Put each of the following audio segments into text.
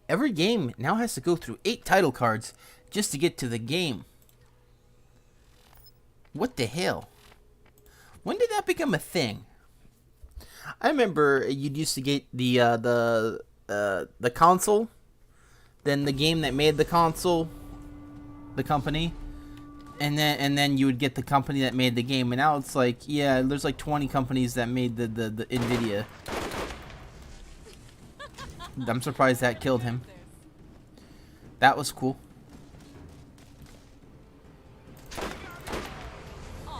Every game now has to go through 8 title cards just to get to the game. What the hell? When did that become a thing? I remember you'd used to get the console, then the game that made the console, the company, and then you would get the company that made the game. And now it's like, yeah, there's like 20 companies that made the Nvidia. I'm surprised that killed him. That was cool.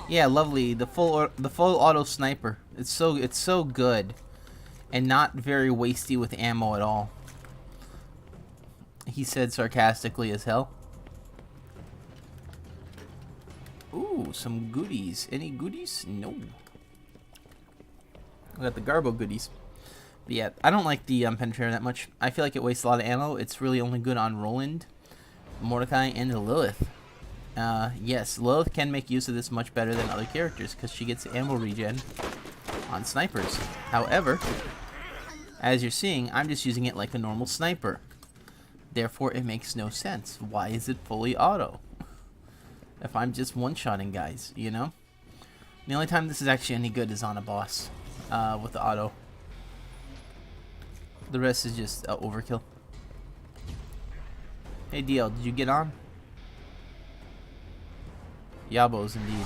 Yeah, lovely. The full auto sniper. It's so good, and not very wasty with ammo at all. He said sarcastically as hell. Ooh, some goodies. Any goodies? No. We got the Garbo goodies. But yeah, I don't like the penetrator that much. I feel like it wastes a lot of ammo. It's really only good on Roland, Mordecai, and the Lilith. Yes, Lilith can make use of this much better than other characters because she gets ammo regen on snipers. However, as you're seeing, I'm just using it like a normal sniper. Therefore, it makes no sense. Why is it fully auto? If I'm just one-shotting guys, you know? The only time this is actually any good is on a boss with the auto. The rest is just overkill. Hey DL, did you get on? Yabos indeed.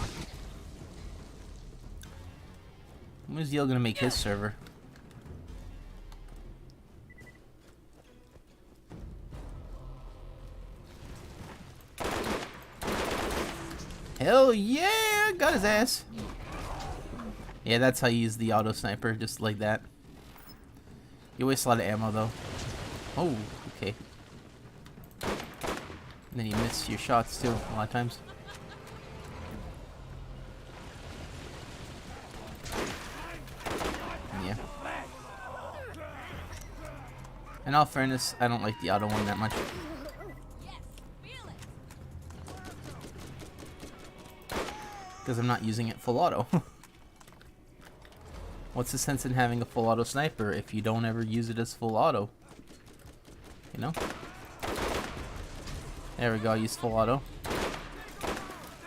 When is DL gonna make his server? Hell yeah! Got his ass. Yeah, that's how you use the auto sniper, just like that. You waste a lot of ammo though. Oh, okay. And then you miss your shots too, a lot of times. Yeah. In all fairness, I don't like the auto one that much. Because I'm not using it full auto. What's the sense in having a full auto sniper if you don't ever use it as full auto? You know? There we go, I use full auto.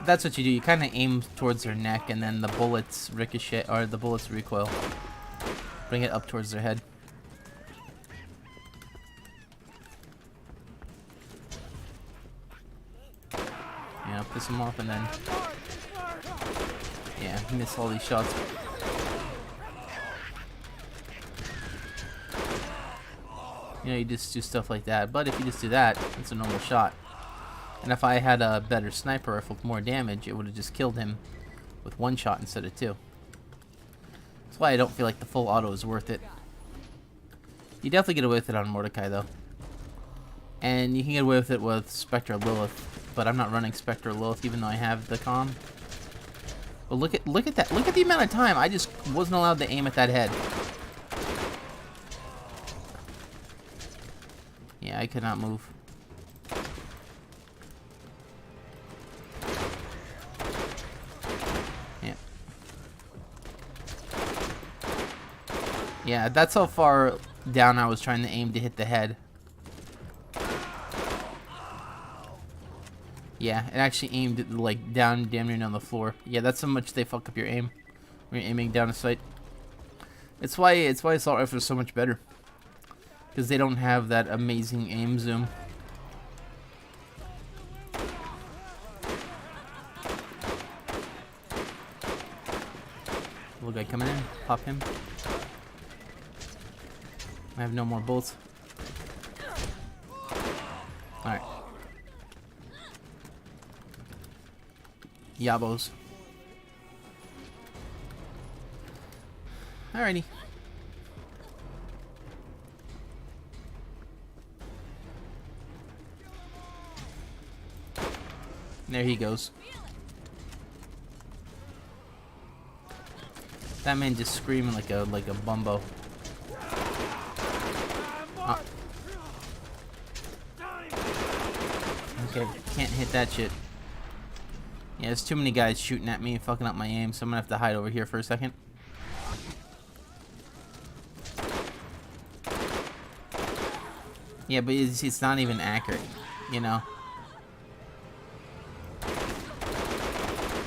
That's what you do, you kind of aim towards their neck and then the bullets ricochet, or the bullets recoil. Bring it up towards their head. Yeah, piss them off and then... yeah, miss all these shots. You know, you just do stuff like that. But if you just do that, it's a normal shot. And if I had a better sniper rifle with more damage, it would have just killed him with one shot instead of two. That's why I don't feel like the full auto is worth it. You definitely get away with it on Mordecai, though. And you can get away with it with Spectre or Lilith. But I'm not running Spectre or Lilith, even though I have the comm. But look at that. Look at the amount of time I just wasn't allowed to aim at that head. Yeah, I could not move. Yeah. Yeah, that's how far down I was trying to aim to hit the head. Yeah, it actually aimed like down, damn near on the floor. Yeah, that's how much they fuck up your aim when you're aiming down a sight. It's why assault rifles are so much better. Because they don't have that amazing aim zoom. Little guy coming in. Pop him. I have no more bullets. Alright. Yabos. Alrighty. There he goes. That man just screaming like a bumbo. Okay, can't hit that shit. Yeah, there's too many guys shooting at me and fucking up my aim, so I'm gonna have to hide over here for a second. Yeah, but it's not even accurate, you know?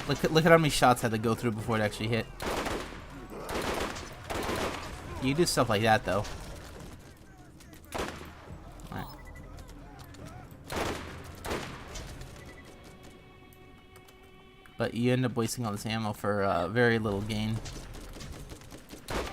Look at how many shots I had to go through before it actually hit. You do stuff like that, though. Right. But you end up wasting all this ammo for very little gain. Right.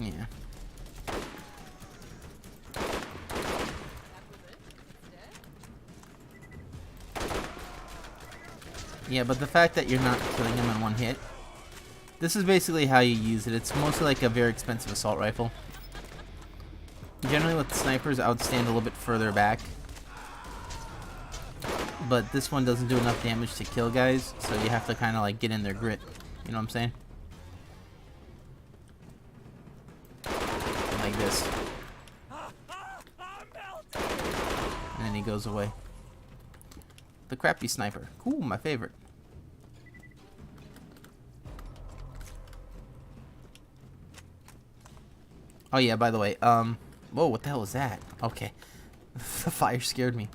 Yeah. Yeah, but the fact that you're not killing him in one hit, this is basically how you use it. It's mostly like a very expensive assault rifle. Generally with the snipers, I would stand a little bit further back. But this one doesn't do enough damage to kill guys, so you have to kind of like get in their grit. You know what I'm saying? Like this. And then he goes away. The crappy sniper. Cool, my favorite. Oh yeah, by the way, whoa, what the hell was that? Okay. The fire scared me.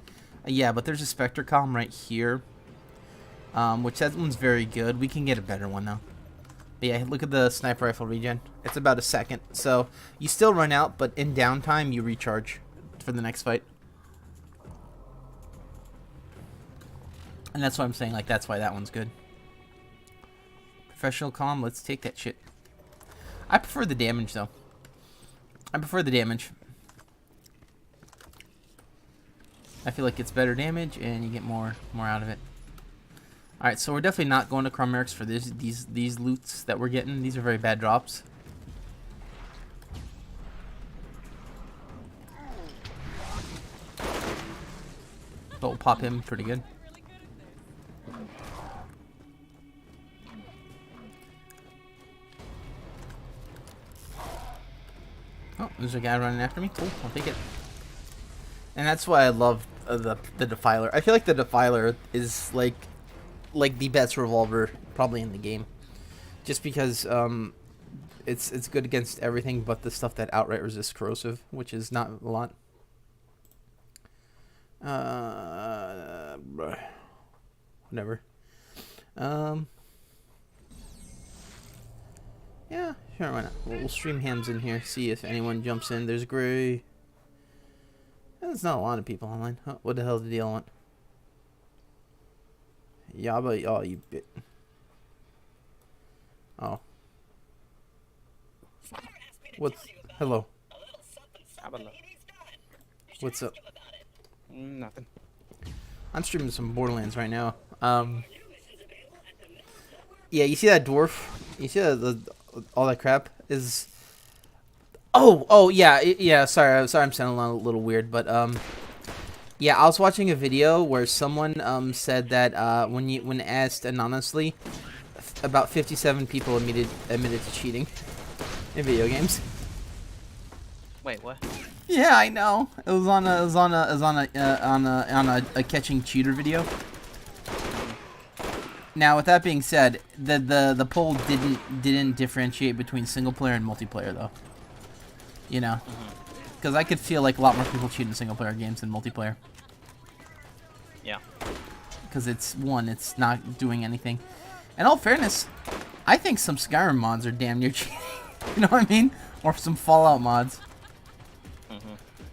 Yeah, but there's a Spectre column right here. Which that one's very good. We can get a better one though. But yeah, look at the sniper rifle regen. It's about a second. So you still run out, but in downtime you recharge for the next fight. And that's why I'm saying, like, that's why that one's good. Professional column, let's take that shit. I prefer the damage though. I prefer the damage. I feel like it's better damage and you get more out of it. Alright, so we're definitely not going to Chromerix for these loots that we're getting. These are very bad drops. But we'll pop him pretty good. Oh, there's a guy running after me. Cool, I'll take it. And that's why I love the Defiler. I feel like the Defiler is like the best revolver probably in the game, just because it's good against everything but the stuff that outright resists corrosive, which is not a lot. Whatever. Yeah, sure, why not? We'll stream hams in here, see if anyone jumps in. There's Gray. There's not a lot of people online. Oh, what the hell did the deal want? Yaba, oh, you bit. Oh. What's... Hello. What's up? Nothing. I'm streaming some Borderlands right now. Yeah, you see that dwarf? You see all that crap is... Oh, yeah, yeah. Sorry, I'm sounding a little weird, but yeah, I was watching a video where someone said that when asked anonymously, about 57 people admitted to cheating in video games. Wait, what? Yeah, I know. It was on a catching cheater video. Now, with that being said, the poll didn't differentiate between single player and multiplayer though. You know, because I could feel like a lot more people cheat in single player games than multiplayer. Yeah. Because it's not doing anything. In all fairness, I think some Skyrim mods are damn near cheating. You know what I mean? Or some Fallout mods.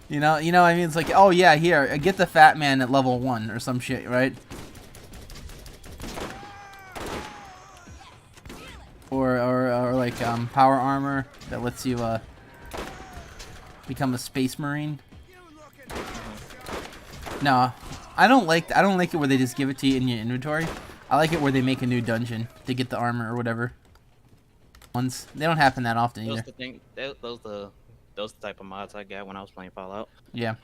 You know what I mean? It's like, oh yeah, here, get the Fat Man at level 1 or some shit, right? Or like power armor that lets you become a space marine. No, I don't like it where they just give it to you in your inventory. I like it where they make a new dungeon to get the armor or whatever. They don't happen that often either. Those the type of mods I got when I was playing Fallout. Yeah.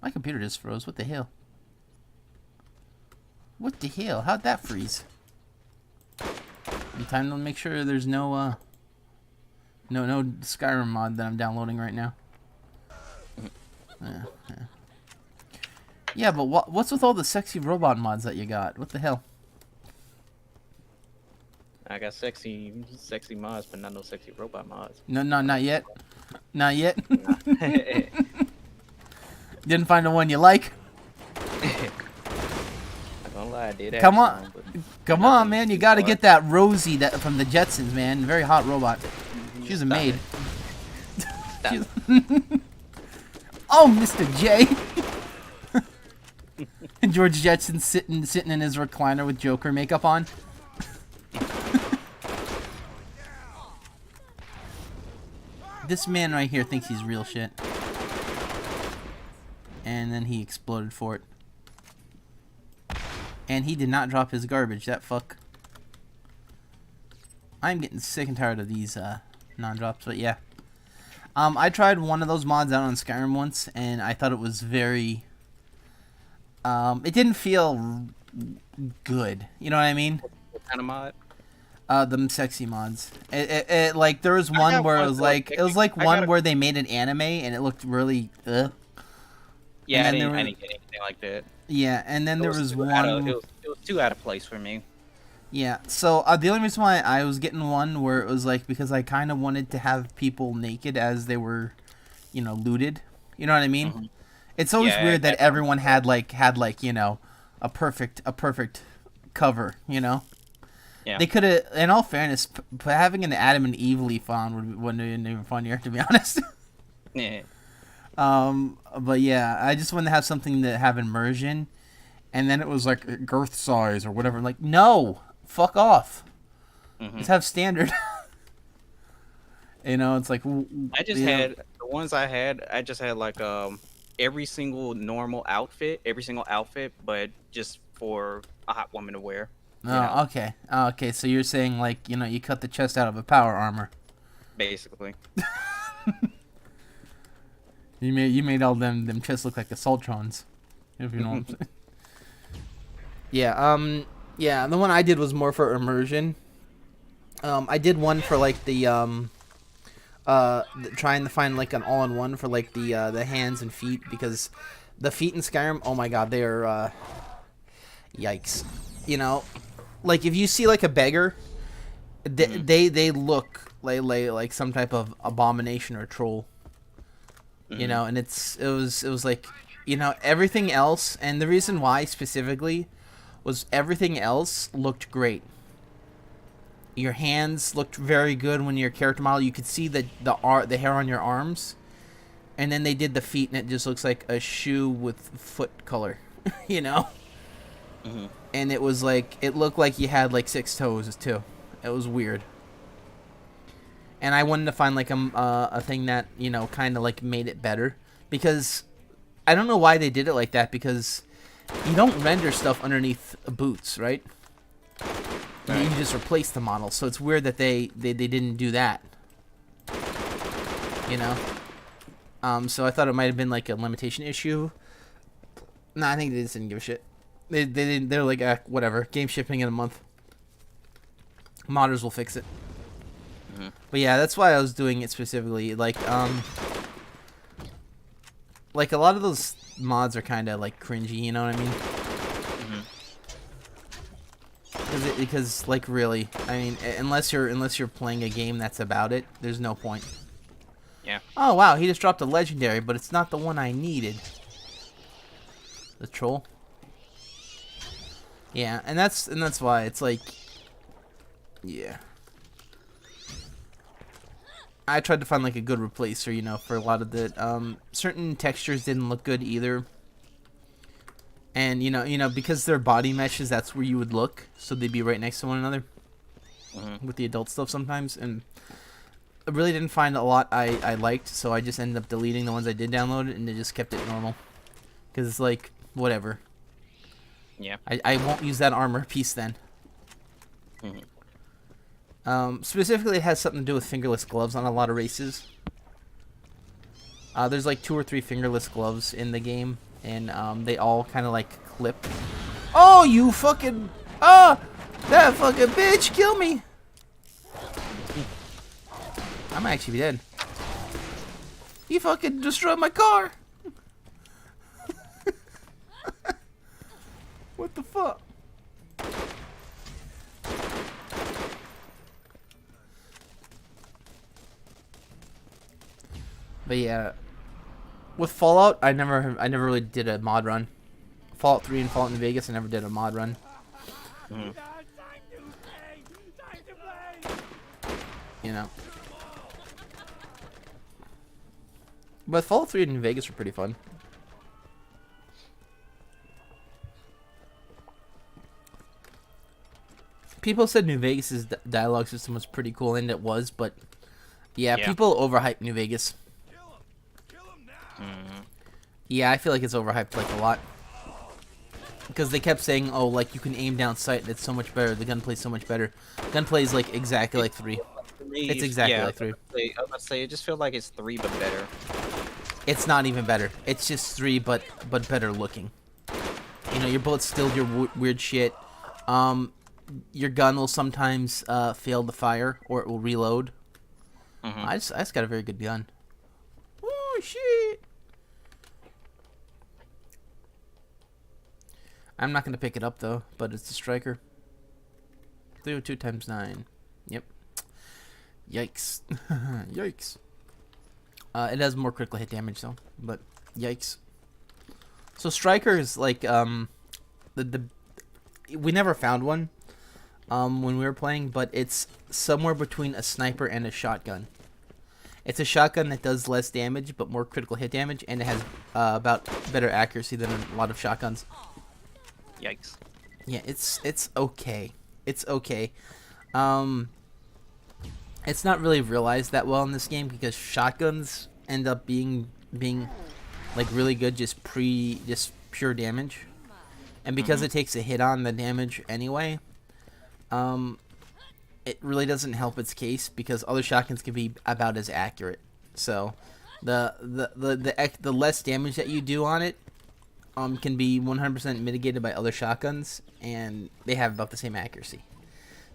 My computer just froze. What the hell? What the hell? How'd that freeze? Time to make sure there's no Skyrim mod that I'm downloading right now. Yeah, but what's with all the sexy robot mods that you got? What the hell? I got sexy mods, but not no sexy robot mods. No, not yet. Not yet. Nah. Didn't find the one you like. Not gonna lie, I did. Come on, some, but come on, man! You got to get that Rosie that from the Jetsons, man. Very hot robot. She's a maid. She's... Oh, Mr. J. George Jetson sitting in his recliner with Joker makeup on. This man right here thinks he's real shit. And then he exploded for it. And he did not drop his garbage, that fuck. I'm getting sick and tired of these non-drops, but yeah. I tried one of those mods out on Skyrim once, and I thought it was very... it didn't feel good. You know what I mean? What kind of mod? Them sexy mods. It like there was one where it was like one where they made an anime and it looked really Yeah, I didn't get anything like that. Yeah, and then there was one. It was too out of place for me. Yeah, so the only reason why I was getting one where it was like because I kind of wanted to have people naked as they were, you know, looted. You know what I mean? Mm-hmm. It's always weird that everyone had like you know, a perfect cover. You know. Yeah. They could have, in all fairness, having an Adam and Eve leaf on wouldn't have been even funnier, to be honest. Yeah. But yeah, I just wanted to have something that have immersion, and then it was like girth size or whatever. Like, no, fuck off. Mm-hmm. Just have standard. You know, it's like I just had the ones I had. I just had like every single normal outfit, but just for a hot woman to wear. Oh, okay. Oh, okay, so you're saying, like, you know, you cut the chest out of a power armor. Basically. You made all them chests look like assaultrons, if you know what I'm saying. Yeah, yeah, the one I did was more for immersion. I did one for, like, the trying to find, like, an all-in-one for, like, the hands and feet, because the feet in Skyrim, oh my god, they are, yikes. You know, like if you see like a beggar, they look like some type of abomination or troll. Mm-hmm. You know, and it was like, you know, everything else, and the reason why specifically was everything else looked great. Your hands looked very good when your character model. You could see the hair on your arms, and then they did the feet, and it just looks like a shoe with foot color. You know. Mm-hmm. And it was like, it looked like you had like 6 toes too. It was weird. And I wanted to find like a thing that, you know, kind of like made it better. Because I don't know why they did it like that, because you don't render stuff underneath boots, right? You just replace the model. So it's weird that they didn't do that. You know? So I thought it might have been like a limitation issue. No, I think they just didn't give a shit. They didn't. They're like, whatever. Game shipping in a month. Modders will fix it. Mm-hmm. But yeah, that's why I was doing it specifically. Like a lot of those mods are kind of like cringy. You know what I mean? Mm-hmm. Because like really, I mean, unless you're playing a game that's about it, there's no point. Yeah. Oh wow, he just dropped a legendary, but it's not the one I needed. The troll. Yeah, and that's why it's like, yeah. I tried to find like a good replacer, you know, for a lot of the certain textures didn't look good either. And you know because they're body meshes, that's where you would look, so they'd be right next to one another. Mm-hmm. With the adult stuff sometimes, and I really didn't find a lot I liked, so I just ended up deleting the ones I did download, and they just kept it normal. Because it's like, whatever. Yeah. I won't use that armor piece then. Mm-hmm. Specifically, it has something to do with fingerless gloves on a lot of races. There's like 2 or 3 fingerless gloves in the game, and they all kind of like clip. Oh, you fucking... Oh! That fucking bitch! Kill me! I might actually be dead. You fucking destroyed my car! What the fuck? But yeah, with Fallout, I never really did a mod run. Fallout 3 and Fallout New Vegas, I never did a mod run. Mm. You know. But Fallout 3 and New Vegas were pretty fun. People said New Vegas's dialogue system was pretty cool, and it was, but yeah. People overhype New Vegas. Yeah, I feel like it's overhyped like a lot. Because they kept saying, oh, like, you can aim down sight and it's so much better. The gunplay's so much better. Gunplay is, like, exactly like 3. It's exactly like 3. I was about to say, it just feels like it's 3, but better. It's not even better. It's just 3, but better looking. You know, your bullets still do weird shit. Your gun will sometimes fail to fire, or it will reload. I just got a very good gun. Oh, shit. I'm not going to pick it up, though, but it's a striker. 302 times 9. Yep. Yikes. Yikes. It has more critical hit damage, though, but yikes. So striker is like, we never found one when we were playing, but it's somewhere between a sniper and a shotgun. It's a shotgun that does less damage, but more critical hit damage, and it has about better accuracy than a lot of shotguns. Yikes. Yeah, it's okay. It's okay. It's not really realized that well in this game because shotguns end up being like really good just pure damage. And because it takes a hit on the damage anyway, it really doesn't help its case because other shotguns can be about as accurate. So the less damage that you do on it can be 100% mitigated by other shotguns, and they have about the same accuracy.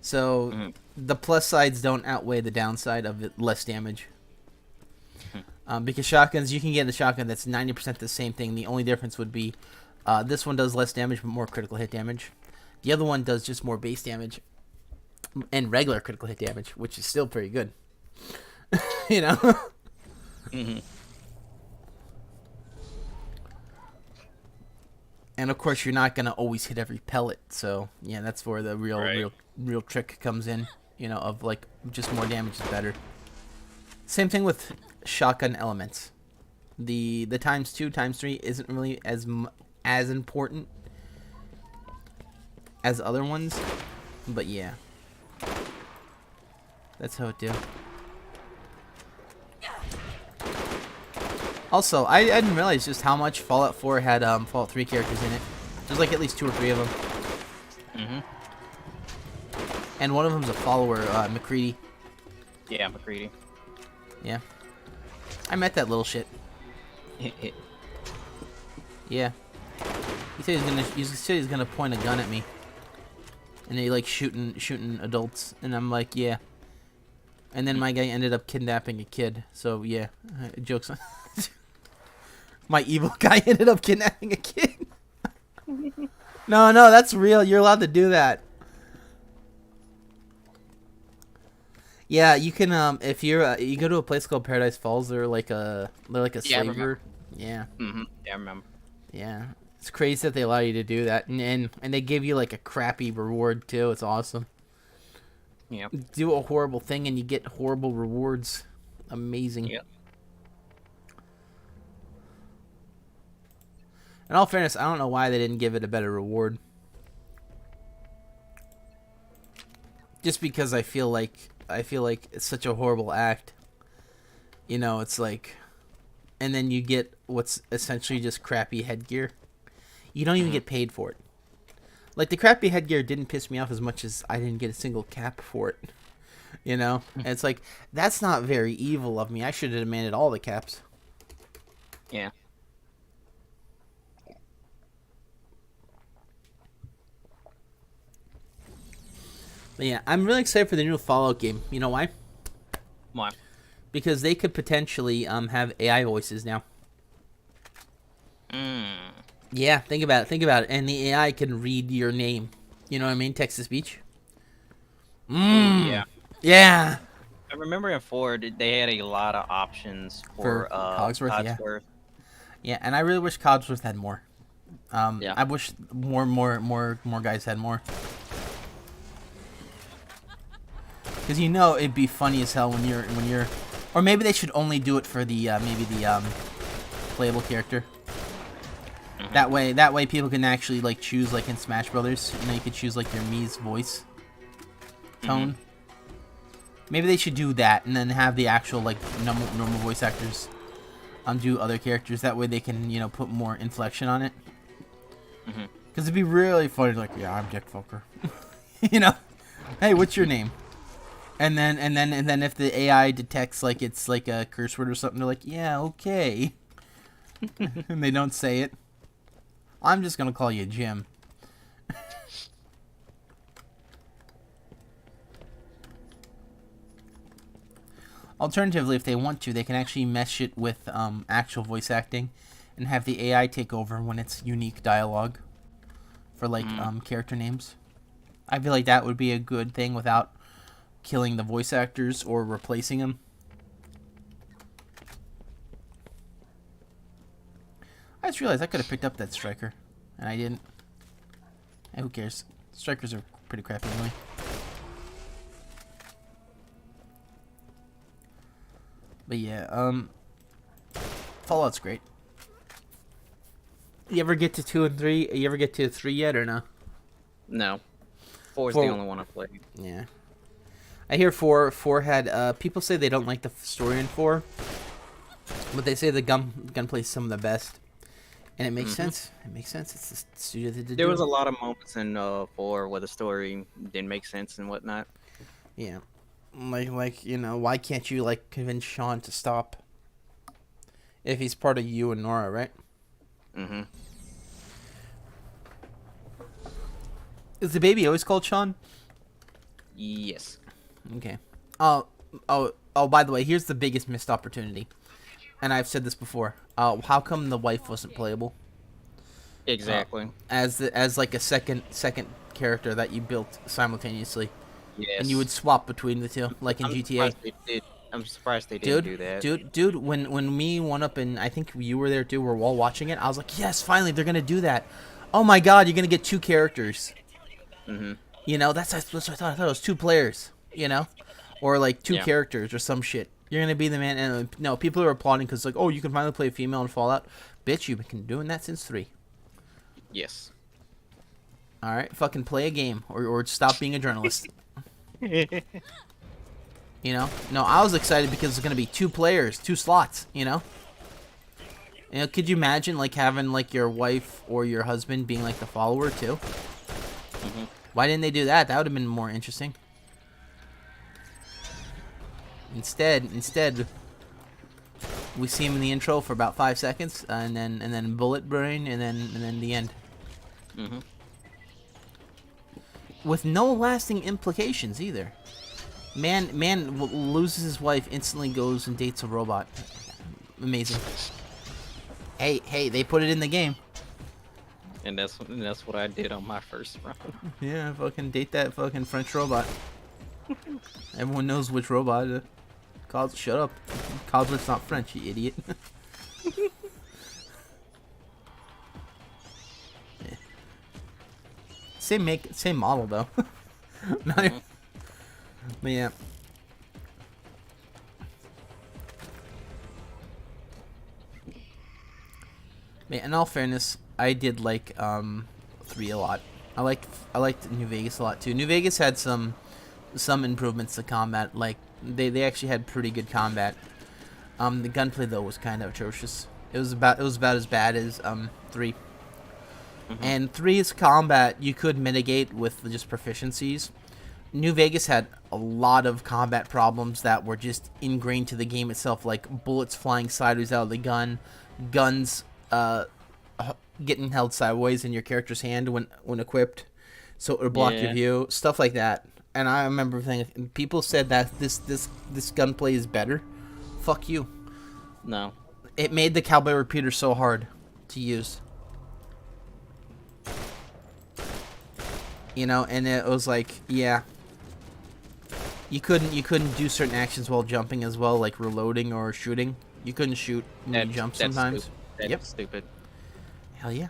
So the plus sides don't outweigh the downside of it, less damage. Because shotguns, you can get a shotgun that's 90% the same thing. The only difference would be this one does less damage but more critical hit damage. The other one does just more base damage and regular critical hit damage, which is still pretty good. You know? And of course, you're not gonna always hit every pellet. So yeah, that's where the real trick comes in. You know, of like just more damage is better. Same thing with shotgun elements. The times 2, times 3 isn't really as important as other ones, but yeah, that's how it do. Also, I didn't realize just how much Fallout 4 had Fallout 3 characters in it. There's like at least 2 or 3 of them. And one of them's a follower, McCready. Yeah, McCready. Yeah. I met that little shit. Yeah. He said he's gonna point a gun at me. And he like shooting adults, and I'm like, yeah. And then my guy ended up kidnapping a kid. So yeah, jokes on. My evil guy ended up kidnapping a kid. No, that's real. You're allowed to do that. Yeah, you can. If you're you go to a place called Paradise Falls, they're like a slaver. Yeah. Yeah, I remember. Yeah, it's crazy that they allow you to do that, and they give you like a crappy reward too. It's awesome. Yeah. Do a horrible thing and you get horrible rewards. Amazing. Yeah. In all fairness, I don't know why they didn't give it a better reward. Just because I feel like it's such a horrible act. You know, it's like, and then you get what's essentially just crappy headgear. You don't even get paid for it. Like, the crappy headgear didn't piss me off as much as I didn't get a single cap for it. You know? And it's like, that's not very evil of me. I should have demanded all the caps. Yeah. But yeah, I'm really excited for the new Fallout game. You know why? Why? Because they could potentially have AI voices now. Yeah, think about it. Think about it. And the AI can read your name. You know what I mean? Text to speech. Oh yeah. Yeah. I remember in 4 they had a lot of options For for Cogsworth, yeah. Codsworth. Yeah, and I really wish Cogsworth had more. Yeah. I wish more guys had more. Because you know it'd be funny as hell when you're, or maybe they should only do it for the maybe the playable character. That way people can actually like choose, like in Smash Brothers. You know, you could choose like your Mii's voice tone. Maybe they should do that and then have the actual like normal voice actors do other characters. That way they can, you know, put more inflection on it. Because it'd be really funny, like, yeah, I'm Dick Fucker. You know, hey, what's your name? And then if the AI detects like it's like a curse word or something, they're like, yeah, okay. And they don't say it. I'm just gonna call you Jim. Alternatively, if they want to, they can actually mesh it with actual voice acting and have the AI take over when it's unique dialogue for like character names. I feel like that would be a good thing without killing the voice actors or replacing them. I just realized I could have picked up that striker, and I didn't. Who cares? Strikers are pretty crappy anyway. But yeah, Fallout's great. You ever get to 2 and 3? You ever get to 3 yet or no? No. 4 is the only one I played. Yeah. I hear 4 had people say they don't like the story in 4, but they say the gunplay is some of the best. And it makes sense. It makes sense. It's the studio that did. There was a lot of moments in 4 where the story didn't make sense and whatnot. Yeah. Like you know, why can't you like convince Sean to stop? If he's part of you and Nora, right? Is the baby always called Sean? Yes. Okay. Oh, by the way, here's the biggest missed opportunity. And I've said this before. How come the wife wasn't playable? Exactly. As like a second character that you built simultaneously. Yes. And you would swap between the two, like in GTA. I'm surprised they didn't do that. Dude, when me, One Up, and I think you were there too, we're all watching it, I was like, yes, finally, they're going to do that. Oh my god, you're going to get 2 characters. You know, that's what I thought. I thought it was 2 players, you know? Or like 2 characters or some shit. You're going to be the man. And no, people are applauding because like, oh, you can finally play a female in Fallout. Bitch, you've been doing that since 3. Yes. Alright, fucking play a game. Or stop being a journalist. You know? No, I was excited because it's going to be 2 players, 2 slots, you know? You know, could you imagine, like, having, like, your wife or your husband being, like, the follower, too? Why didn't they do that? That would have been more interesting. Instead, we see him in the intro for about 5 seconds, and then bullet brain, and then the end. With no lasting implications either. Man loses his wife, instantly goes and dates a robot. Amazing. Hey, they put it in the game. And that's what I did on my first run. Yeah, fucking date that fucking French robot. Everyone knows which robot. Shut up. Codsworth's not French, you idiot. Yeah. Same model though. Not even, but yeah. In all fairness, I did like 3 a lot. I liked New Vegas a lot too. New Vegas had some improvements to combat. Like they actually had pretty good combat. The gunplay though was kind of atrocious. It was about as bad as 3. And 3's combat you could mitigate with just proficiencies. New Vegas had a lot of combat problems that were just ingrained to the game itself, like bullets flying sideways out of the gun, guns getting held sideways in your character's hand when equipped, so it would block your view, stuff like that. And I remember thinking, people said that this gunplay is better. Fuck you. No. It made the cowboy repeater so hard to use. You know, and it was like, yeah, you couldn't do certain actions while jumping as well, like reloading or shooting. You couldn't shoot when you jump sometimes. Yep. That's stupid. Hell yeah.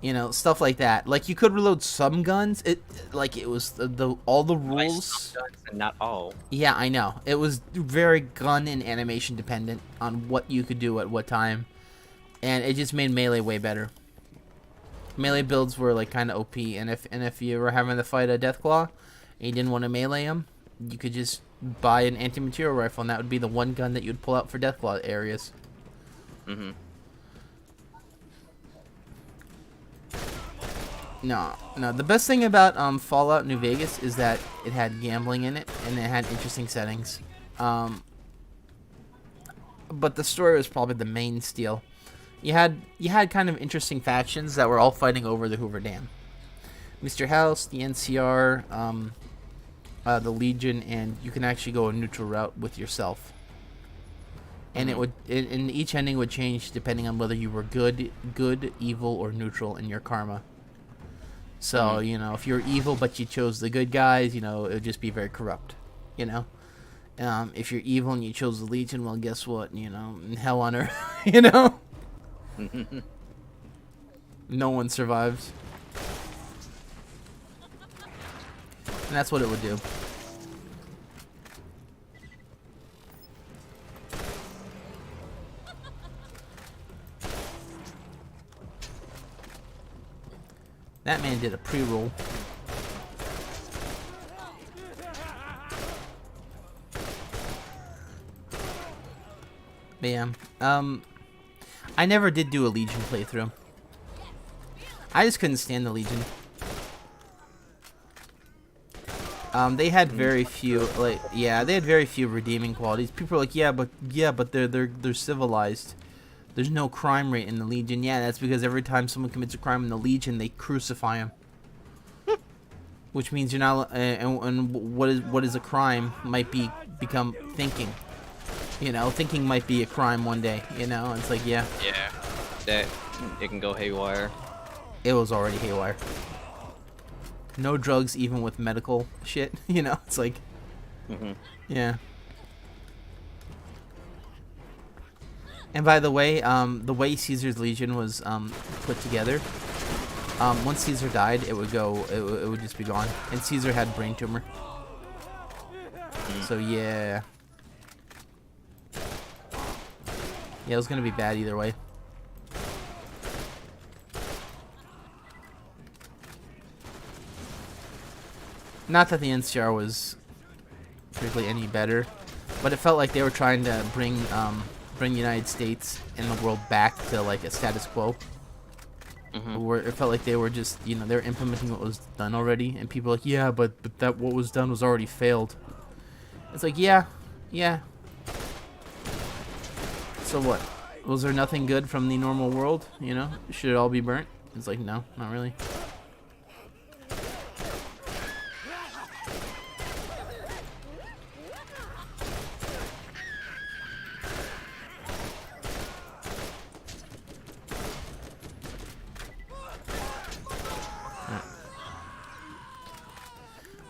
You know, stuff like that. Like you could reload some guns. It like it was the all the Like rules. some guns and not all. Yeah, I know. It was very gun and animation dependent on what you could do at what time, and it just made melee way better. Melee builds were like kind of OP, and if you were having to fight a Deathclaw, and you didn't want to melee him, you could just buy an anti-material rifle, and that would be the one gun that you'd pull out for Deathclaw areas. Mhm. No. The best thing about Fallout New Vegas is that it had gambling in it, and it had interesting settings. But the story was probably the main steal. You had kind of interesting factions that were all fighting over the Hoover Dam. Mr. House, the NCR, the Legion, and you can actually go a neutral route with yourself. And and each ending would change depending on whether you were good, evil, or neutral in your karma. So, you know, if you're evil but you chose the good guys, you know, it would just be very corrupt, you know? If you're evil and you chose the Legion, well, guess what? You know, hell on earth, you know? No one survives. And that's what it would do. That man did a pre-roll. Bam. I never did do a Legion playthrough. I just couldn't stand the Legion. They had very few, like, yeah, they had very few redeeming qualities. People are like, yeah, but they're civilized. There's no crime rate in the Legion. Yeah, that's because every time someone commits a crime in the Legion, they crucify him. Which means you're not. And what is a crime might become thinking. You know, thinking might be a crime one day. You know, it's like, yeah. Yeah, that it can go haywire. It was already haywire. No drugs, even with medical shit. You know, it's like, yeah. And by the way Caesar's Legion was put together, once Caesar died, it would go. It would just be gone. And Caesar had brain tumor. So yeah, it was gonna be bad either way. Not that the NCR was particularly any better, but it felt like they were trying to bring United States and the world back to like a status quo, where it felt like they were just, you know, they were implementing what was done already, and people were like, yeah, but that what was done was already failed. It's like, yeah. So what? Was there nothing good from the normal world? You know, should it all be burnt? It's like, no, not really.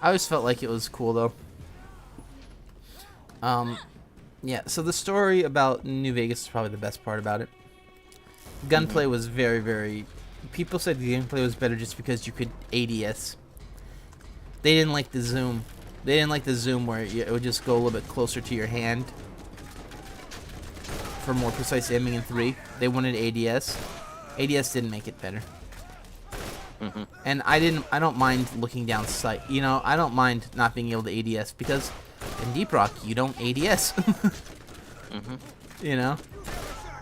I always felt like it was cool though. Yeah, so the story about New Vegas is probably the best part about it. Gunplay was very, very... People said the gameplay was better just because you could ADS. They didn't like the zoom. They didn't like the zoom where it would just go a little bit closer to your hand for more precise aiming in 3. They wanted ADS. ADS didn't make it better. And I don't mind looking down sight. You know, I don't mind not being able to ADS because in Deep Rock you don't ADS. You know,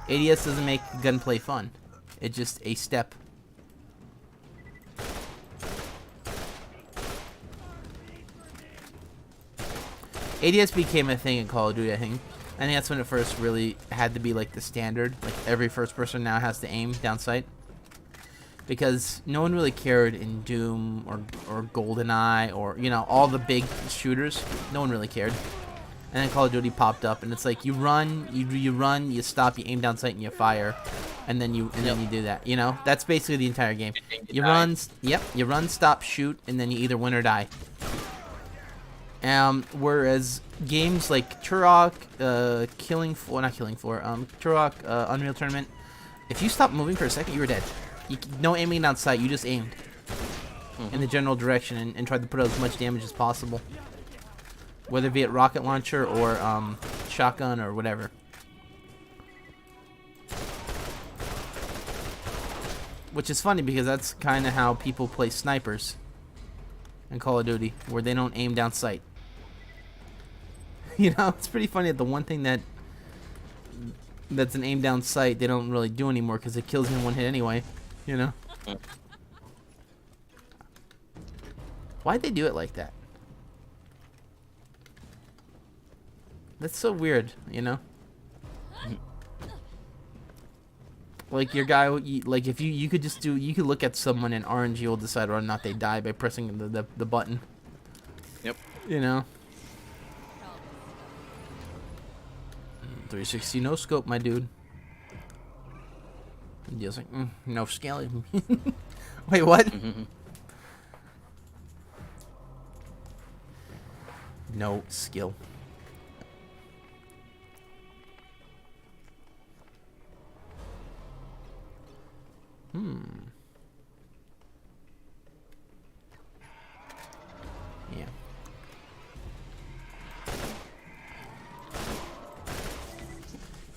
ADS doesn't make gunplay fun. It's just a step. ADS became a thing in Call of Duty, I think. I think that's when it first really had to be like the standard. Like every first person now has to aim down sight. Because no one really cared in Doom or GoldenEye or, you know, all the big shooters. No one really cared. And then Call of Duty popped up, and it's like you run, you stop, you aim down sight, and you fire. and then you do that. You know, that's basically the entire game. You die. run, yep, you run, stop, shoot, and then you either win or die. Whereas games like Turok, not Killing Floor, Turok, Unreal Tournament, if you stop moving for a second, you were dead. No aiming outside, you just aimed in the general direction and tried to put out as much damage as possible. Whether it be it rocket launcher or shotgun or whatever. Which is funny because that's kind of how people play snipers in Call of Duty, where they don't aim down sight. You know, it's pretty funny that the one thing that's an aim down sight they don't really do anymore because it kills you in one hit anyway. You know? Why'd they do it like that? That's so weird, you know? Like your guy, like if you could just you could look at someone in RNG will decide whether or not they die by pressing the button. Yep. You know? 360 no scope, my dude. And Deal's like, no scaling. Wait, what? No skill. Yeah.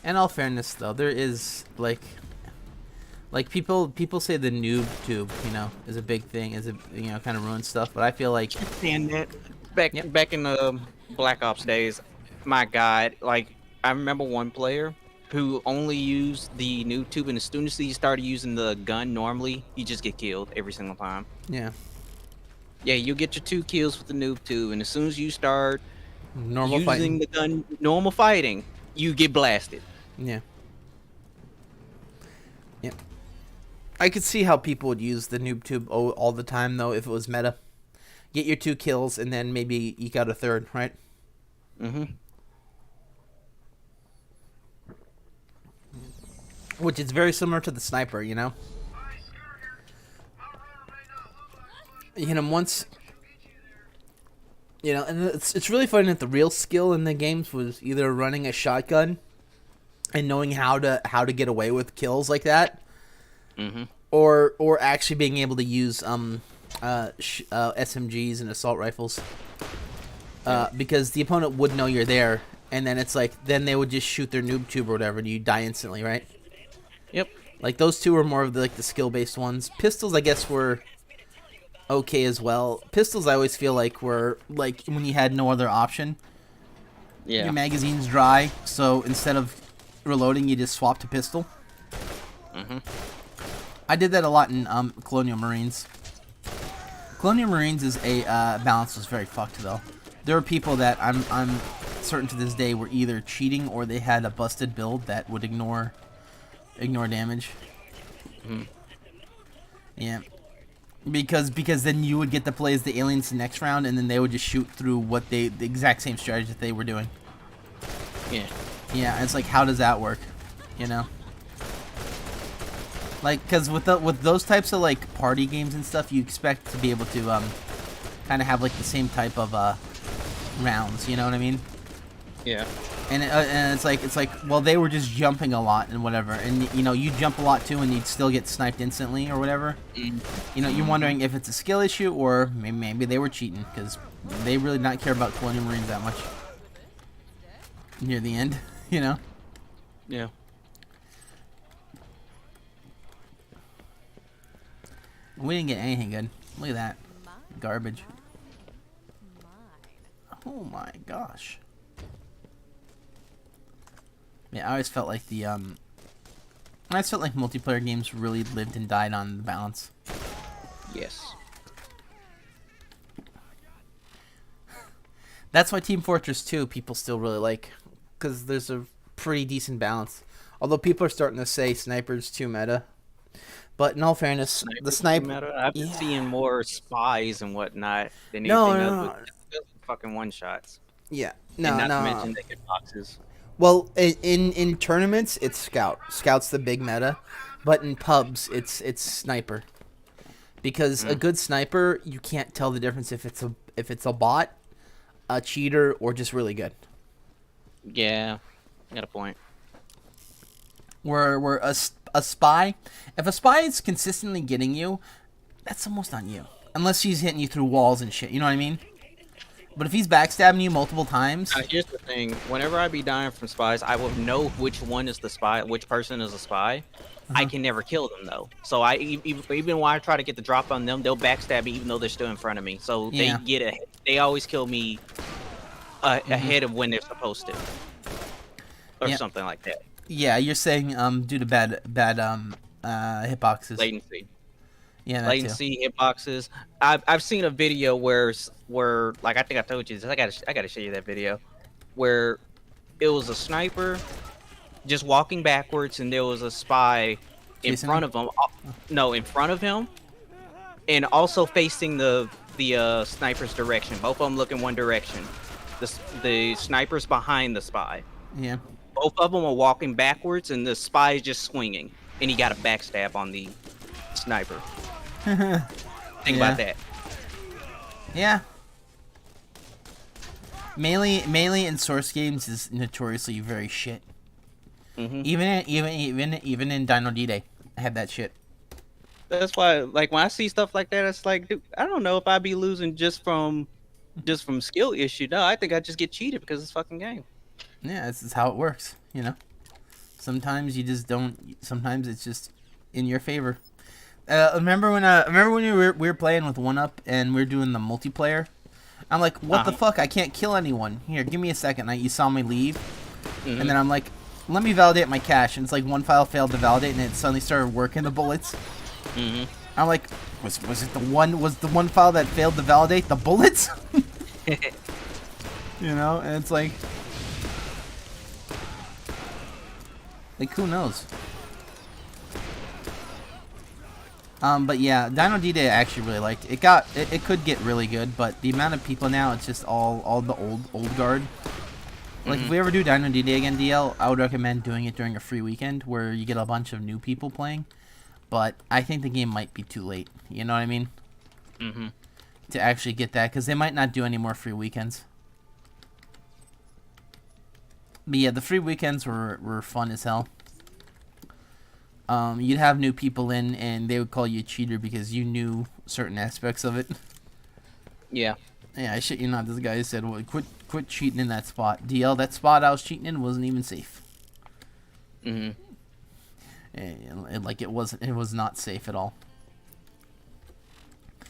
In all fairness, though, there is like people say the noob tube, you know, is a big thing, kind of ruins stuff. But I feel like And that back in the Black Ops days, my God, like I remember one player who only used the noob tube, and as soon as he started using the gun normally, you just get killed every single time. yeah, you get your 2 kills with the noob tube, and as soon as you start normal using fighting. the gun, normal fighting, you get blasted. Yeah. Yep. I could see how people would use the noob tube all the time, though, if it was meta. Get your 2 kills and then maybe eke out a third, right? Which is very similar to the sniper, you know? You hit him once, you know, and it's really funny that the real skill in the games was either running a shotgun and knowing how to get away with kills like that, or actually being able to use SMGs and assault rifles, because the opponent would know you're there, and then it's like then they would just shoot their noob tube or whatever, and you die instantly, right? Yep. Like those two were more of the skill based ones. Pistols, I guess, were okay as well. Pistols, I always feel like were like when you had no other option. Yeah. Your magazine's dry, so instead of reloading, you just swap to pistol. I did that a lot in Colonial Marines. Colonial Marines is a balance was very fucked though. There were people that I'm certain to this day were either cheating or they had a busted build that would ignore damage. Yeah. Because then you would get to play as the aliens the next round, and then they would just shoot through the exact same strategy that they were doing. Yeah. Yeah, it's like, how does that work? You know? Like, because with those types of, like, party games and stuff, you expect to be able to, kind of have, like, the same type of, rounds, you know what I mean? Yeah. And it's like, well, they were just jumping a lot and whatever, and, you know, you jump a lot too, and you'd still get sniped instantly or whatever. You know, you're wondering if it's a skill issue or maybe they were cheating, because they really did not care about Colonial Marines that much near the end, you know? Yeah. We didn't get anything good. Look at that. Garbage. Oh my gosh. Yeah, I always felt like multiplayer games really lived and died on the balance. Yes. That's why Team Fortress 2 people still really like, because there's a pretty decent balance. Although people are starting to say Sniper's too meta. But in all fairness, the sniper... I've been seeing more spies and whatnot than anything No. else. With fucking one-shots. Yeah. And not to mention they get boxes. Well, in tournaments, it's Scout. Scout's the big meta, but in pubs, it's Sniper. Because a good sniper, you can't tell the difference if it's a bot, a cheater, or just really good. Yeah, I got a point. Where a spy, if a spy is consistently getting you, that's almost on you. Unless she's hitting you through walls and shit, you know what I mean? But if he's backstabbing you multiple times... Here's the thing. Whenever I be dying from spies, I will know which one is the spy, which person is a spy. I can never kill them, though. So even when I try to get the drop on them, they'll backstab me even though they're still in front of me. So they always kill me ahead of when they're supposed to. Or something like that. Yeah, you're saying due to bad hitboxes. Latency. Yeah, latency, hitboxes. I've seen a video where like I think I told you this. I gotta show you that video where it was a sniper just walking backwards and there was a spy in front of him. No, in front of him, and also facing the sniper's direction. Both of them looking one direction. The sniper's behind the spy. Yeah. Both of them are walking backwards, and the spy is just swinging, and he got a backstab on the sniper. Think about that. Yeah. Melee in Source games is notoriously very shit. Even in Dino D-Day, I had that shit. That's why, like, when I see stuff like that, it's like, dude, I don't know if I'd be losing just from skill issue. No, I think I just get cheated because it's fucking game. Yeah, this is how it works, you know. Sometimes you just don't. Sometimes it's just in your favor. Remember when we were playing with 1UP and we were doing the multiplayer? I'm like, what the fuck? I can't kill anyone. Here, give me a second. You saw me leave, and then I'm like, let me validate my cache, and it's like one file failed to validate, and it suddenly started working the bullets. I'm like, was the one file that failed to validate the bullets? You know, and it's like who knows? But yeah, Dino D-Day I actually really liked. It could get really good, but the amount of people now, it's just all the old guard. Like if we ever do Dino D-Day again, DL, I would recommend doing it during a free weekend where you get a bunch of new people playing. But I think the game might be too late. You know what I mean? To actually get that, because they might not do any more free weekends. But yeah, the free weekends were fun as hell. You'd have new people in, and they would call you a cheater because you knew certain aspects of it. Yeah. Yeah, I shit you not. This guy said, well, quit cheating in that spot. DL, that spot I was cheating in wasn't even safe. And, like, it was not safe at all.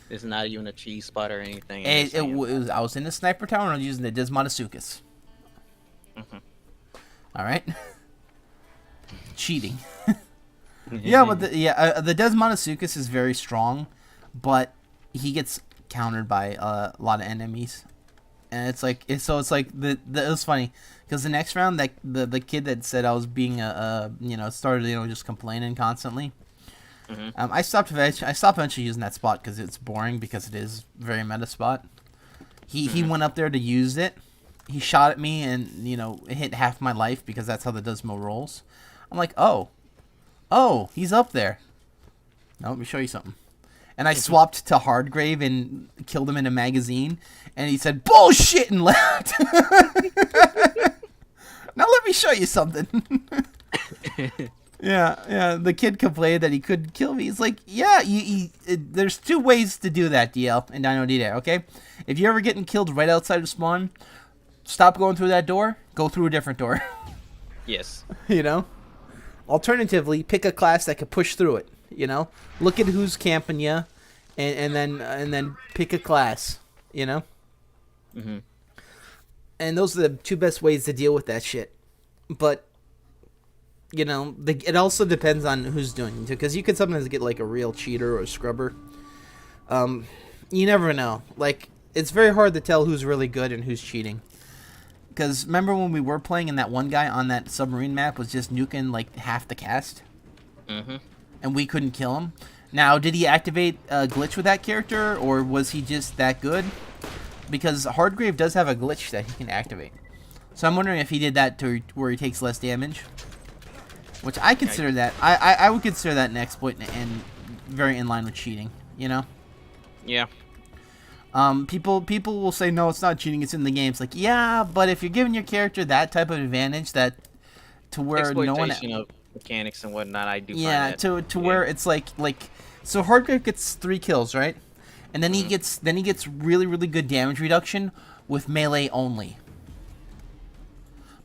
It's not even a cheese spot or anything. It was, I was in the sniper tower and I was using the Desmonasuchus. Alright? Cheating. Yeah, but the Desmonasuchus is very strong, but he gets countered by a lot of enemies, and it was funny because the next round, that the kid that said I was being started just complaining constantly. I stopped eventually using that spot because it's boring, because it is very meta spot. He went up there to use it. He shot at me and it hit half my life because that's how the Desmo rolls. I'm like, oh, he's up there. Now let me show you something. And I swapped to Hardgrave and killed him in a magazine. And he said, bullshit, and left. Now let me show you something. Yeah. The kid complained that he couldn't kill me. He's like, yeah, there's two ways to do that, DL and Dino D-Day, okay? If you're ever getting killed right outside of spawn, stop going through that door. Go through a different door. Yes. Alternatively, pick a class that could push through it. Look at who's camping you, and then pick a class. And those are the two best ways to deal with that shit. But it also depends on who's doing it, because you could sometimes get like a real cheater or a scrubber. You never know. Like, it's very hard to tell who's really good and who's cheating. Because remember when we were playing and that one guy on that submarine map was just nuking like half the cast? And we couldn't kill him? Now, did he activate a glitch with that character, or was he just that good? Because Hardgrave does have a glitch that he can activate. So I'm wondering if he did that to where he takes less damage. Which I consider that. I would consider that an exploit and very in line with cheating, you know? Yeah. People will say, no, it's not cheating, it's in the game. It's like, yeah, but if you're giving your character that type of advantage that to where no one... Exploitation of mechanics and whatnot, I do yeah, find that. to where it's like... So Hardgrave gets 3 kills, right? And then he gets really, really good damage reduction with melee only.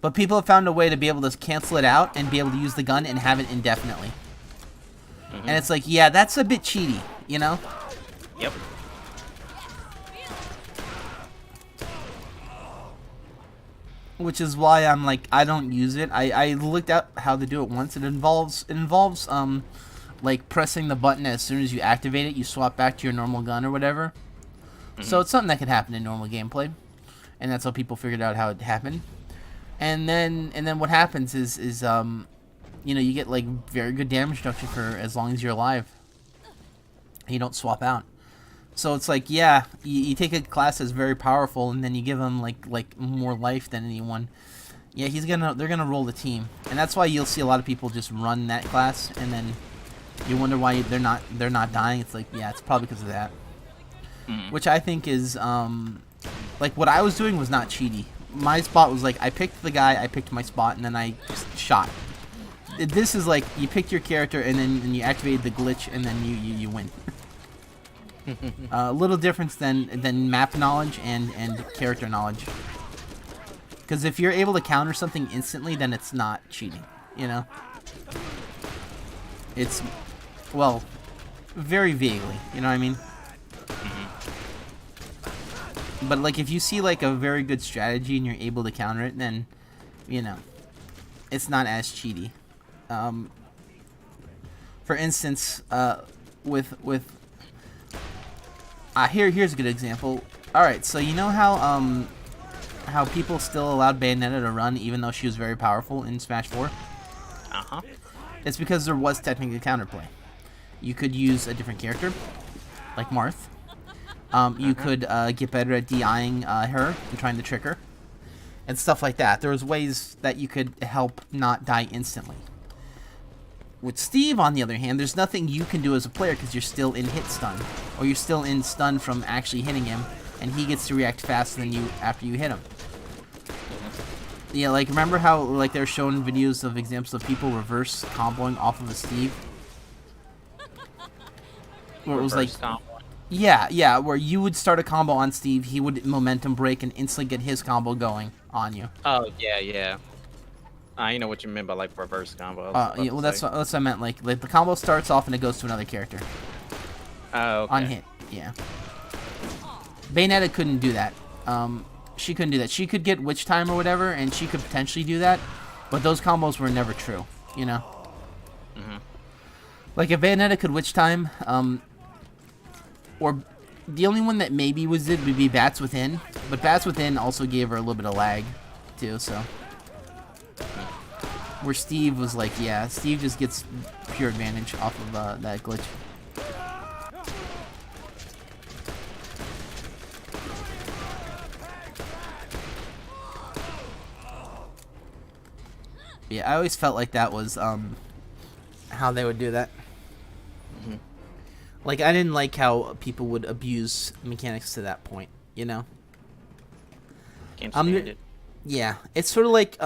But people have found a way to be able to cancel it out and be able to use the gun and have it indefinitely. And it's like, yeah, that's a bit cheaty, you know? Yep. Which is why I'm like, I don't use it. I looked at how to do it once. It involves like pressing the button as soon as you activate it, you swap back to your normal gun or whatever. So it's something that could happen in normal gameplay. And that's how people figured out how it happened. And then what happens is you know, you get like very good damage reduction for as long as you're alive. You don't swap out. So it's like, yeah, you take a class that's very powerful and then you give them like more life than anyone. Yeah, they're gonna roll the team, and that's why you'll see a lot of people just run that class, and then you wonder why they're not dying. It's like, yeah, it's probably because of that. Which I think is like what I was doing was not cheaty. My spot was like, I picked the guy, I picked my spot, and then I shot. This is like, you picked your character, and then you activated the glitch, and then you win. A little difference than map knowledge and character knowledge. Because if you're able to counter something instantly, then it's not cheating, you know? It's, well, very vaguely, you know what I mean? But like, if you see like a very good strategy and you're able to counter it, then, you know, it's not as cheaty. For instance, here's a good example. All right, so you know how people still allowed Bayonetta to run even though she was very powerful in Smash 4? It's because there was technically counterplay. You could use a different character, like Marth. You could get better at DIing her and trying to trick her, and stuff like that. There was ways that you could help not die instantly. With Steve, on the other hand, there's nothing you can do as a player because you're still in hit stun, or you're still in stun from actually hitting him, and he gets to react faster than you after you hit him. Yeah, like, remember how like they're showing videos of examples of people reverse comboing off of a Steve? Where it was like, yeah, where you would start a combo on Steve, he would momentum break and instantly get his combo going on you. Oh yeah. I know what you meant by like reverse combo. Yeah, well that's what I meant. Like the combo starts off and it goes to another character. Oh, okay. On hit, yeah. Bayonetta couldn't do that. She couldn't do that. She could get Witch Time or whatever, and she could potentially do that, but those combos were never true, you know? Like, if Bayonetta could Witch Time, or the only one that maybe was it would be Bats Within, but Bats Within also gave her a little bit of lag, too, so. Where Steve was like, yeah, Steve just gets pure advantage off of that glitch. Yeah, I always felt like that was how they would do that. Like, I didn't like how people would abuse mechanics to that point, you know? Can't stand it. Yeah, it's sort of like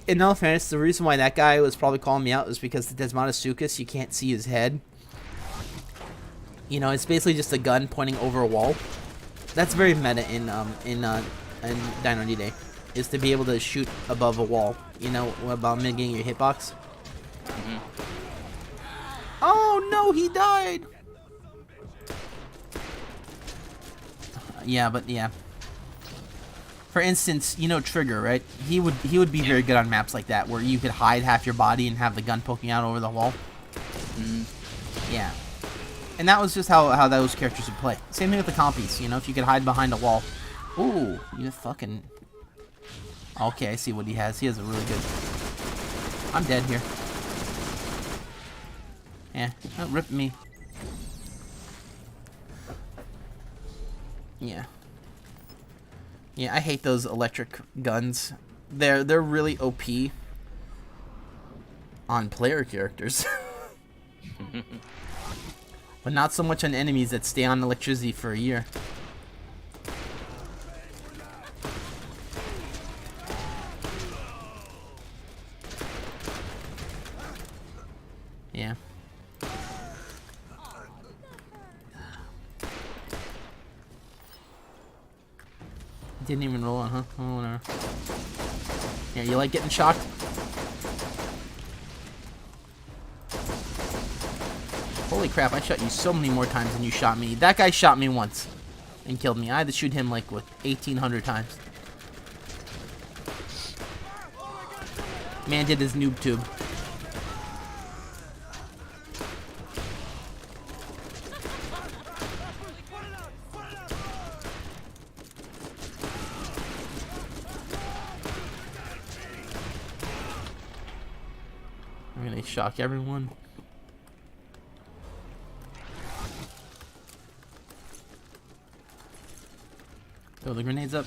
in all fairness, the reason why that guy was probably calling me out is because the Desmonasuchus, you can't see his head. You know, it's basically just a gun pointing over a wall. That's very meta in Dino D-Day, is to be able to shoot above a wall. You know, about mitigating your hitbox. Oh no, he died! Yeah, but yeah. For instance, you know Trigger, right? He would be very good on maps like that, where you could hide half your body and have the gun poking out over the wall. Yeah. And that was just how those characters would play. Same thing with the compies, you know, if you could hide behind a wall. Ooh, you fucking... Okay, I see what he has. He has a really good... I'm dead here. Yeah, oh, rip me. Yeah. Yeah, I hate those electric guns. They're really OP on player characters. But not so much on enemies that stay on electricity for a year. Yeah. Didn't even roll on, huh? Oh, whatever. Yeah, you like getting shocked? Holy crap, I shot you so many more times than you shot me. That guy shot me once and killed me. I had to shoot him like, what, 1,800 times. Man did his noob tube. I'm gonna shock everyone. Throw the grenades up.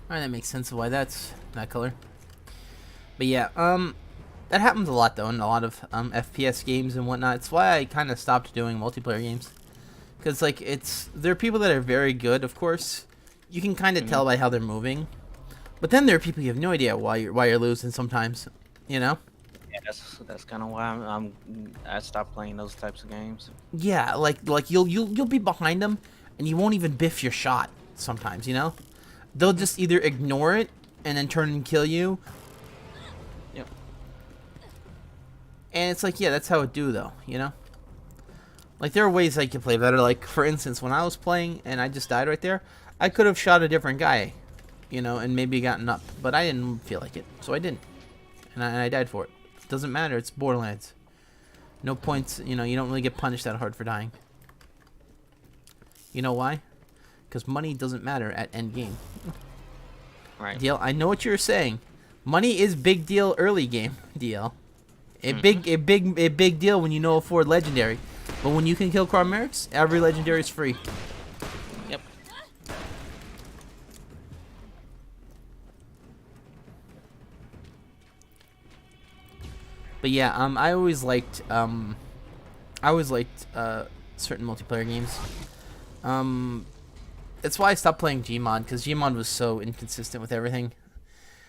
Alright, that makes sense of why that's that color. But yeah, that happens a lot though in a lot of FPS games and whatnot. It's why I kind of stopped doing multiplayer games. Because like there are people that are very good, of course. You can kind of tell by how they're moving. But then there are people you have no idea why you're losing sometimes, you know? Yeah, that's kind of why I stopped playing those types of games. Yeah, like you'll be behind them and you won't even biff your shot sometimes, you know? They'll just either ignore it and then turn and kill you. Yep. And it's like, yeah, that's how it do though, you know? Like there are ways I can play better. Like for instance, when I was playing and I just died right there, I could have shot a different guy, you know, and maybe gotten up, but I didn't feel like it, so I didn't, and I died for it. Doesn't matter. It's Borderlands. No points. You know, you don't really get punished that hard for dying. You know why? Because money doesn't matter at end game. Right. DL, I know what you're saying. Money is big deal early game, DL. A big deal when you know afford legendary. But when you can kill Carl Merrick's, every legendary is free. Yep. But yeah, I always liked certain multiplayer games. That's why I stopped playing Gmod, because Gmod was so inconsistent with everything.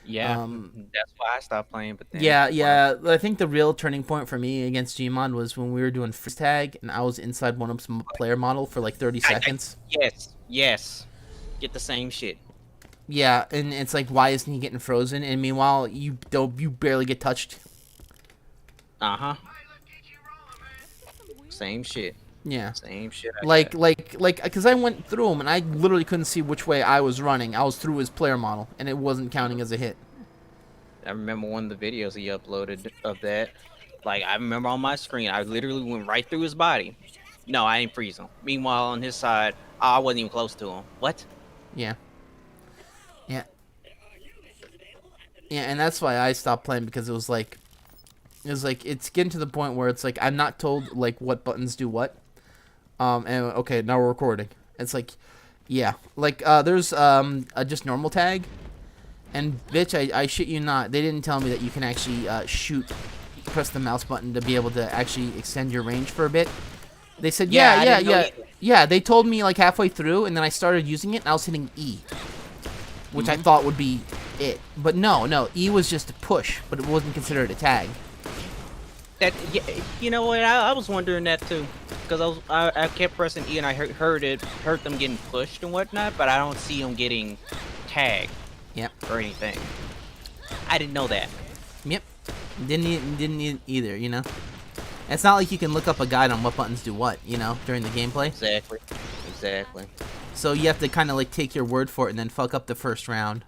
Yeah, that's why I stopped playing. But then, yeah. I think the real turning point for me against Gmod was when we were doing freeze tag, and I was inside one up's player model for like 30 seconds. Yes. Get the same shit. Yeah, and it's like, why isn't he getting frozen? And meanwhile, you barely get touched. Same shit. Yeah. Same shit. Like, because I went through him and I literally couldn't see which way I was running. I was through his player model, and it wasn't counting as a hit. I remember one of the videos he uploaded of that. Like, I remember on my screen, I literally went right through his body. No, I ain't freeze him. Meanwhile, on his side, I wasn't even close to him. What? Yeah. Yeah, and that's why I stopped playing, because it's getting to the point where it's like I'm not told like what buttons do what. And okay, now we're recording. It's like, yeah, like there's a just normal tag, and bitch, I shit you not, they didn't tell me that you can actually press the mouse button to be able to actually extend your range for a bit. They said yeah. They told me like halfway through, and then I started using it, and I was hitting E, which I thought would be it, but no, E was just a push, but it wasn't considered a tag. That, yeah, you know what? I was wondering that too, because I kept pressing E and I heard them getting pushed and whatnot, but I don't see them getting tagged. Yep. Or anything. I didn't know that. Yep. Didn't either. You know. It's not like you can look up a guide on what buttons do what. You know, during the gameplay. Exactly. So you have to kind of like take your word for it and then fuck up the first round.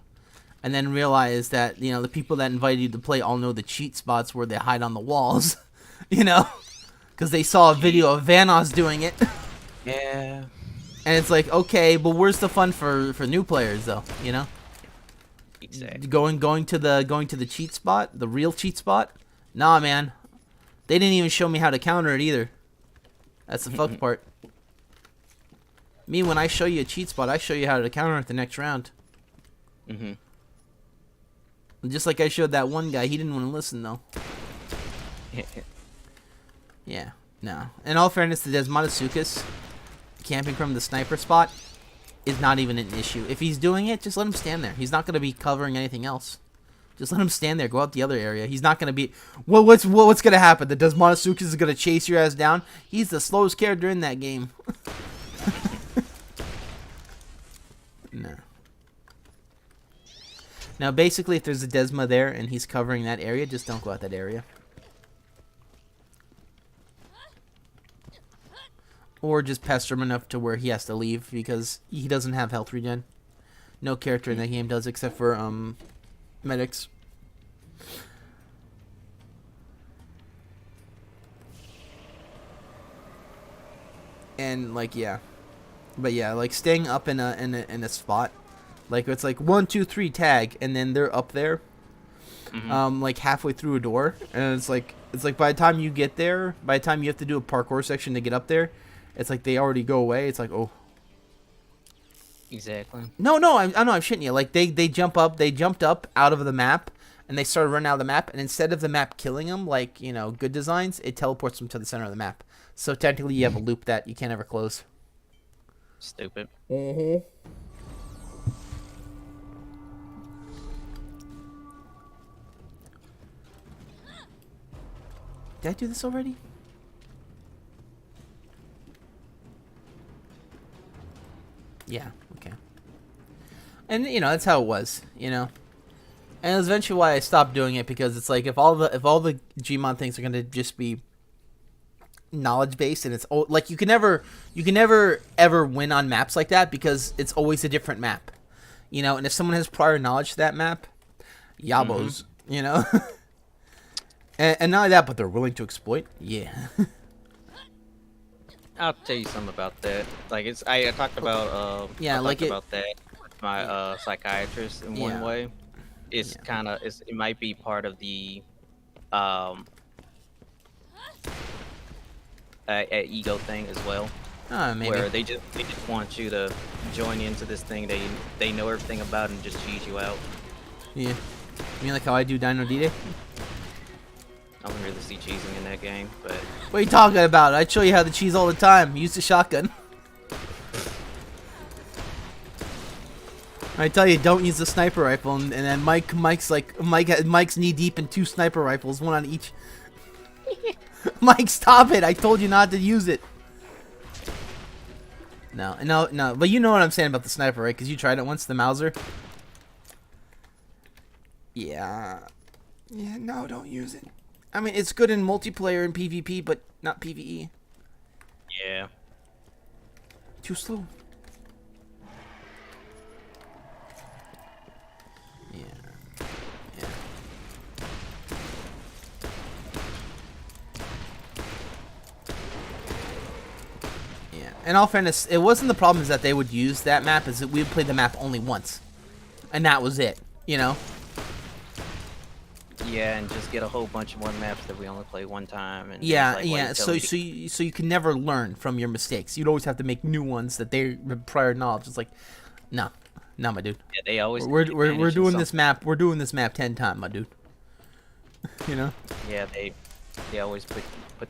and then realize that the people that invited you to play all know the cheat spots where they hide on the walls, because they saw a video of Vanoss doing it. Yeah. And it's like, okay, but where's the fun for new players though? Exactly. Going to the cheat spot, the real cheat spot. Nah, man, they didn't even show me how to counter it either. That's the fucked part. Me, when I show you a cheat spot, I show you how to counter it the next round. Mhm. Just like I showed that one guy, he didn't want to listen though. Yeah, no. In all fairness, the Desmonasuchus camping from the sniper spot is not even an issue. If he's doing it, just let him stand there. He's not going to be covering anything else. Just let him stand there. Go out the other area. He's not going to be... Well, what's going to happen? The Desmonasuchus is going to chase your ass down? He's the slowest character in that game. No. Now, basically, if there's a Desma there and he's covering that area, just don't go out that area. Or just pester him enough to where he has to leave because he doesn't have health regen. No character in that game does except for medics. And like but yeah, like staying up in a spot, like it's like 1, 2, 3 tag, and then they're up there, like halfway through a door, and it's like by the time you get there, by the time you have to do a parkour section to get up there, it's like they already go away. It's like, oh. Exactly. No, I'm shitting you. Like they jumped up out of the map, and they started running out of the map, and instead of the map killing them, like good designs, it teleports them to the center of the map. So technically, you have a loop that you can't ever close. Stupid. Mm-hmm. Did I do this already? Yeah, okay. And that's how it was, And it was eventually why I stopped doing it, because it's like if all the Gmod things are gonna just be knowledge based, and it's like you can never ever win on maps like that because it's always a different map. And if someone has prior knowledge to that map, yabos, and not only that, but they're willing to exploit. Yeah. I'll tell you something about that. Like I talked about about that with my psychiatrist in one way. It's kind of it might be part of the ego thing as well. Maybe. Where they just want you to join into this thing they know everything about and just cheese you out. Yeah. You mean like how I do Dino D-Day? I don't really see cheesing in that game, but... What are you talking about? I show you how to cheese all the time. Use the shotgun. I tell you, don't use the sniper rifle, and then Mike's knee deep in 2 sniper rifles, one on each. Mike, stop it! I told you not to use it. No, but you know what I'm saying about the sniper, right? Because you tried it once, the Mauser. Yeah, no, don't use it. I mean, it's good in multiplayer and PvP, but not PvE. Yeah. Too slow. Yeah. In all fairness, it wasn't the problem is that they would use that map, is that we would play the map only once. And that was it, Yeah, and just get a whole bunch more maps that we only play one time. And so you can never learn from your mistakes. You'd always have to make new ones that they prior knowledge. It's like, no, my dude. Yeah, they always. We're doing this map. We're doing this map 10 times, my dude. Yeah, they always put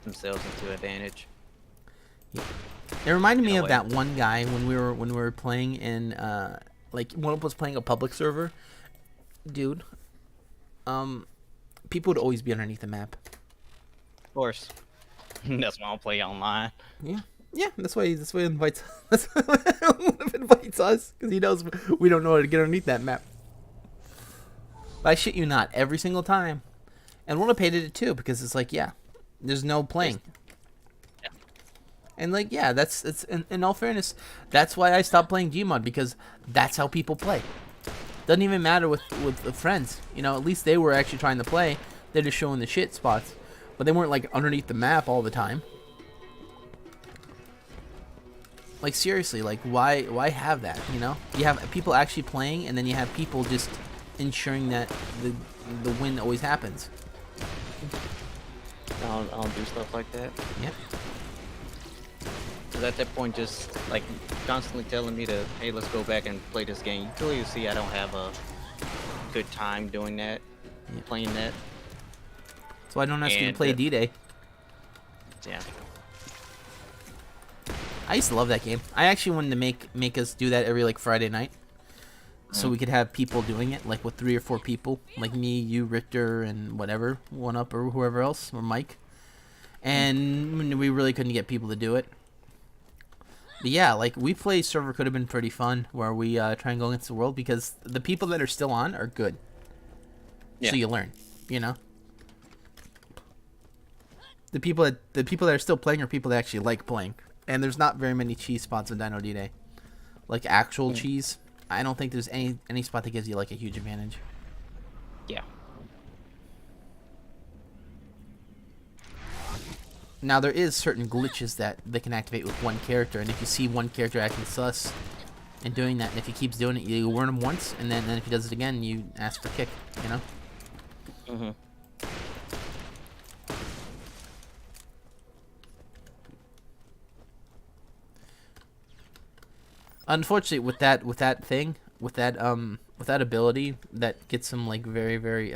themselves into advantage. Yeah. It reminded me of that one guy when we were playing in like one of us playing a public server, dude. People would always be underneath the map. Of course. That's why I'll play online. Yeah, that's why he invites us, because he knows we don't know how to get underneath that map. But I shit you not, every single time. And Winnipeg did it too, because it's like, there's no playing. And like, it's in all fairness, that's why I stopped playing Gmod, because that's how people play. Doesn't even matter with the friends. You know, at least they were actually trying to play. They're just showing the shit spots, but they weren't like underneath the map all the time. Like seriously, like why have that? You know, you have people actually playing, and then you have people just ensuring that the win always happens. I don't do stuff like that. Yep. Because at that point, just like constantly telling me to, hey, let's go back and play this game. You clearly see I don't have a good time doing that, playing that. So I don't ask you to play D-Day. Yeah. I used to love that game. I actually wanted to make us do that every like Friday night, so we could have people doing it, like with 3 or 4 people, like me, you, Richter, and whatever, One Up, or whoever else, or Mike. And we really couldn't get people to do it. But yeah, like we play server could have been pretty fun, where we try and go against the world, because the people that are still on are good. Yeah. So you learn, you know. The people that are still playing are people that actually like playing. And there's not very many cheese spots in Dino D-Day. Like actual cheese. I don't think there's any spot that gives you like a huge advantage. Yeah. Now there is certain glitches that they can activate with one character, and if you see one character acting sus and doing that, and if he keeps doing it, you warn him once, and then if he does it again, you ask for kick, you know? Mm-hmm. Unfortunately, with that ability that gets him like very, very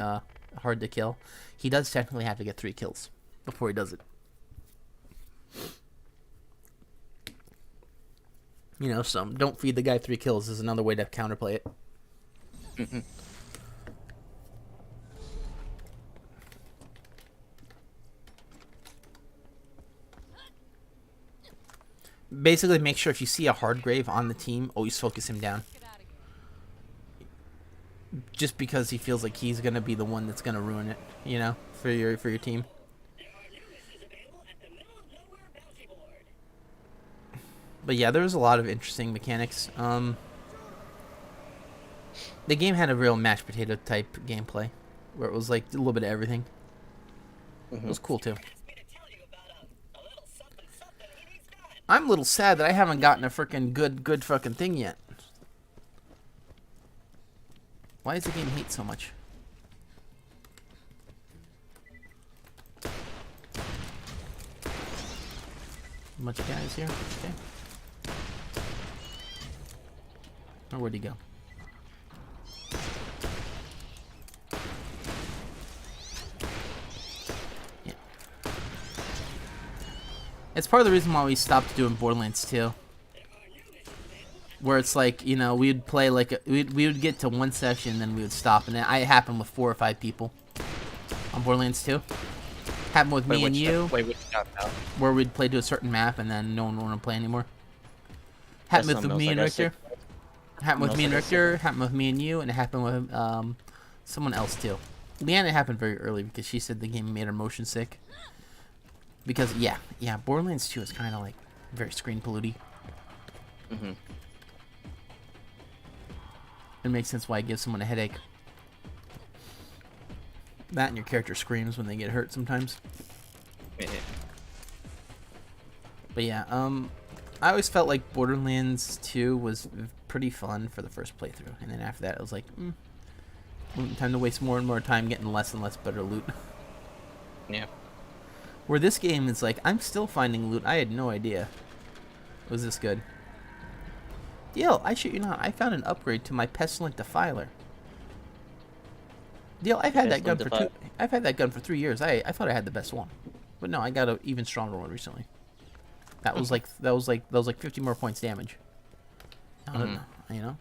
hard to kill, he does technically have to get 3 kills before he does it. You know, so don't feed the guy 3 kills is another way to counterplay it. Mm-hmm. Basically, make sure if you see a Hardgrave on the team, always focus him down. Just because he feels like he's gonna be the one that's gonna ruin it, you know, for your team. But yeah, there was a lot of interesting mechanics. The game had a real mashed potato type gameplay, where it was like a little bit of everything. It was cool too. I'm a little sad that I haven't gotten a freaking good fucking thing yet. Why does the game hate so much? A bunch of guys here. Okay. Oh, where'd he go? Yeah. It's part of the reason why we stopped doing Borderlands 2. Where it's like, you know, we'd play like we would get to one session, then we would stop, and it happened with 4 or 5 people on Borderlands 2. Happened with me and you, where we'd play to a certain map, and then no one would want to play anymore. Happened with me and Richter. Happened with me and Richter. Happened with me and you, and it happened with someone else too. Leanne, it happened very early because she said the game made her motion sick. Because yeah, Borderlands 2 is kind of like very screen polluty. Mm-hmm. It makes sense why it gives someone a headache. That and your character screams when they get hurt sometimes. But yeah, I always felt like Borderlands 2 was pretty fun for the first playthrough, and then after that, it was like, time to waste more and more time getting less and less better loot. Yeah. Where this game is like, I'm still finding loot. I had no idea it was this good. Deal, I shit you not, I found an upgrade to my Pestilent Defiler. Deal, I've had that gun for 3 years. I thought I had the best one, but no, I got an even stronger one recently. That was like 50 more points damage. I don't know, you know.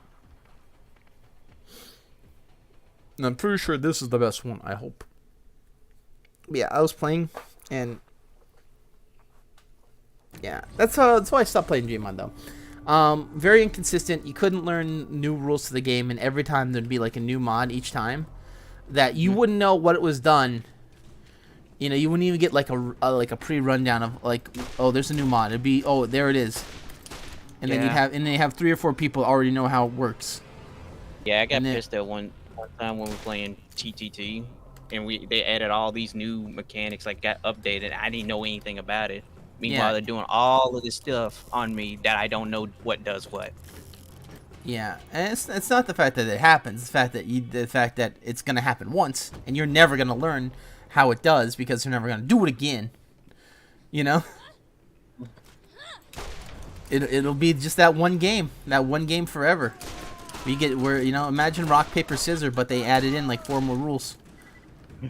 And I'm pretty sure this is the best one. I hope. But yeah, I was playing, and yeah, that's why I stopped playing Gmod though. Very inconsistent. You couldn't learn new rules to the game, and every time there'd be like a new mod each time that you wouldn't know what it was done. You know, you wouldn't even get like a pre-rundown of like, oh, there's a new mod. It'd be, oh, there it is, and then you have 3 or 4 people already know how it works. Yeah, I got And then, pissed at one time when we were playing TTT, and they added all these new mechanics, like got updated. I didn't know anything about it. yeah, Meanwhile, they're doing all of this stuff on me that I don't know what does what. yeah. And it's not the fact that it happens. It's the fact that it's gonna happen once, and you're never gonna learn how it does because you're never gonna do it again. You know. It'll be just that one game forever. We get where imagine rock paper scissors, but they added in like 4 more rules.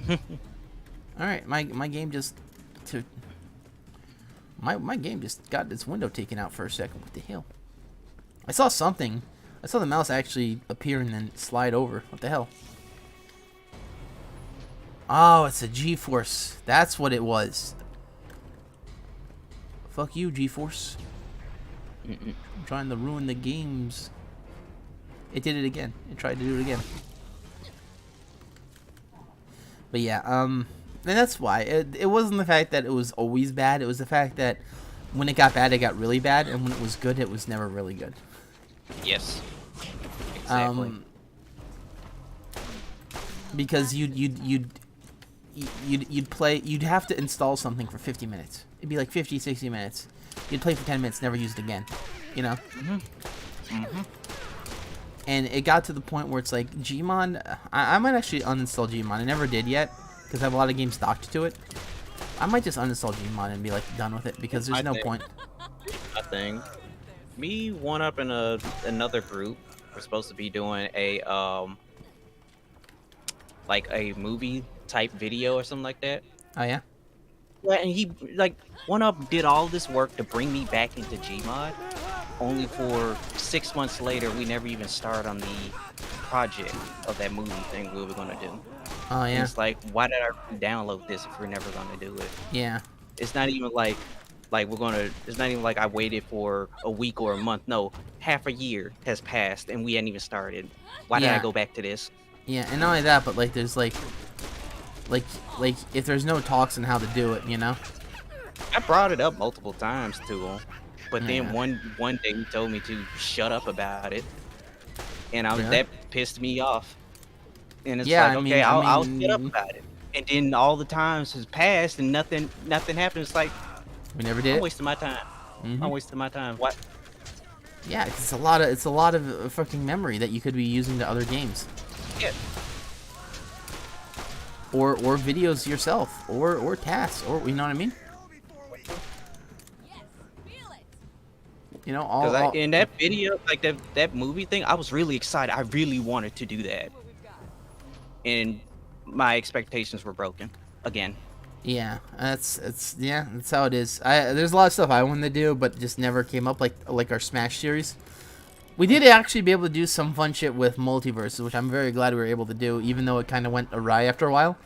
All right, my game just my game just got its window taken out for a second. What the hell? I saw something. I saw the mouse actually appear and then slide over. What the hell? Oh, it's a G-force. That's what it was. Fuck you, G-force. I'm trying to ruin the games. It did it again. It tried to do it again. But yeah, and that's why. It wasn't the fact that it was always bad. It was the fact that when it got bad, it got really bad. And when it was good, it was never really good. Yes. Exactly. Because you'd play, you'd have to install something for 50 minutes. It'd be like 50, 60 minutes. You'd play for 10 minutes, never use it again. You know? And it got to the point where it's like, Gmod, I might actually uninstall Gmod. I never did yet, because I have a lot of games docked to it. I might just uninstall Gmod and be like, done with it, because there's no point. I think me one up in another group. We're supposed to be doing a like a movie type video or something like that. Oh, yeah? Yeah, and he like one up did all this work to bring me back into Gmod, only for 6 months later we never even started on the project of that movie thing we were gonna do. Oh, yeah? And it's like, why did I download this if we're never gonna do it? Yeah. It's not even like we're gonna. It's not even like I waited for a week or a month. No, half a year has passed and we hadn't even started. Why did I go back to this? Yeah, and not only that, but like there's like if there's no talks on how to do it, you know? I brought it up multiple times to him, but then Yeah. one day he told me to shut up about it, and Really? that pissed me off. And it's Yeah, like, I okay, mean- I'll shut up about it. And then all the times has passed and nothing happened. It's like, We never did I'm it? wasting my time. I'm wasting my time. What? Yeah, it's a lot of fucking memory that you could be using to other games. Yeah. Or videos yourself, or tasks, or you know what I mean? You know, all In that video, like that movie thing, I was really excited. I really wanted to do that, and my expectations were broken again. yeah, that's how it is. There's a lot of stuff I wanted to do, but just never came up, like our Smash series. We did actually be able to do some fun shit with multiverses, which I'm very glad we were able to do, even though it kind of went awry after a while.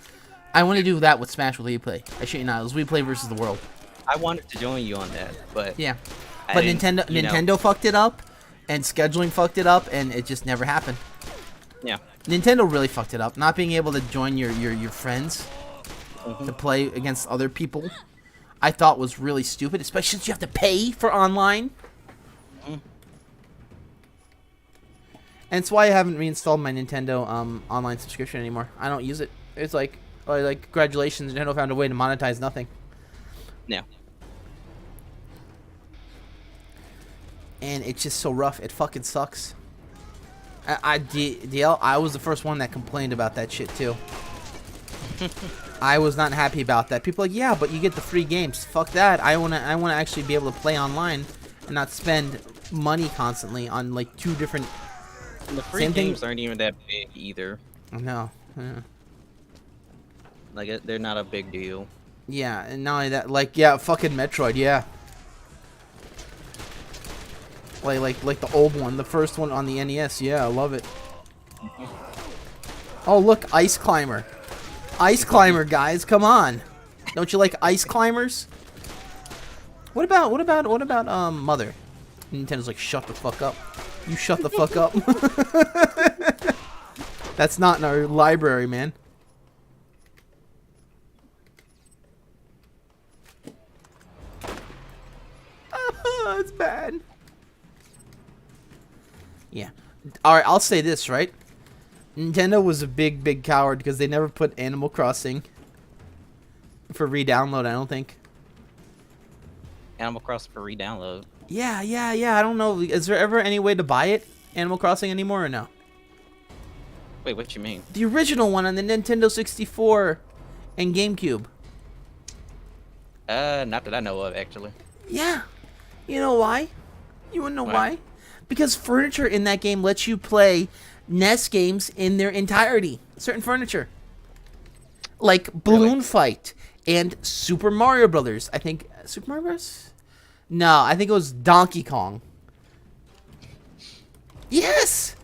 I want to do that with Smash with WePlay. I shit you not, it was WePlay versus the world. I wanted to join you on that, but yeah, but Nintendo fucked it up, and scheduling fucked it up, and it just never happened. Yeah, Nintendo really fucked it up. Not being able to join your friends to play against other people, I thought was really stupid, especially since you have to pay for online. And it's why I haven't reinstalled my Nintendo online subscription anymore. I don't use it. It's like congratulations, Nintendo found a way to monetize nothing. yeah. And it's just so rough. It fucking sucks. DL, I was the first one that complained about that shit too. I was not happy about that. People are like, yeah, but you get the free games. Fuck that. I wanna actually be able to play online and not spend money constantly on like 2 different. And the free games aren't even that big either. No. Yeah. Like they're not a big deal. Yeah, and not only that, like, yeah, fucking Metroid, yeah. Like the old one, the first one on the NES, yeah, I love it. Oh, look, Ice Climber. Ice Climber, guys, come on. Don't you like Ice Climbers? What about Mother? Nintendo's like, shut the fuck up. You shut the fuck up. That's not in our library, man. It's bad. Yeah. All right, I'll say this, right? Nintendo was a big coward because they never put Animal Crossing for re-download, I don't think. Animal Crossing for re-download. Yeah. I don't know. Is there ever any way to buy it, Animal Crossing, anymore or no? Wait, what you mean? The original one on the Nintendo 64 and GameCube. Not that I know of, actually. Yeah. You know why? You wanna know Why? why? Because furniture in that game lets you play NES games in their entirety. Certain furniture. Like Balloon Fight and Super Mario Brothers. I think Super Mario Bros? No, I think it was Donkey Kong. Yes.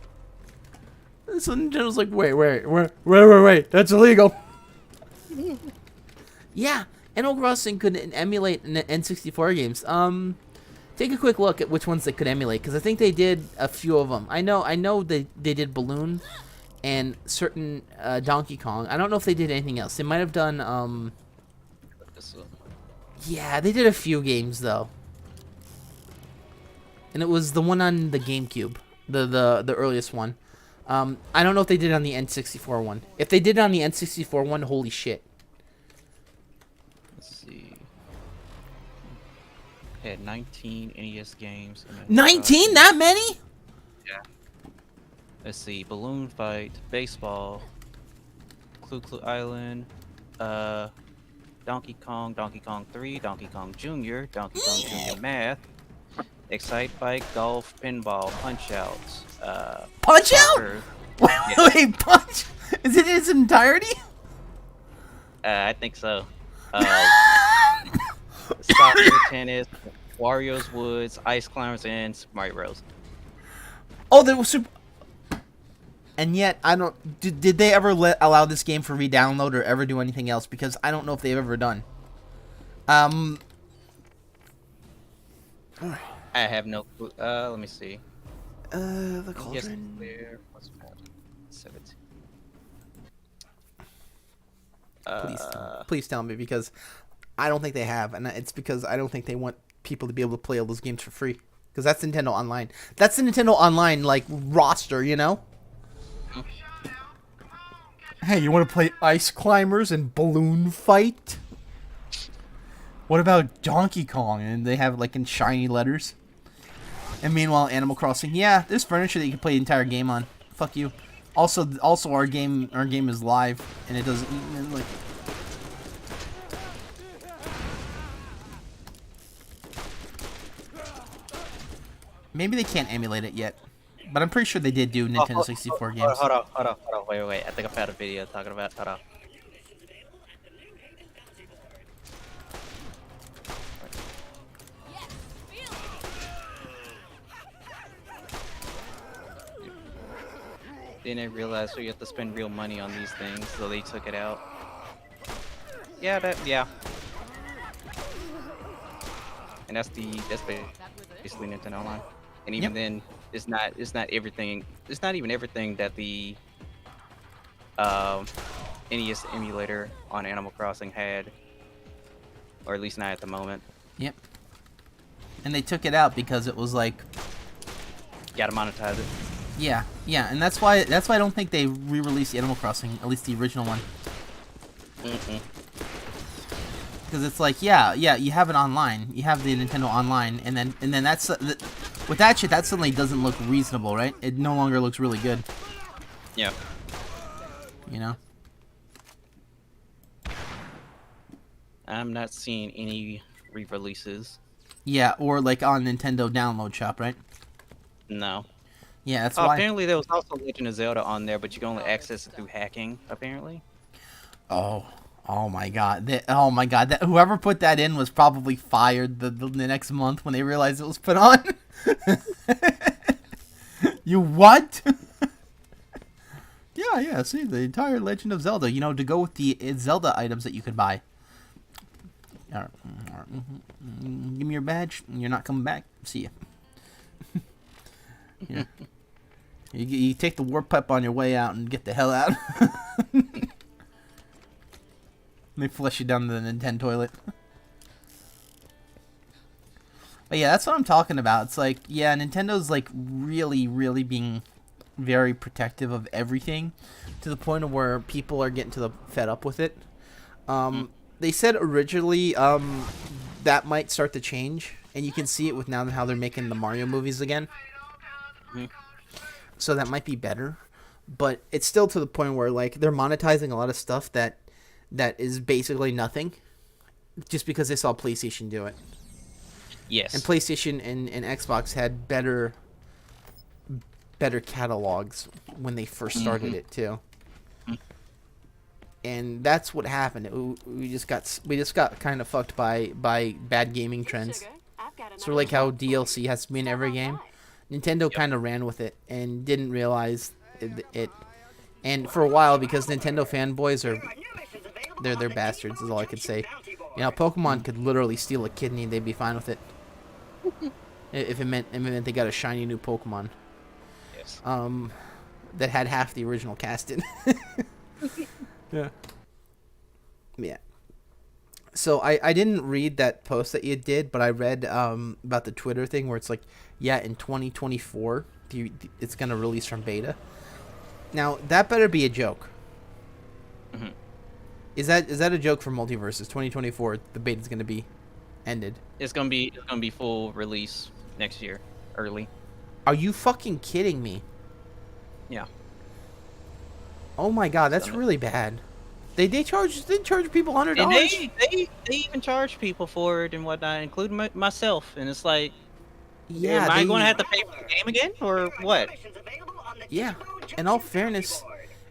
So Nintendo's like, wait, that's illegal. Yeah, Animal Crossing could emulate N64 games. Take a quick look at which ones they could emulate, because I think they did a few of them. I know they did Balloon and certain Donkey Kong. I don't know if they did anything else. They might have done yeah, they did a few games though. And it was the one on the GameCube, the earliest one. I don't know if they did it on the N64 one. If they did it on the N64 one, holy shit. Let's see. Had 19 NES games. 19? That many? Yeah. Let's see. Balloon Fight, Baseball, Clue Island, Donkey Kong 3, Donkey Kong Jr., Donkey Kong Jr. Math, Excite Bike, Golf, Pinball, Punch Out. Punch Out? Soccer. Wait, Punch? Is it in its entirety? I think so. Soccer, tennis, Wario's Woods, Ice Climbers, and Super Mario Bros. Oh, there was Super... And yet, I don't... Did they ever allow this game for re-download or ever do anything else? Because I don't know if they've ever done. I have no clue. Let me see. The Yes, Cauldron... clear. What's that? 17. Please tell me, because I don't think they have, and it's because I don't think they want people to be able to play all those games for free. Because that's Nintendo Online. That's the Nintendo Online, like, roster, you know? Hey, you want to play Ice Climbers and Balloon Fight? What about Donkey Kong? And they have, like, in shiny letters. And meanwhile, Animal Crossing, yeah, there's furniture that you can play the entire game on. Fuck you. Also, our game is live, and it doesn't, like... Maybe they can't emulate it yet. But I'm pretty sure they did do Nintendo 64 games. Hold on. Wait. I think I found a video talking about. Hold on. Then they realized you have to spend real money on these things, so they took it out. Yeah. And that's basically Nintendo Online. And even then, it's not everything. It's not even everything that the NES emulator on Animal Crossing had, or at least not at the moment. Yep. And they took it out because it was like, Gotta monetize it. yeah, and that's why I don't think they re-released Animal Crossing, at least the original one. Because it's like, yeah, you have it online, you have the Nintendo Online, and then that's with that shit, that suddenly doesn't look reasonable, right? It no longer looks really good. Yeah. You know. I'm not seeing any re-releases. Yeah, or like on Nintendo Download Shop, right? No. Yeah, that's why. Apparently there was also Legend of Zelda on there, but you can only access it through hacking, apparently. Oh my god. Whoever put that in was probably fired the next month when they realized it was put on. You what? Yeah, see, the entire Legend of Zelda, you know, to go with the Zelda items that you could buy. Give me your badge, you're not coming back. See ya. Yeah. You take the warp pipe on your way out and get the hell out. They flush you down the Nintendo toilet. But yeah, that's what I'm talking about. It's like, yeah, Nintendo's like really being very protective of everything, to the point of where people are getting to the fed up with it. They said originally that might start to change, and you can see it with now how they're making the Mario movies again. So that might be better, but it's still to the point where like they're monetizing a lot of stuff that is basically nothing, just because they saw PlayStation do it. Yes. And PlayStation and Xbox had better catalogs when they first started it too. And that's what happened. We just got kind of fucked by bad gaming trends. Sort of like how DLC has to be in every game. Nintendo kind of ran with it and didn't realize it. And for a while, because Nintendo fanboys they're bastards, is all I could say. You know, Pokemon could literally steal a kidney and they'd be fine with it. If it meant they got a shiny new Pokemon. Yes. That had half the original cast in. Yeah. Yeah. So I didn't read that post that you did, but I read about the Twitter thing where it's like, yeah, in 2024 it's gonna release from beta. Now that better be a joke. Mm-hmm. Is that a joke for Multiverses? 2024, the beta's gonna be ended. It's gonna be full release next year, early. Are you fucking kidding me? Yeah. Oh my god, that's really bad. They charge people $100. And they even charge people for it and whatnot, including myself. And it's like, yeah, am I going to have to pay for the game again or what? Yeah. In all fairness,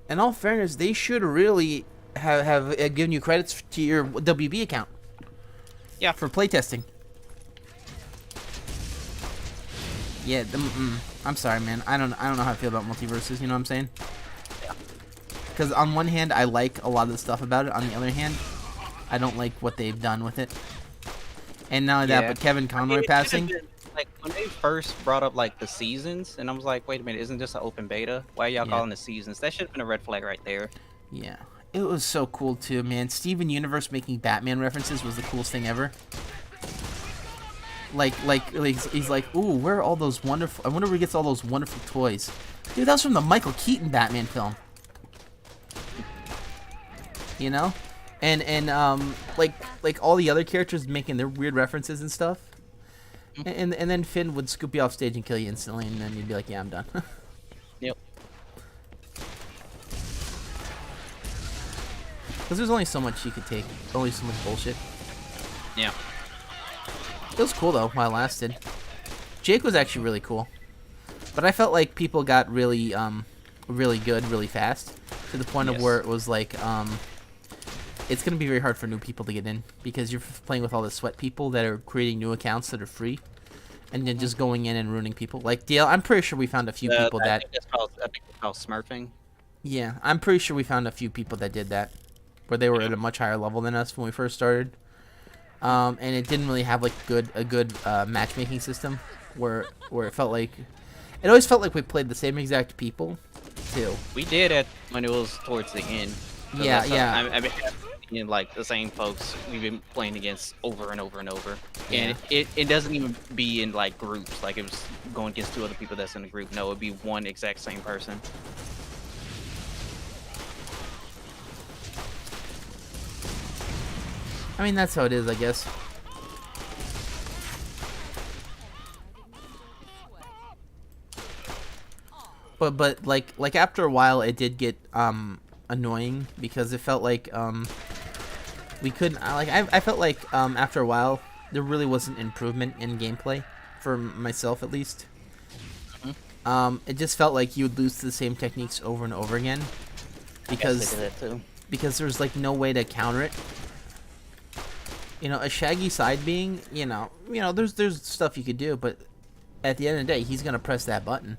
they should really have given you credits to your WB account. Yeah. For playtesting. Yeah. I'm sorry, man. I don't know how I feel about Multiverses. You know what I'm saying? Because on one hand, I like a lot of the stuff about it. On the other hand, I don't like what they've done with it. And not only that, but Kevin Conroy passing. Like when they first brought up like the seasons, and I was like, wait a minute, isn't this an open beta? Why are y'all calling the seasons? That should have been a red flag right there. Yeah, it was so cool too, man. Steven Universe making Batman references was the coolest thing ever. Like he's like, ooh, where are all those wonderful? I wonder where he gets all those wonderful toys. Dude, that was from the Michael Keaton Batman film. You know, and like all the other characters making their weird references and stuff, and then Finn would scoop you off stage and kill you instantly, and then you'd be like, yeah, I'm done. Yep. Because there's only so much you could take, only so much bullshit. Yeah. It was cool though while it lasted. Jake was actually really cool, but I felt like people got really really good really fast, to the point of where it was like it's going to be very hard for new people to get in, because you're playing with all the sweat people that are creating new accounts that are free, and then just going in and ruining people. Like DL, I'm pretty sure we found a few people that. I think it's called smurfing. Yeah, I'm pretty sure we found a few people that did that, where they were at a much higher level than us when we first started, and it didn't really have like a good matchmaking system, where it felt like, it always felt like we played the same exact people, too. We did it when it was towards the end. Yeah, yeah. I mean, like the same folks we've been playing against over and over and over, and it doesn't even be in like groups. Like it was going against two other people that's in the group. No, it'd be one exact same person. I mean, that's how it is, I guess. But like after a while, it did get annoying, because it felt like we couldn't I felt like after a while there really wasn't improvement in gameplay, for myself at least. It just felt like you would lose to the same techniques over and over again, because there's like no way to counter it. You know, a Shaggy side being, you know, there's stuff you could do, but at the end of the day, he's gonna press that button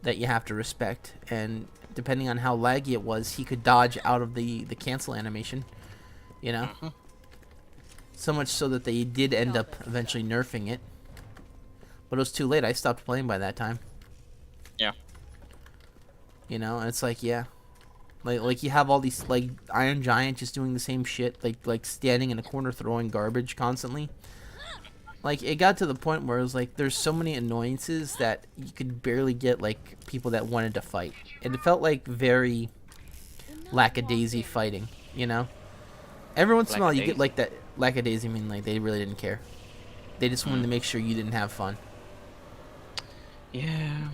that you have to respect, and depending on how laggy it was, he could dodge out of the cancel animation, you know. So much so that they did end up eventually nerfing it, but it was too late. I stopped playing by that time. Yeah. You know, and it's like, yeah, like you have all these like Iron Giant just doing the same shit, like standing in a corner throwing garbage constantly. Like, it got to the point where it was like there's so many annoyances that you could barely get like people that wanted to fight. And it felt like very lackadaisy fighting, you know? Every once in a while you get like that lackadaisy, I mean like they really didn't care. They just wanted to make sure you didn't have fun. Yeah.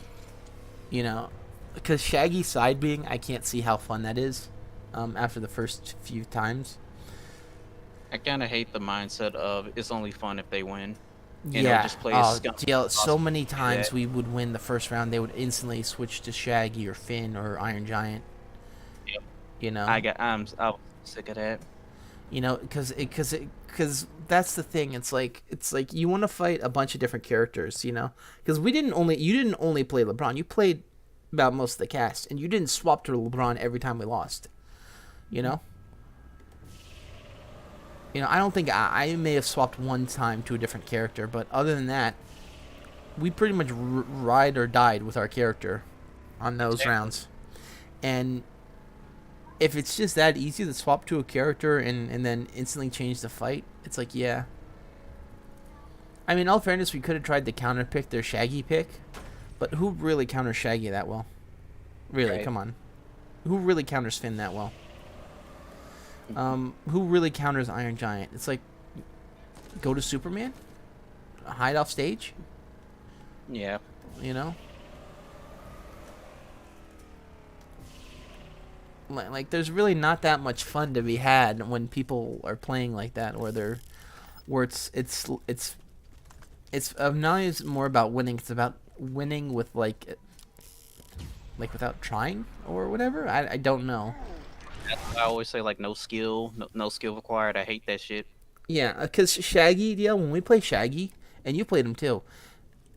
You know, because Shaggy side being, I can't see how fun that is after the first few times. I kind of hate the mindset of it's only fun if they win. You Yeah. know, just play as scum DL, so many times that. we would win the first round, they would instantly switch to Shaggy or Finn or Iron Giant. Yep. You know, I'm sick of that. you know, because that's the thing. It's like you want to fight a bunch of different characters, you know, because you didn't only play LeBron, you played about most of the cast, and you didn't swap to LeBron every time we lost, you know. You know, I don't think I may have swapped one time to a different character, but other than that, we pretty much ride or died with our character on those rounds. And if it's just that easy to swap to a character and then instantly change the fight, it's like, yeah. I mean, in all fairness, we could have tried to counter pick their Shaggy pick, but who really counters Shaggy that well? Really, Right. come on. Who really counters Finn that well? Who really counters Iron Giant? It's like, go to Superman? Hide off stage? Yeah. You know? Like, there's really not that much fun to be had when people are playing like that, where it's not as more about winning. It's about winning with like without trying or whatever. I don't know. That's why I always say like no skill required. I hate that shit. Yeah, because Shaggy, when we play Shaggy, and you played him too,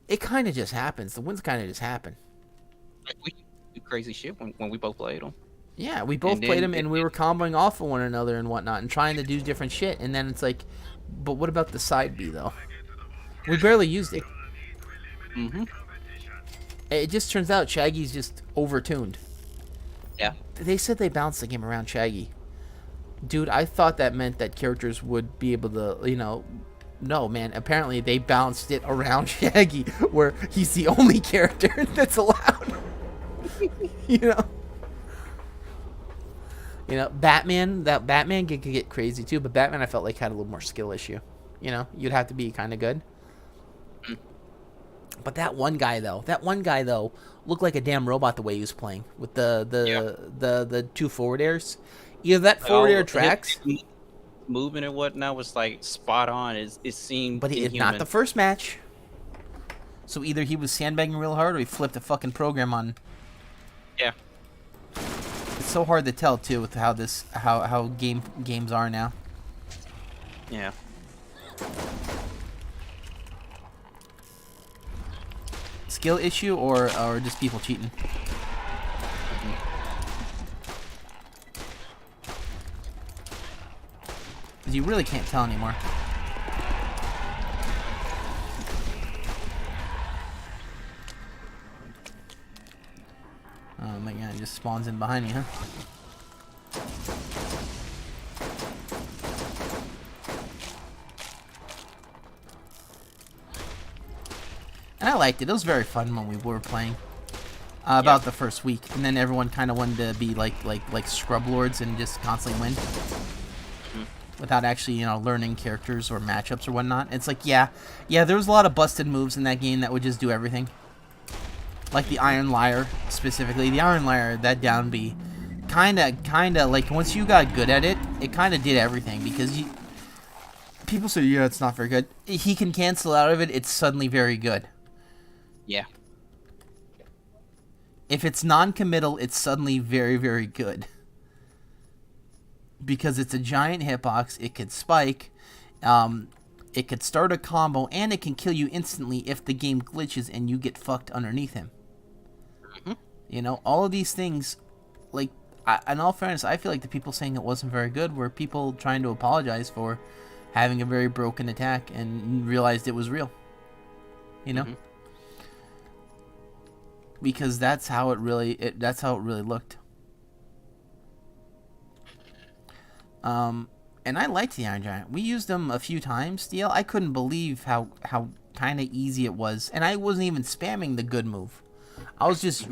it kind of just happens. The wins kind of just happen. Like, we do crazy shit when we both played them. Yeah, we both played him, and we were comboing off of one another and whatnot, and trying to do different shit. And then it's like, but what about the side B though? We barely used it. Mm-hmm. It just turns out Shaggy's just overtuned. Yeah. They said they balanced the game around Shaggy. Dude, I thought that meant that characters would be able to, you know... No, man. Apparently, they balanced it around Shaggy, where he's the only character that's allowed. You know? You know, Batman could get crazy, too, but Batman, I felt like, had a little more skill issue. You know? You'd have to be kind of good. But that one guy though, looked like a damn robot the way he was playing with the two forward airs. Either that forward air tracks, movement and whatnot was like spot on. It seemed, but it's not the first match. So either he was sandbagging real hard, or he flipped a fucking program on. Yeah. It's so hard to tell too with how games are now. Yeah. Skill issue or just people cheating? Because you really can't tell anymore. Oh my god, it just spawns in behind me, huh? And I liked it. It was very fun when we were playing. About the first week, and then everyone kind of wanted to be like scrub lords and just constantly win, without actually, you know, learning characters or matchups or whatnot. It's like, yeah, there was a lot of busted moves in that game that would just do everything. Like the Iron Lyre specifically. The Iron Lyre, that down B, kind of like once you got good at it, it kind of did everything because people say, yeah, it's not very good. He can cancel out of it. It's suddenly very good. Yeah. If it's non-committal, it's suddenly very, very good. Because it's a giant hitbox, it could spike, it could start a combo, and it can kill you instantly if the game glitches and you get fucked underneath him. Mm-hmm. You know, all of these things, like, in all fairness, I feel like the people saying it wasn't very good were people trying to apologize for having a very broken attack and realized it was real. You know? Mm-hmm. Because that's how it really looked. And And I liked the Iron Giant. We used him a few times, DL. I couldn't believe how kind of easy it was. And I wasn't even spamming the good move. I was just,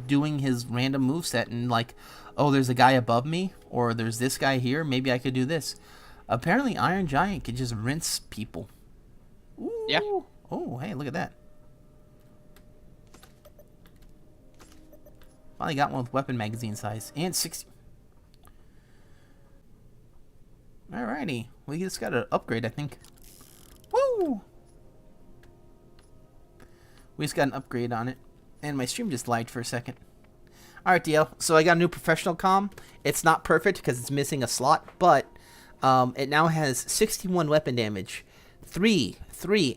doing his random moveset and like, oh, there's a guy above me, or there's this guy here, maybe I could do this. Apparently, Iron Giant could just rinse people. Ooh. Yeah. Oh, hey, look at that. Finally got one with weapon magazine size. And 60. Alrighty. We just got an upgrade, I think. Woo! We just got an upgrade on it. And my stream just lagged for a second. Alright, DL. So I got a new professional comm. It's not perfect because it's missing a slot, but it now has 61 weapon damage. 3,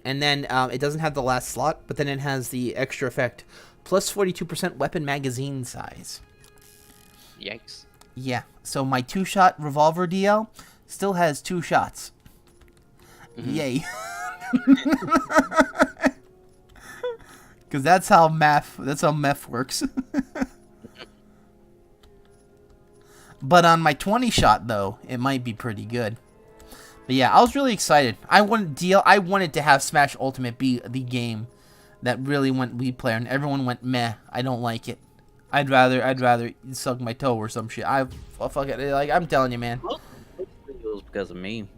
and then it doesn't have the last slot, but then it has the extra effect. Plus 42% weapon magazine size. Yikes. Yeah. So my 2-shot revolver, DL, still has 2 shots. Yay. Because that's how meth works. But on my 20-shot, though, it might be pretty good. But yeah, I was really excited. I wanted to have Smash Ultimate be the game that really went Wii player, and everyone went meh. I don't like it. I'd rather suck my toe or some shit. Fuck it. Like, I'm telling you, man. It was because of me.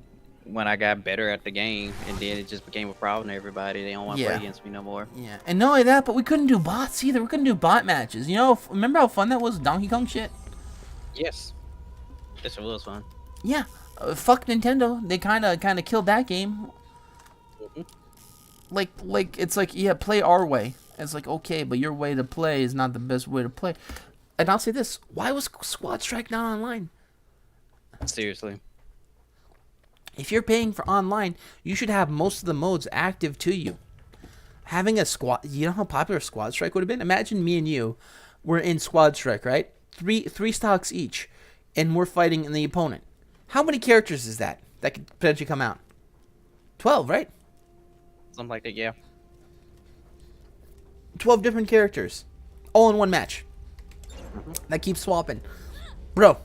When I got better at the game, and then it just became a problem to everybody. They don't want to play against me no more. Yeah, and not only that, but we couldn't do bots either. We couldn't do bot matches. You know, remember how fun that was, Donkey Kong shit? Yes. This was fun. Yeah. Fuck Nintendo. They kind of killed that game. Like it's like, yeah, play our way. It's like, okay, but your way to play is not the best way to play. And I'll say this: why was Squad Strike not online? Seriously. If you're paying for online, you should have most of the modes active to you. Having a squad, you know how popular Squad Strike would have been? Imagine me and you were in Squad Strike, right? Three stocks each, and we're fighting the opponent. How many characters is that could potentially come out? 12, right? Something like that, yeah. 12 different characters, all in one match. That keeps swapping. Bro.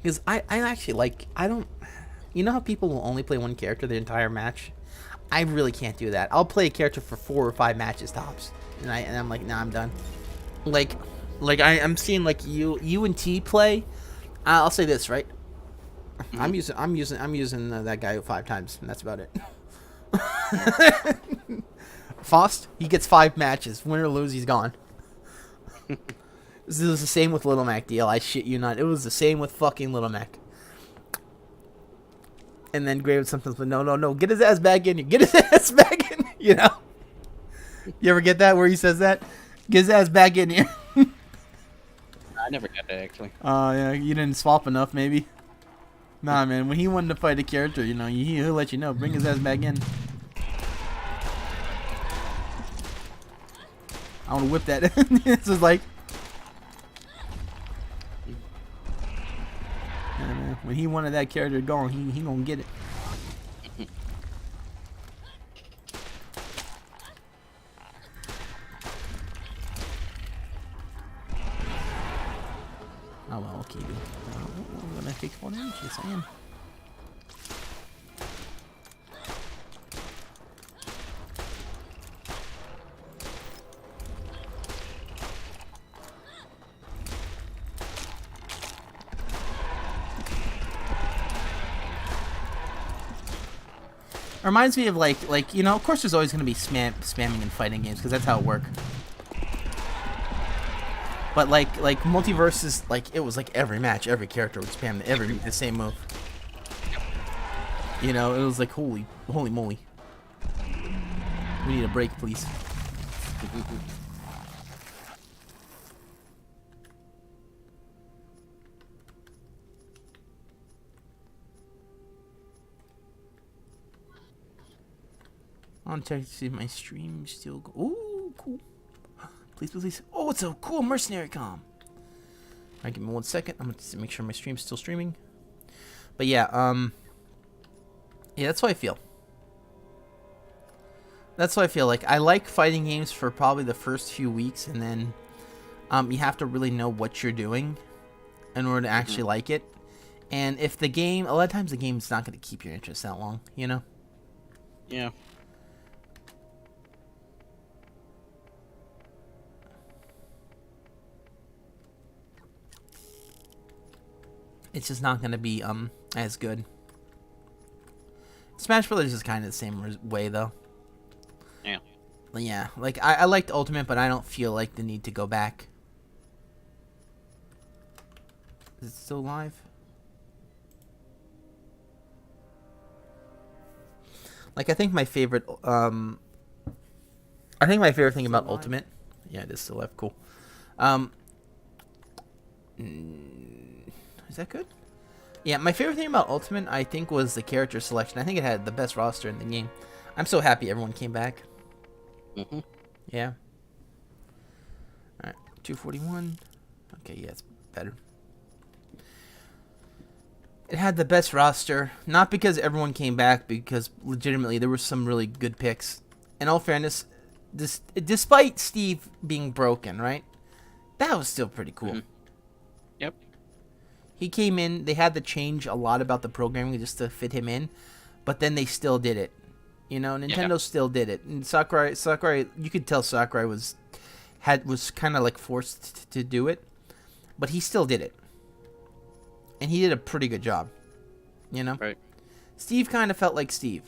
Because I actually like, you know how people will only play one character the entire match? I really can't do that. I'll play a character for 4 or 5 matches tops. And I'm like, nah, I'm done. Like I'm seeing like you and T play. I'll say this, right? I'm using that guy 5 times, and that's about it. Faust, he gets 5 matches. Win or lose, he's gone. This was the same with Little Mac, DL. I shit you not. It was the same with fucking Little Mac. And then Grave something, but no, get his ass back in here. Get his ass back in here. You know? You ever get that where he says that? Get his ass back in here. I never got that, actually. Oh, yeah, you didn't swap enough, maybe? Nah, man, when he wanted to fight a character, you know, he'll let you know. Bring his ass back in. I want to whip that. This is like... Yeah, man, when he wanted that character gone, he gonna get it. Oh well, okay, dude. I'm gonna take 4 damage. Yes, I am. Reminds me of like you know, of course there's always gonna be spamming in fighting games because that's how it works. But like Multiverse like it was like every match, every character would spam the same move. You know, it was like holy moly. We need a break, please. I want to check to see if my stream still go. Ooh, cool. Please. Oh, it's a cool mercenary comm. Alright, give me 1 second. I'm gonna make sure my stream's still streaming. But yeah, yeah, that's how I feel. That's what I feel like. I like fighting games for probably the first few weeks, and then you have to really know what you're doing in order to actually like it. And if the game, a lot of times the game's not going to keep your interest that long, you know? Yeah. It's just not going to be as good. Smash Brothers is kind of the same way, though. Yeah. Yeah, like, I liked Ultimate, but I don't feel like the need to go back. Is it still live? Like, I think my favorite thing about Ultimate... Yeah, it is still live. Cool. Is that good? Yeah, my favorite thing about Ultimate, I think, was the character selection. I think it had the best roster in the game. I'm so happy everyone came back. Yeah. Alright, 241. Okay, yeah, it's better. It had the best roster, not because everyone came back, because legitimately there were some really good picks. In all fairness, despite Steve being broken, right? That was still pretty cool. Yep. He came in, they had to change a lot about the programming just to fit him in, but then they still did it. You know, Nintendo still did it. And Sakurai, you could tell Sakurai was kind of like forced to do it, but he still did it. And he did a pretty good job. You know? Right. Steve kind of felt like Steve.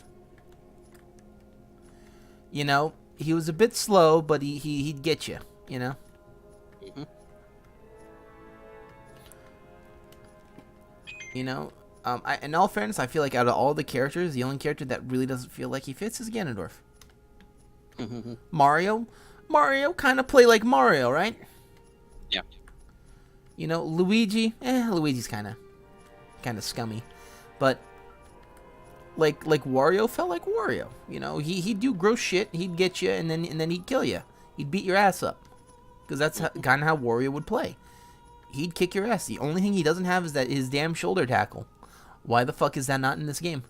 You know, he was a bit slow, but he'd get you, you know? You know, in all fairness, I feel like out of all the characters, the only character that really doesn't feel like he fits is Ganondorf. Mario kind of play like Mario, right? Yeah. You know, Luigi's kind of scummy, but like Wario felt like Wario. You know, he'd do gross shit, he'd get you, and then he'd kill you. He'd beat your ass up, because that's kind of how Wario would play. He'd kick your ass. The only thing he doesn't have is that his damn shoulder tackle. Why the fuck is that not in this game?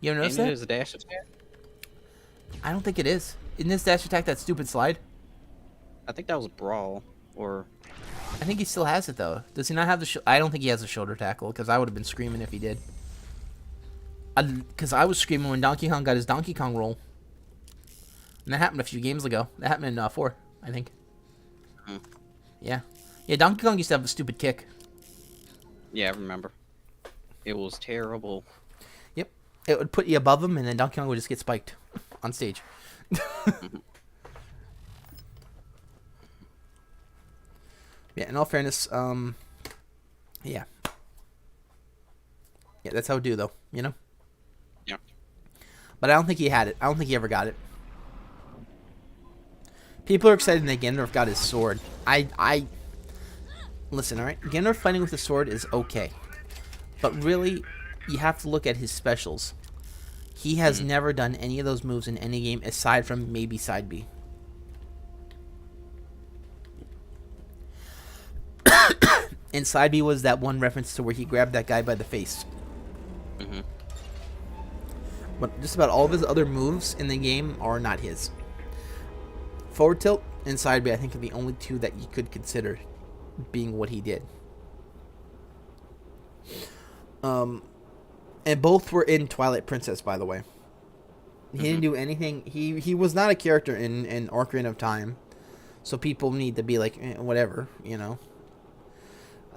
You ever notice that? Is a dash attack? I don't think it is. Isn't this dash attack that stupid slide? I think that was Brawl, or... I think he still has it, though. Does he not have the I don't think he has a shoulder tackle, because I would have been screaming if he did. Because I was screaming when Donkey Kong got his Donkey Kong roll. And that happened a few games ago. That happened in 4, I think. Yeah. Yeah, Donkey Kong used to have a stupid kick. Yeah, I remember. It was terrible. Yep. It would put you above him, and then Donkey Kong would just get spiked on stage. Yeah, in all fairness, yeah. Yeah, that's how it do, though, you know? Yeah. But I don't think he had it. I don't think he ever got it. People are excited that Ganondorf got his sword. Listen, alright? Ganondorf fighting with a sword is okay. But really, you have to look at his specials. He has never done any of those moves in any game aside from maybe side B. And side B was that one reference to where he grabbed that guy by the face. But just about all of his other moves in the game are not his. Forward tilt and side B, I think, are the only two that you could consider being what he did. And both were in Twilight Princess, by the way. He didn't do anything. He was not a character in Ocarina of Time, so people need to be like, whatever, you know.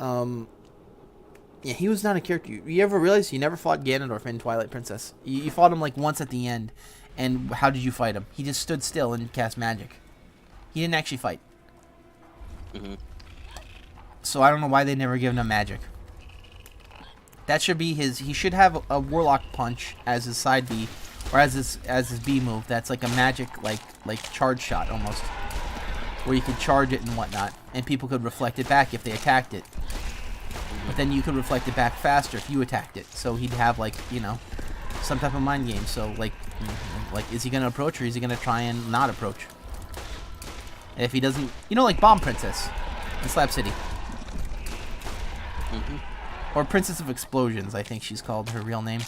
Yeah, he was not a character. You ever realize you never fought Ganondorf in Twilight Princess? You fought him like once at the end, and how did you fight him? He just stood still and cast magic. He didn't actually fight. So I don't know why they never given him magic. That should be his. He should have a Warlock Punch as his side B, or as his B move. That's like a magic like charge shot almost, where you could charge it and whatnot, and people could reflect it back if they attacked it. But then you could reflect it back faster if you attacked it. So he'd have like, you know, some type of mind game. So like is he gonna approach or is he gonna try and not approach? And if he doesn't, you know, like Bomb Princess in Slap City. Or Princess of Explosions, I think she's called her real name.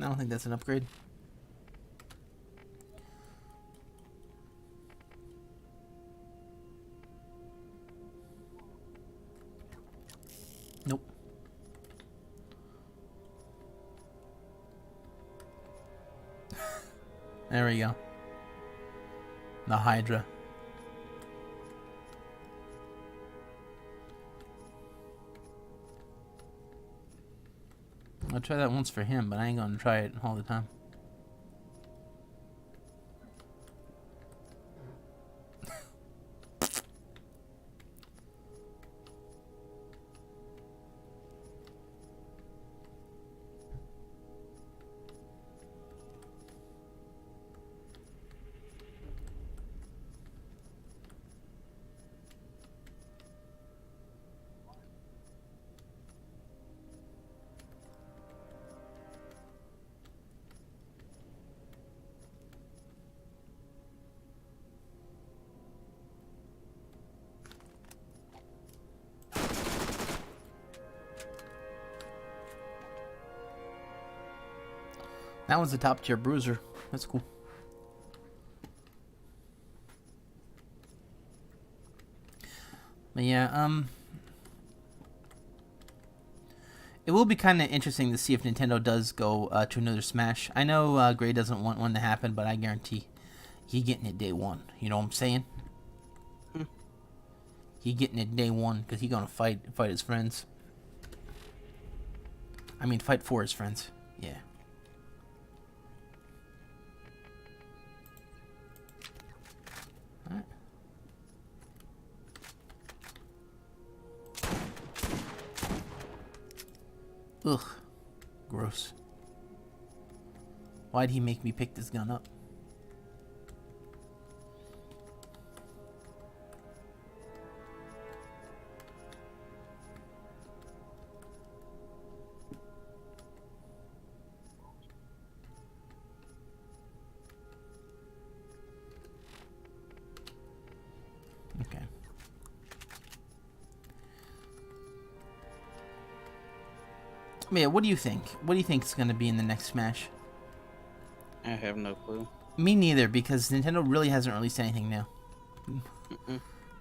don't think that's an upgrade. Nope. There we go. The Hydra. I'll try that once for him, but I ain't gonna try it all the time. That one's a top tier bruiser. That's cool. But yeah, it will be kind of interesting to see if Nintendo does go to another Smash. I know Gray doesn't want one to happen, but I guarantee he getting it day one. You know what I'm saying? He getting it day one because he gonna fight his friends. I mean, fight for his friends. Yeah. Alright. Ugh. Gross. Why'd he make me pick this gun up? Okay. Yeah, what do you think? What do you think is going to be in the next Smash? I have no clue. Me neither, because Nintendo really hasn't released anything new.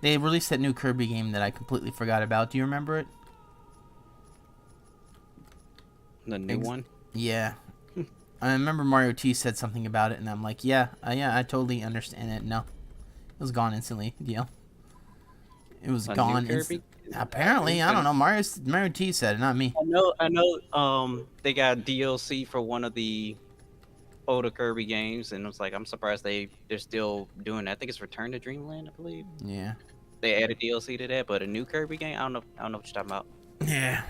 They released that new Kirby game that I completely forgot about. Do you remember it? The new one? Yeah. I remember Mario T said something about it, and I'm like, yeah, I totally understand it. No. It was gone instantly. Deal. It was gone instantly. Apparently, I don't know. Mario T said it, not me. I know. They got DLC for one of the older Kirby games, and it was like, I'm surprised they're still doing that. I think it's Return to Dreamland, I believe. Yeah. They added DLC to that, but a new Kirby game, I don't know what you're talking about. Yeah,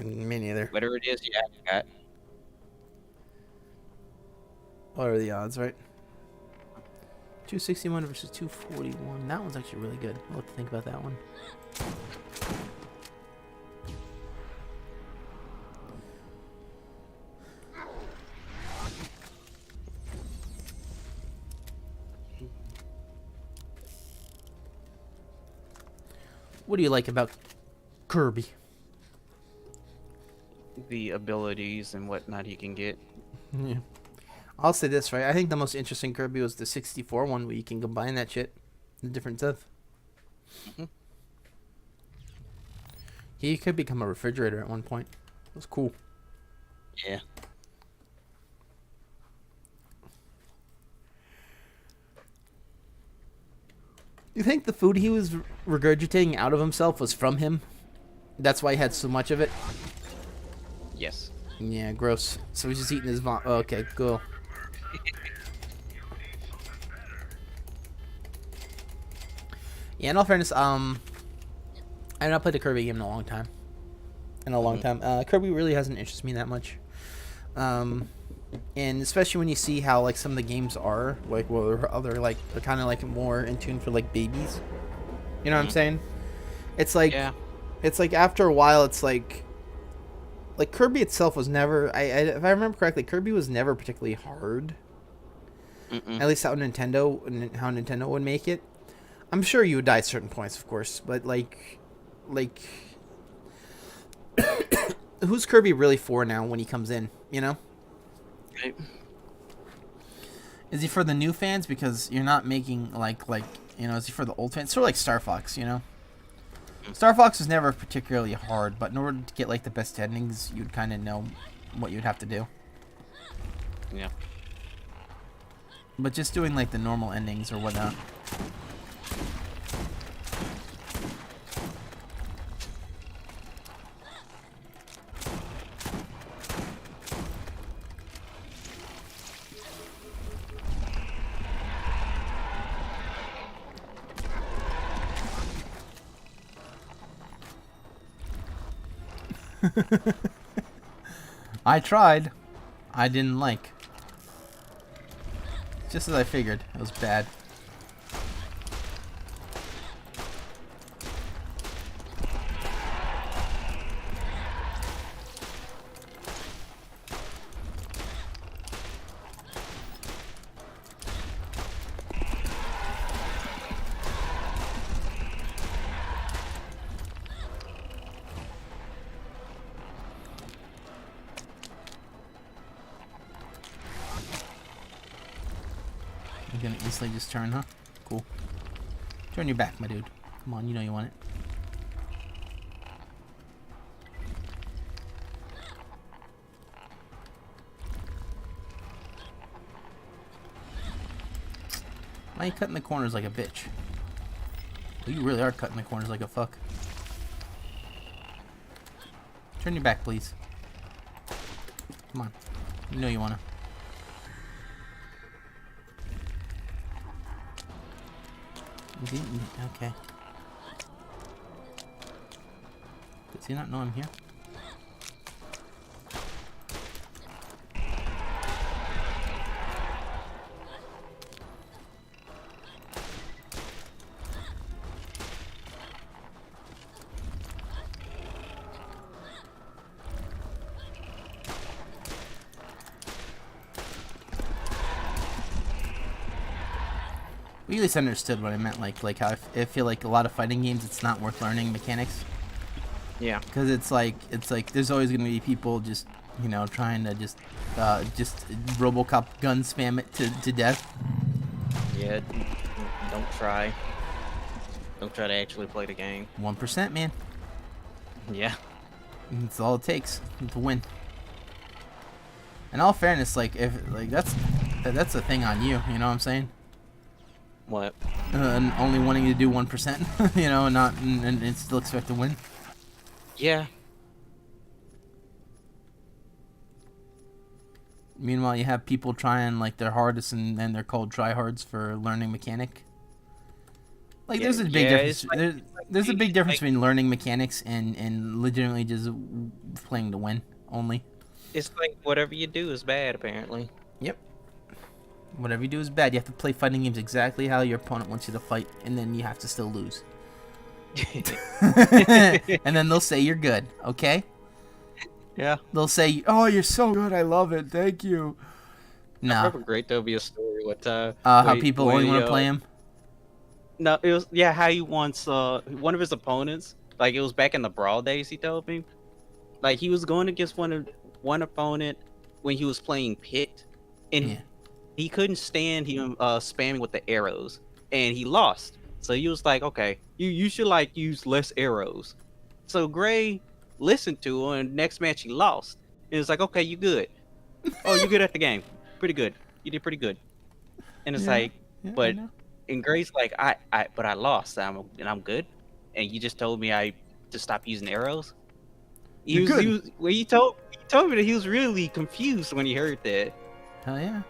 me neither. Whatever it is, yeah, I got. What are the odds, right? 261 versus 241. That one's actually really good. I'll have to think about that one. What do you like about Kirby? The abilities and whatnot he can get. Yeah. I'll say this, right? I think the most interesting Kirby was the 64 one where you can combine that shit. The different stuff. He could become a refrigerator at one point. It was cool. Yeah. You think the food he was regurgitating out of himself was from him? That's why he had so much of it? Yes. Yeah, gross. So he's just eating his vomit. Oh, okay, cool. Yeah, in all fairness, I've not played a Kirby game in a long time. Kirby really hasn't interested me that much. And especially when you see how like some of the games are like, well, they're like they're kind of like more in tune for like babies. You know what I'm saying? It's like, yeah. It's like after a while, it's like Kirby itself was never. If I remember correctly, Kirby was never particularly hard. At least how Nintendo would make it. I'm sure you would die at certain points, of course, but like, who's Kirby really for now when he comes in? You know. Right. Is he for the new fans because you're not making like is he for the old fans? Sort of like Star Fox, Star Fox was never particularly hard, but in order to get like the best endings, you'd kind of know what you'd have to do. Yeah. But just doing like the normal endings or whatnot. I tried. I didn't like. Just as I figured. It was bad. You're gonna easily just turn, huh? Cool. Turn your back, my dude. Come on, you know you want it. Why are you cutting the corners like a bitch? Well, you really are cutting the corners like a fuck. Turn your back, please. Come on. You know you wanna. Okay. Does he not know I'm here? We at least understood what I meant, like how I feel like a lot of fighting games, it's not worth learning mechanics. Yeah. Because it's like there's always gonna be people just trying to just RoboCop gun spam it to death. Yeah. Don't try. Don't try to actually play the game. 1%, man. Yeah. That's all it takes to win. In all fairness, like if that's a thing on you. You know what I'm saying? What? And only wanting to do 1%, and still expect to win. Yeah. Meanwhile, you have people trying like their hardest, and they're called tryhards for learning mechanic. Like, Yeah, there's a big difference. it's There's a big difference like, between learning mechanics and legitimately just playing to win only. it's like whatever you do is bad, apparently. Yep. Whatever you do is bad. You have to play fighting games exactly how your opponent wants you to fight, and then you have to still lose. And then they'll say you're good, okay? Yeah. They'll say, "Oh, you're so good. I love it. Thank you." I No. remember great there'll be a story with How people only want to play him. No, it was how he wants one of his opponents, like it was back in the Brawl days, he told me. Like he was going against one opponent when he was playing Pit, and Yeah. he couldn't stand him spamming with the arrows, and he lost. So he was like, okay, you should like use less arrows. So Gray listened to him, and next match he lost. And it's like, okay, you good. Oh, you good at the game. Pretty good. You did pretty good. And it's like, Yeah, but I know. and Gray's like, but I lost. And I'm good. And you just told me I to stop using arrows. He told me that he was really confused when he heard that. Hell yeah.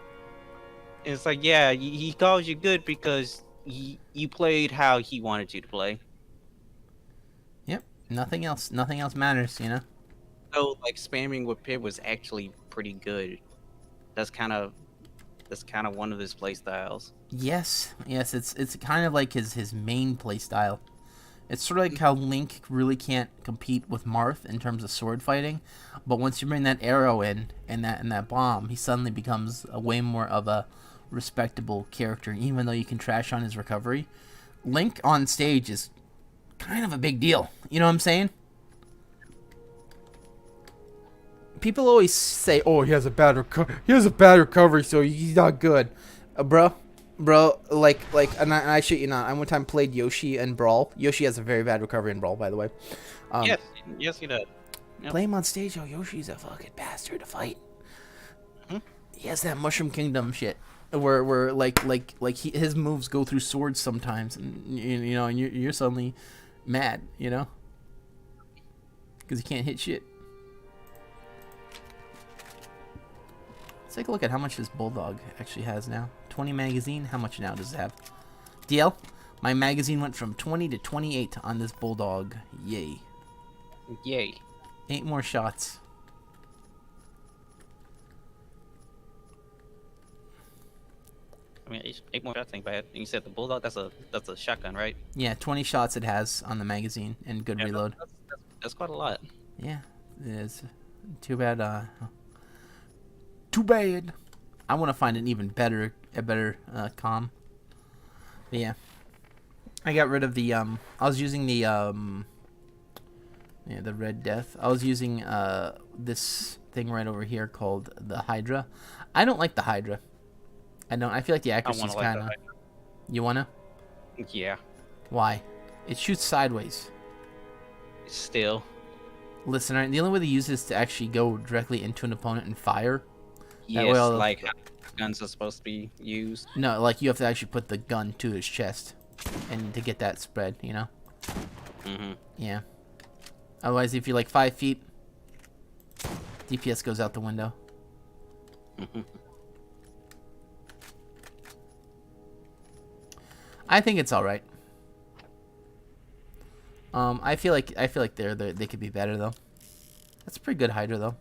And it's like, yeah, he calls you good because you played how he wanted you to play. Yep. Nothing else matters, So like spamming with Pit was actually pretty good. That's kind of one of his play styles. Yes, it's kind of like his main play style. It's sort of like how Link really can't compete with Marth in terms of sword fighting, but once you bring that arrow in and that bomb, he suddenly becomes a way more of a respectable character, even though you can trash on his recovery. Link on stage is kind of a big deal. You know what I'm saying? people always say, "Oh, he has a bad recovery, so he's not good." Bro, and I shit you not. I one time played Yoshi in Brawl. Yoshi has a very bad recovery in Brawl, by the way. Yes, he does. Yep. Play him on stage, Yoshi's a fucking bastard to fight. He has that Mushroom Kingdom shit, where his moves go through swords sometimes, and you know, and you're suddenly mad, you know, because he can't hit shit. Let's take a look at how much this Bulldog actually has now. 20 magazine. How much now does it have? DL, my magazine went from 20 to 28 on this Bulldog. Yay. Yay. 8 more shots. I mean, 8 more shots ain't bad. And you said the Bulldog, that's a shotgun, right? Yeah, 20 shots it has on the magazine and good reload. That's quite a lot. Yeah, it is. Too bad. Too bad. I want to find a better comm. But yeah, I got rid of the I was using the the Red Death. I was using this thing right over here called the Hydra. I don't like the Hydra. I feel like the accuracy's kind of. You wanna? Yeah. Why? It shoots sideways. Still. Listen, the only way to use this is to actually go directly into an opponent and fire. Yes, like how guns are supposed to be used. No, like you have to actually put the gun to his chest, and to get that spread, you know. Yeah. Otherwise, if you're like 5 feet, DPS goes out the window. I think it's all right. I feel like they could be better though. That's a pretty good Hydra though.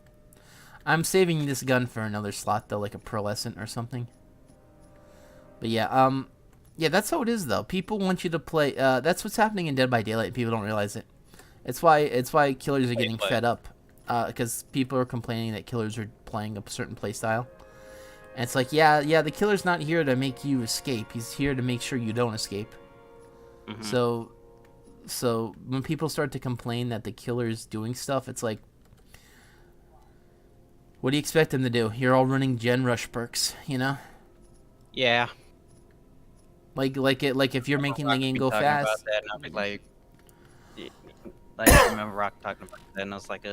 I'm saving this gun for another slot though, like a pearlescent or something. But yeah, yeah, that's how it is though. People want you to play. That's what's happening in Dead by Daylight. People don't realize it. It's why killers are getting fed up, because people are complaining that killers are playing a certain play style. And it's like, yeah, the killer's not here to make you escape. He's here to make sure you don't escape. So when people start to complain that the killer's doing stuff, it's like, what do you expect them to do? You're all running Gen Rush perks, you know? Yeah. Like if you're making the game go fast. About that, and I'll be like I remember Rock talking about that, and I was like,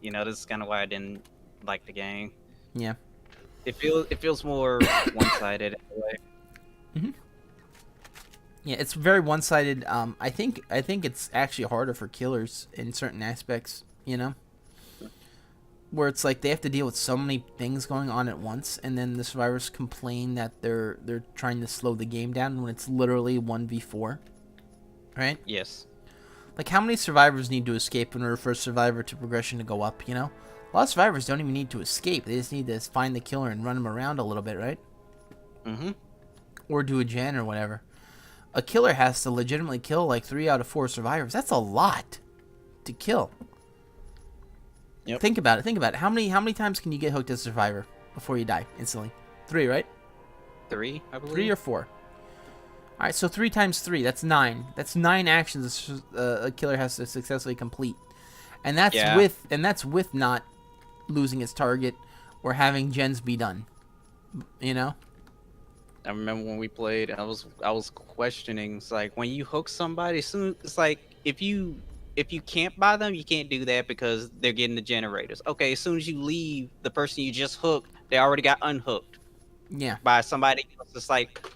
you know, this is kind of why I didn't like the game. Yeah. It feels more one-sided anyway. Yeah, it's very one-sided. I think it's actually harder for killers in certain aspects, you know? Where it's like they have to deal with so many things going on at once, and then the survivors complain that they're trying to slow the game down when it's literally 1v4. Right? Yes. Like, how many survivors need to escape in order for a survivor to progression to go up, you know? A lot of survivors don't even need to escape. They just need to find the killer and run him around a little bit, right? Or do a gen or whatever. A killer has to legitimately kill like 3 out of 4 survivors. That's a lot to kill. Yep. Think about it. How many times can you get hooked as a survivor before you die instantly? 3, right? 3, I believe. 3 or 4. All right, so 3 times 3, that's 9. That's 9 actions a killer has to successfully complete, and that's with not losing its target or having gens be done. You know. I remember when we played, I was questioning. It's like when you hook somebody, soon it's like if you can't buy them, you can't do that because they're getting the generators. Okay, as soon as you leave, the person you just hooked, they already got unhooked. Yeah. By somebody else. It's like,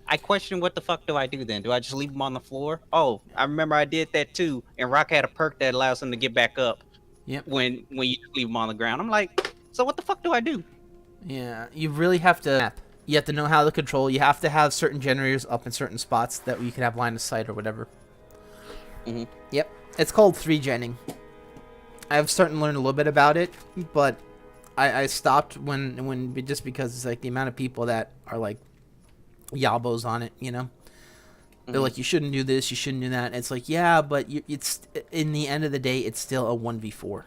I question what the fuck do I do then? Do I just leave them on the floor? Oh, I remember I did that too. And Rock had a perk that allows them to get back up. Yep. When you just leave them on the ground. I'm like, so what the fuck do I do? Yeah, you really have to. You have to know how to control. You have to have certain generators up in certain spots that you can have line of sight or whatever. Yep. It's called 3-genning. I've started to learn a little bit about it, but I stopped when just because it's like the amount of people that are like yabos on it, you know. They're like, you shouldn't do this, you shouldn't do that. And it's like, yeah, but it's in the end of the day, it's still a 1v4.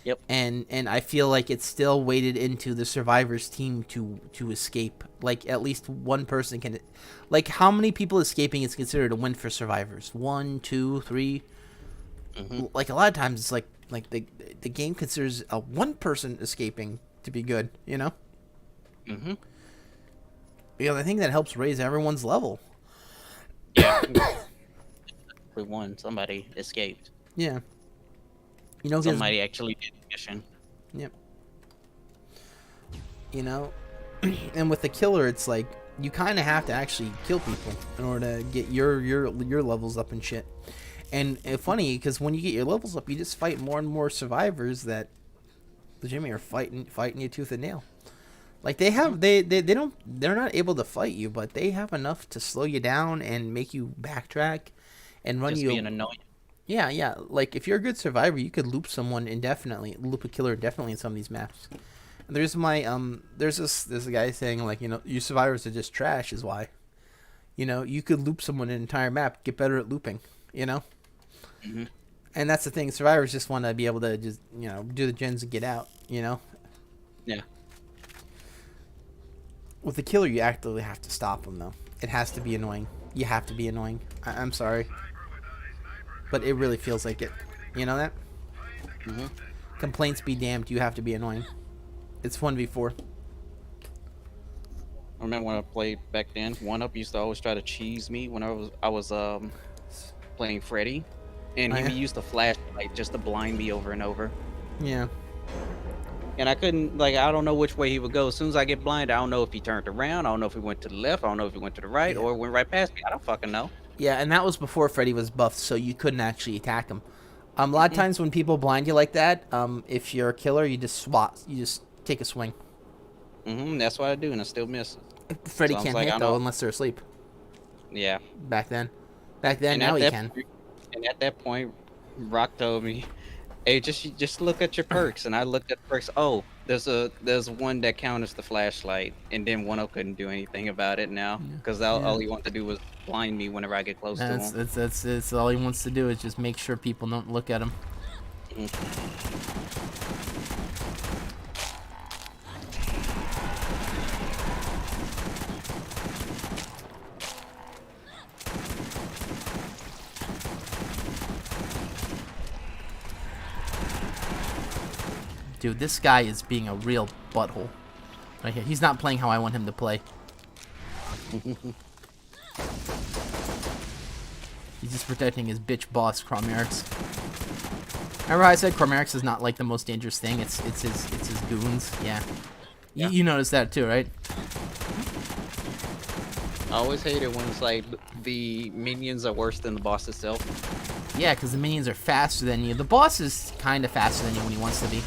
Yep. And I feel like it's still weighted into the survivors team to escape. Like at least one person can. Like how many people escaping is considered a win for survivors? 1, 2, 3. Like a lot of times it's like Like the game considers a one person escaping to be good, you know? Mm-hmm. Because I think that helps raise everyone's level. Yeah. We won. Somebody escaped. Yeah. You know, somebody actually did the mission. Yep. You know, and with the killer, it's like you kind of have to actually kill people in order to get your levels up and shit. And funny, because when you get your levels up, you just fight more and more survivors that legitimately are fighting you tooth and nail. Like they're not able to fight you, but they have enough to slow you down and make you backtrack and run Just you. being annoying. Yeah. Like if you're a good survivor, you could loop someone indefinitely, loop a killer indefinitely in some of these maps. And there's this guy saying like, you know, you survivors are just trash is why. You know, you could loop someone an entire map, get better at looping, you know? Mm-hmm. And that's the thing, survivors just want to be able to just, you know, do the gens and get out, you know? Yeah. With the killer, you actively have to stop them, though. It has to be annoying. You have to be annoying. I'm sorry. But it really feels like it. You know that? Mm-hmm. Complaints be damned, you have to be annoying. It's 1v4. I remember when I played back then, 1UP used to always try to cheese me when I was playing Freddy. And he used the flashlight just to blind me over and over. Yeah. And I couldn't, like, I don't know which way he would go. As soon as I get blind, I don't know if he turned around. I don't know if he went to the left. I don't know if he went to the right or went right past me. I don't fucking know. Yeah, and that was before Freddy was buffed, so you couldn't actually attack him. A lot of times when people blind you like that, if you're a killer, you just swat. You just take a swing. Mm-hmm, that's what I do, and I still miss. Freddy can't hit, though, unless they're asleep. Yeah. Back then, now he can. And at that point, Rock told me, "Hey, just look at your perks." And I looked at the perks. Oh, there's one that counters the flashlight, and then 1UP couldn't do anything about it now because all he wanted to do was blind me whenever I get close to him. That's all he wants to do is just make sure people don't look at him. Dude, this guy is being a real butthole. Right here. He's not playing how I want him to play. He's just protecting his bitch boss, Cromerix. Remember how I said Cromerix is not like the most dangerous thing? It's his goons. Yeah. You noticed that too, right? I always hate it when it's like the minions are worse than the boss itself. Yeah, because the minions are faster than you. The boss is kind of faster than you when he wants to be.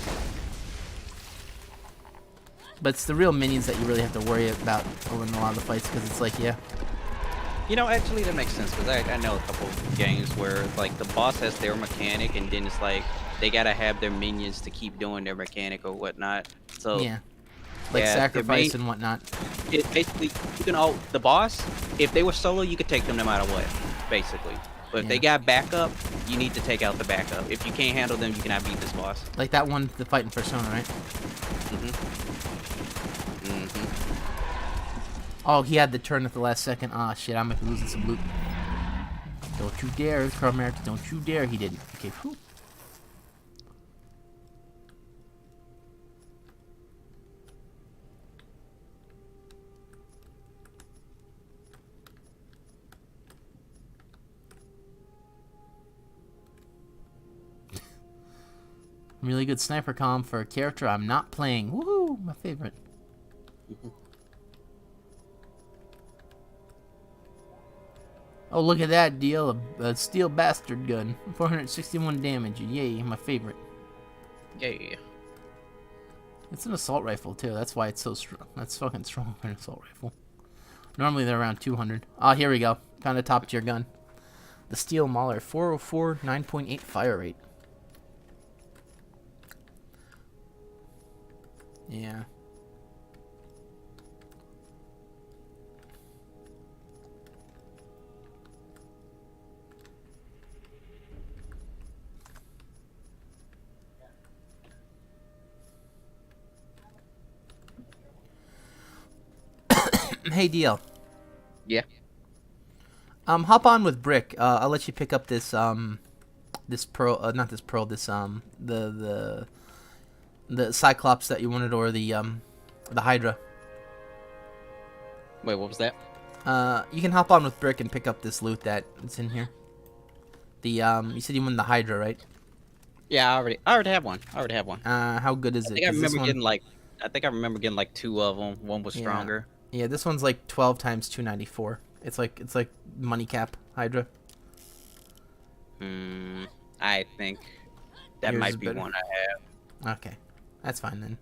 But it's the real minions that you really have to worry about in a lot of the fights, because it's like, yeah. You know, actually, that makes sense, because I know a couple of games where, like, the boss has their mechanic, and then it's like, they gotta have their minions to keep doing their mechanic or whatnot. So, yeah. Like sacrifice and whatnot. It basically, you can the boss, if they were solo, you could take them no matter what, basically. But if they got backup, you need to take out the backup. If you can't handle them, you cannot beat this boss. Like that one, the fight in Persona, right? Oh, he had the turn at the last second. Ah, shit, I might be losing some loot. Don't you dare, Cromerix. Don't you dare. He didn't. Okay, whew. Really good sniper comm for a character I'm not playing. Woohoo! My favorite. Oh, look at that deal. A steel bastard gun. 461 damage. Yay, my favorite. Yeah. It's an assault rifle, too. That's why it's so strong. That's fucking strong for an assault rifle. Normally they're around 200. Ah, here we go. Found a top tier gun. The Steel Mauler. 404, 9.8 fire rate. Yeah. Hey, DL. Yeah. Hop on with Brick. I'll let you pick up this this pearl, not this pearl, this the Cyclops that you wanted, or the Hydra. Wait, what was that? You can hop on with Brick and pick up this loot that's in here. The you said you wanted the Hydra, right? Yeah, I already have one. How good is it? I think I remember getting like 2 of them. One was stronger. Yeah, this one's like 12 times 294. It's like money cap Hydra. I think that Yours might is be better. one I have. Okay, that's fine then.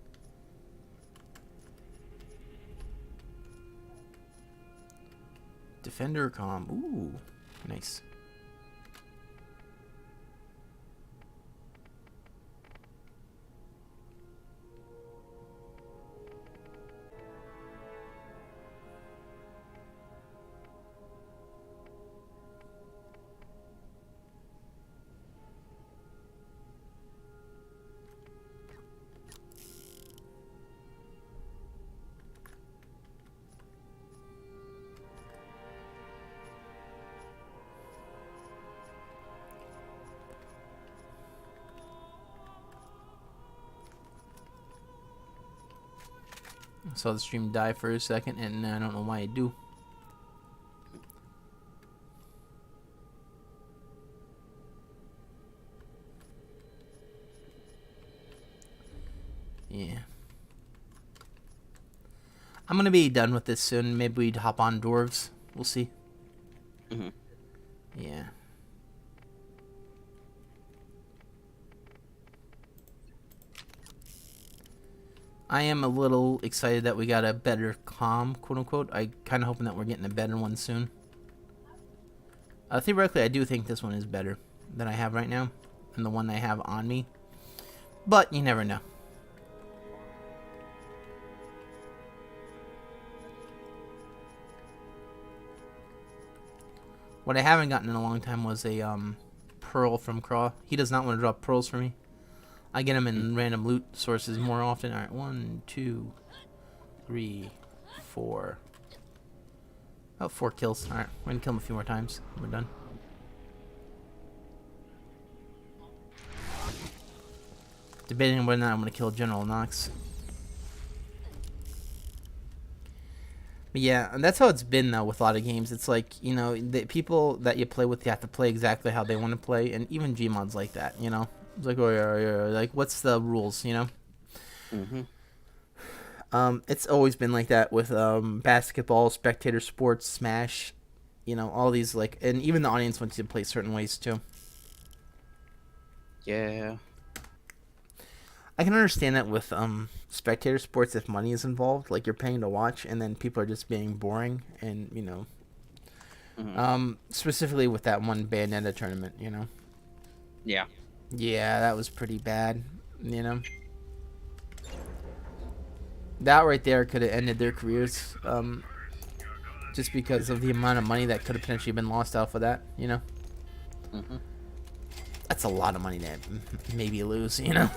Defender comm. Ooh, nice. Saw the stream die for a second, and I don't know why it do. Yeah. I'm gonna be done with this soon. Maybe we'd hop on dwarves. We'll see. Yeah. I am a little excited that we got a better comm, quote unquote. I kind of hoping that we're getting a better one soon. Theoretically, I do think this one is better than I have right now, and the one I have on me. But you never know. What I haven't gotten in a long time was a pearl from Craw. He does not want to drop pearls for me. I get them in random loot sources more often. Alright, 1, 2, 3, 4. Oh, 4 kills. Alright, we're gonna kill him a few more times. We're done. Debating whether or not I'm gonna kill General Knox. But yeah, and that's how it's been though with a lot of games. It's like, you know, the people that you play with, you have to play exactly how they want to play, and even Gmod's like that, you know? It's like, oh yeah, like, what's the rules, you know? It's always been like that with basketball, spectator sports, Smash, you know, all these, like, and even the audience wants you to play certain ways too. Yeah. I can understand that with spectator sports if money is involved, like you're paying to watch, and then people are just being boring, and you know, specifically with that one Bayonetta tournament, you know. Yeah. Yeah, that was pretty bad, you know. That right there could have ended their careers, just because of the amount of money that could have potentially been lost off of that, you know. That's a lot of money to maybe lose, you know.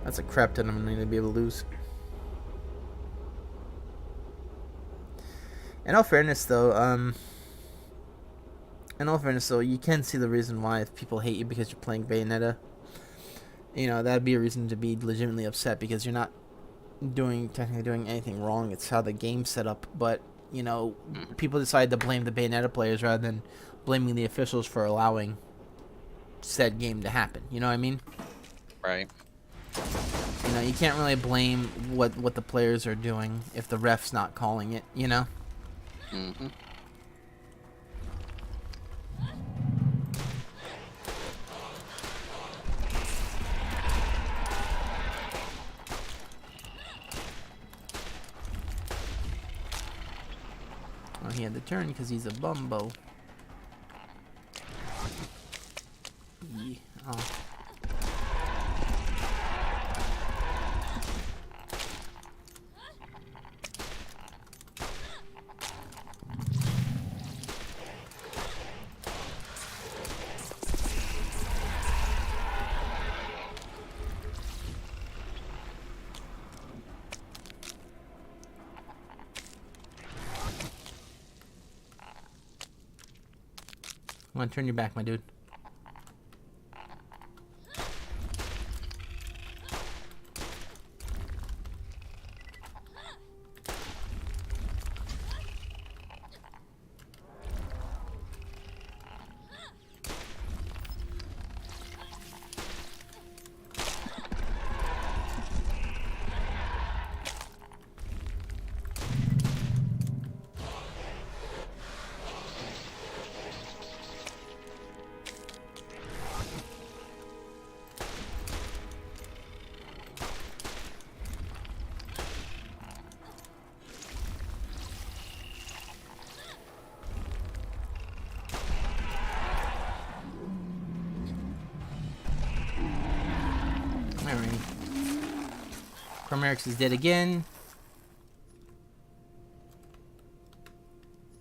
That's a crap ton of money to be able to lose. In all fairness, though, you can see the reason why if people hate you because you're playing Bayonetta. You know, that'd be a reason to be legitimately upset because you're not technically doing anything wrong. It's how the game's set up. But, you know, people decide to blame the Bayonetta players rather than blaming the officials for allowing said game to happen. You know what I mean? Right. You know, you can't really blame what the players are doing if the ref's not calling it, you know? Well, he had the turn because he's a bumbo. Yeah. Oh. Come on, turn your back, my dude. Alright. Chromerix is dead again.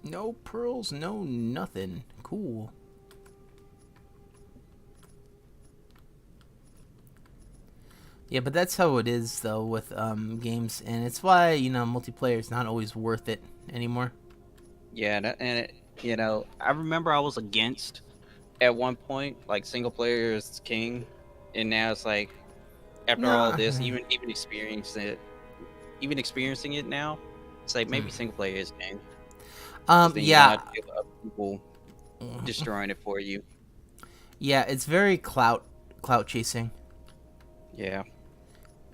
No pearls, no nothing. Cool. Yeah, but that's how it is though with games, and it's why, you know, multiplayer is not always worth it anymore. Yeah, I remember I was against at one point, like single player is king, and now it's like after all No. this, even experiencing it now, it's like maybe single player is king. 'Cause then you don't Yeah. have to deal with other people destroying it for you. Yeah, it's very clout chasing. Yeah.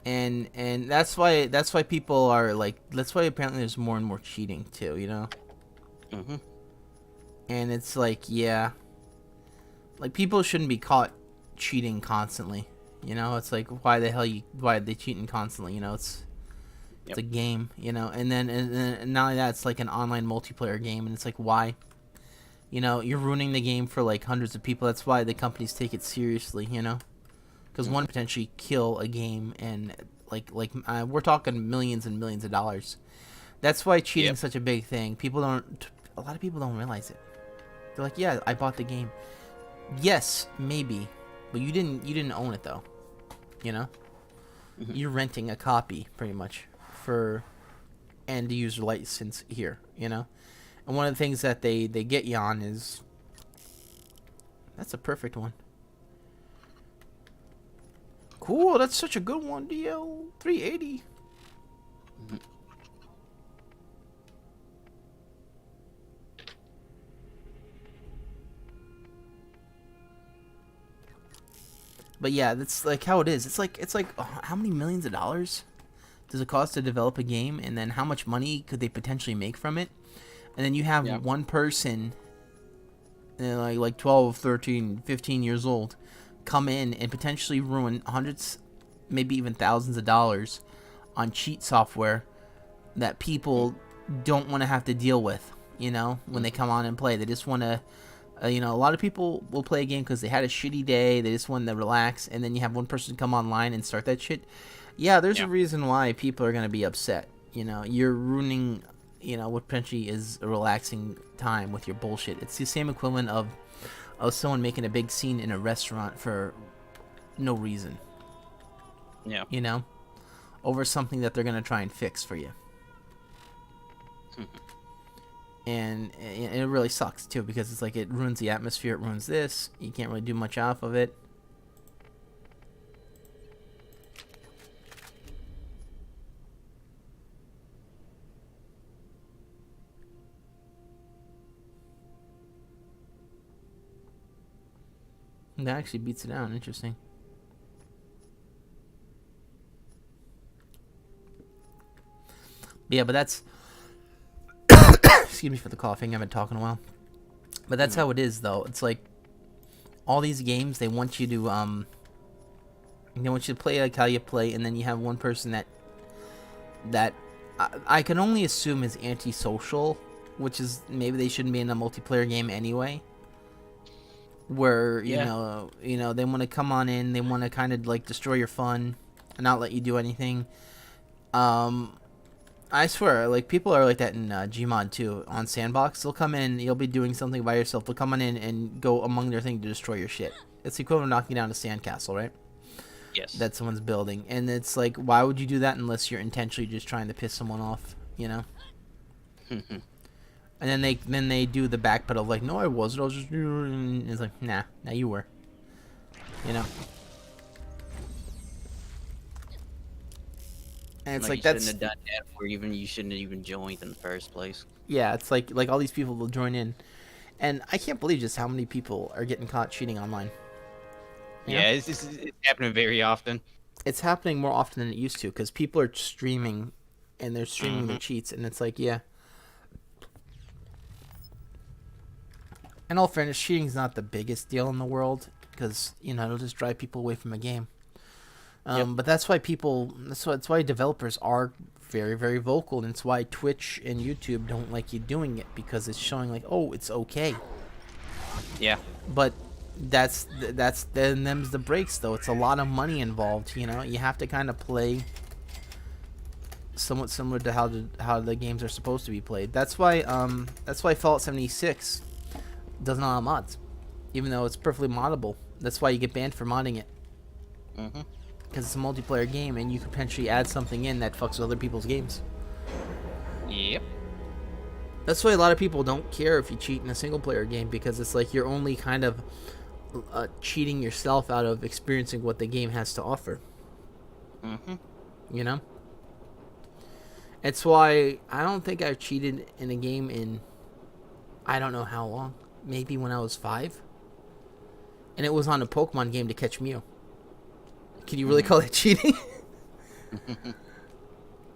And that's why people are like, that's why apparently there's more and more cheating too, you know? Mm-hmm. And it's like, yeah, like people shouldn't be caught cheating constantly, you know? It's like, why are they cheating constantly, you know? It's a game, you know? And then not only that, it's like an online multiplayer game, and it's like, why? You know, you're ruining the game for like hundreds of people. That's why the companies take it seriously, you know? Because one potentially kill a game, and we're talking millions and millions of dollars. That's why cheating is such a big thing. A lot of people don't realize it. They're like, yeah, I bought the game. Yes, maybe, but you didn't own it though. You know, you're renting a copy pretty much for end user license here. You know, and one of the things that they get you on is, that's a perfect one. Cool, that's such a good one. DL 380. But yeah, that's like how it is. It's like how many millions of dollars does it cost to develop a game, and then how much money could they potentially make from it? And then you have one person, like 12, 13, 15 years old, come in and potentially ruin hundreds, maybe even thousands of dollars on cheat software that people don't want to have to deal with, you know, when they come on and play. They just want to, you know, a lot of people will play a game because they had a shitty day, they just want to relax, and then you have one person come online and start that shit. Yeah, there's a reason why people are going to be upset. You know, you're ruining, you know, what potentially is a relaxing time with your bullshit. It's the same equivalent of someone making a big scene in a restaurant for no reason. Yeah. You know, over something that they're going to try and fix for you. And it really sucks too, because it's like it ruins the atmosphere, it ruins this, you can't really do much off of it. That actually beats it down. Interesting. Yeah, but that's excuse me for the coughing, I've been talking a while. But that's how it is though. It's like all these games, they want you to play like how you play, and then you have one person that I can only assume is antisocial, which is maybe they shouldn't be in a multiplayer game anyway. Where you know they want to come on in, they want to kind of like destroy your fun and not let you do anything. I swear, like people are like that in Gmod too. On Sandbox, they'll come in, you'll be doing something by yourself, they'll come on in and go among their thing to destroy your shit. It's the equivalent of knocking down a sandcastle, right? Yes. That someone's building, and it's like, why would you do that unless you're intentionally just trying to piss someone off, you know? And then they do the backpedal like, no, I wasn't. I was just. And it's like, nah, you were. You know. And it's like you that's. shouldn't have done that, or even you shouldn't have even joined in the first place. Yeah, it's like all these people will join in, and I can't believe just how many people are getting caught cheating online. You know? Yeah, it's happening very often. It's happening more often than it used to because people are streaming, and they're streaming their cheats, and it's like, yeah. In all fairness, cheating is not the biggest deal in the world because it'll just drive people away from a game. But that's why that's why developers are very, very vocal, and it's why Twitch and YouTube don't like you doing it because it's showing like, oh, it's okay. Yeah. But that's them's the breaks though. It's a lot of money involved. You have to kind of play somewhat similar to how the games are supposed to be played. That's why Fallout 76 doesn't allow mods, even though it's perfectly moddable. That's why you get banned for modding it. Because it's a multiplayer game, and you could potentially add something in that fucks with other people's games. Yep. That's why a lot of people don't care if you cheat in a single-player game, because it's like you're only kind of cheating yourself out of experiencing what the game has to offer. You know? It's why I don't think I've cheated in a game in I don't know how long. Maybe when I was 5. And it was on a Pokemon game to catch Mew. Can you really call that cheating?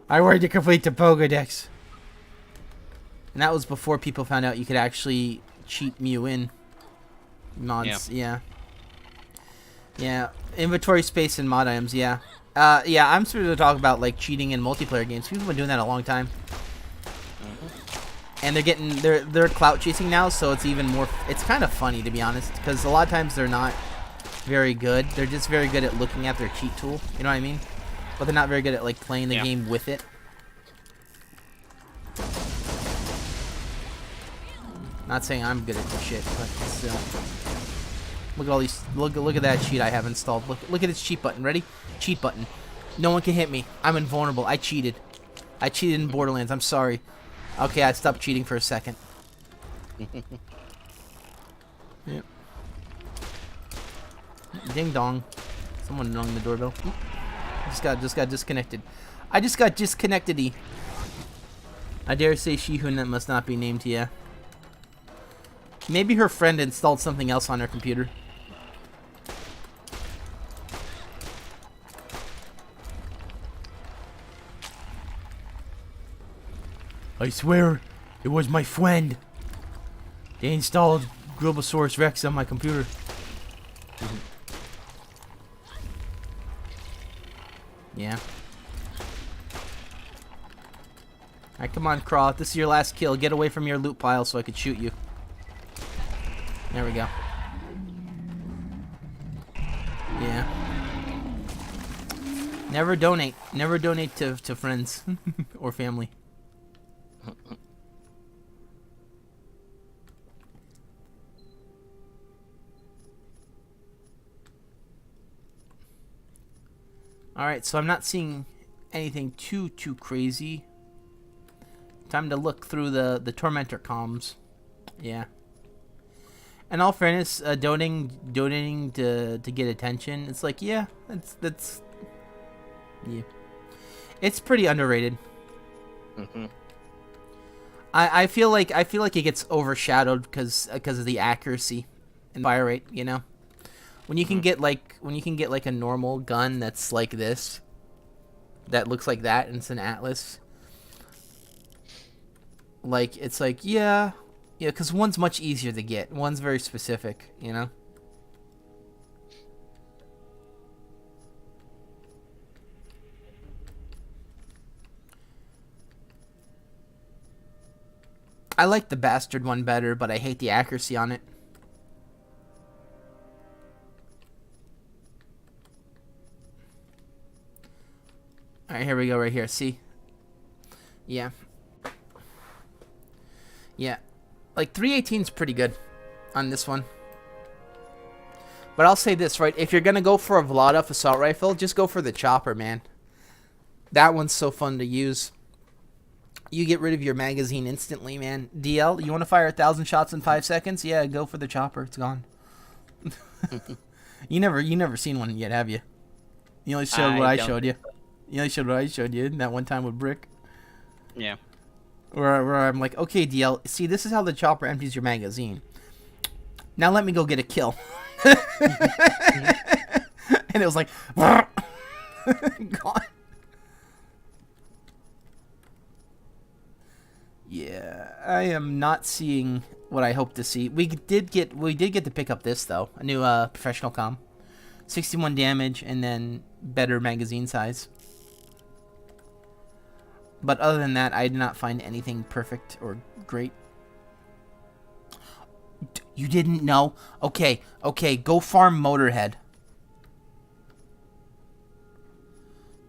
I wanted to complete the Pokedex. And that was before people found out you could actually cheat Mew in mods. Yeah. Inventory space and mod items. Yeah. I'm supposed to talk about like cheating in multiplayer games. People have been doing that a long time. And they're clout chasing now, so it's even more. It's kind of funny, to be honest, because a lot of times they're not very good. They're just very good at looking at their cheat tool. You know what I mean? But they're not very good at like playing the game with it. Not saying I'm good at this shit, but still. Look at all these. Look at that cheat I have installed. Look at its cheat button. Ready? Cheat button. No one can hit me. I'm invulnerable. I cheated. I cheated in Borderlands. I'm sorry. Okay, I stopped cheating for a second. Yep. Ding dong. Someone rung the doorbell. Just got disconnected. I just got disconnected-y. I dare say she who must not be named, yeah. Maybe her friend installed something else on her computer. I swear, it was my friend. They installed Globosaurus Rex on my computer. Yeah. Alright, come on, Craw. This is your last kill. Get away from your loot pile so I could shoot you. There we go. Yeah. Never donate. Never donate to friends or family. Alright, so I'm not seeing anything too crazy. Time to look through the Tormentor comms. Yeah. In all fairness, donating to get attention, it's like, yeah, that's yeah. It's pretty underrated. I feel like it gets overshadowed because of the accuracy and fire rate, you know. When you can get like a normal gun that's like this, that looks like that, and it's an Atlas. Like it's like yeah, because one's much easier to get. One's very specific, you know. I like the bastard one better, but I hate the accuracy on it. Alright, here we go right here. See? Yeah. Yeah. Like, 318's pretty good on this one. But I'll say this, right? If you're going to go for a Vlada assault rifle, just go for the chopper, man. That one's so fun to use. You get rid of your magazine instantly, man. DL, you want to fire 1,000 shots in 5 seconds? Yeah, go for the chopper. It's gone. You never seen one yet, have you? You only showed what I showed you. You only showed what I showed you that one time with Brick. Yeah. Where I'm like, okay, DL, see, this is how the chopper empties your magazine. Now let me go get a kill. And it was like, gone. Yeah, I am not seeing what I hope to see. We did get to pick up this though, a new professional comm, 61 damage and then better magazine size. But other than that, I did not find anything perfect or great. You didn't know? Okay, go farm Motorhead.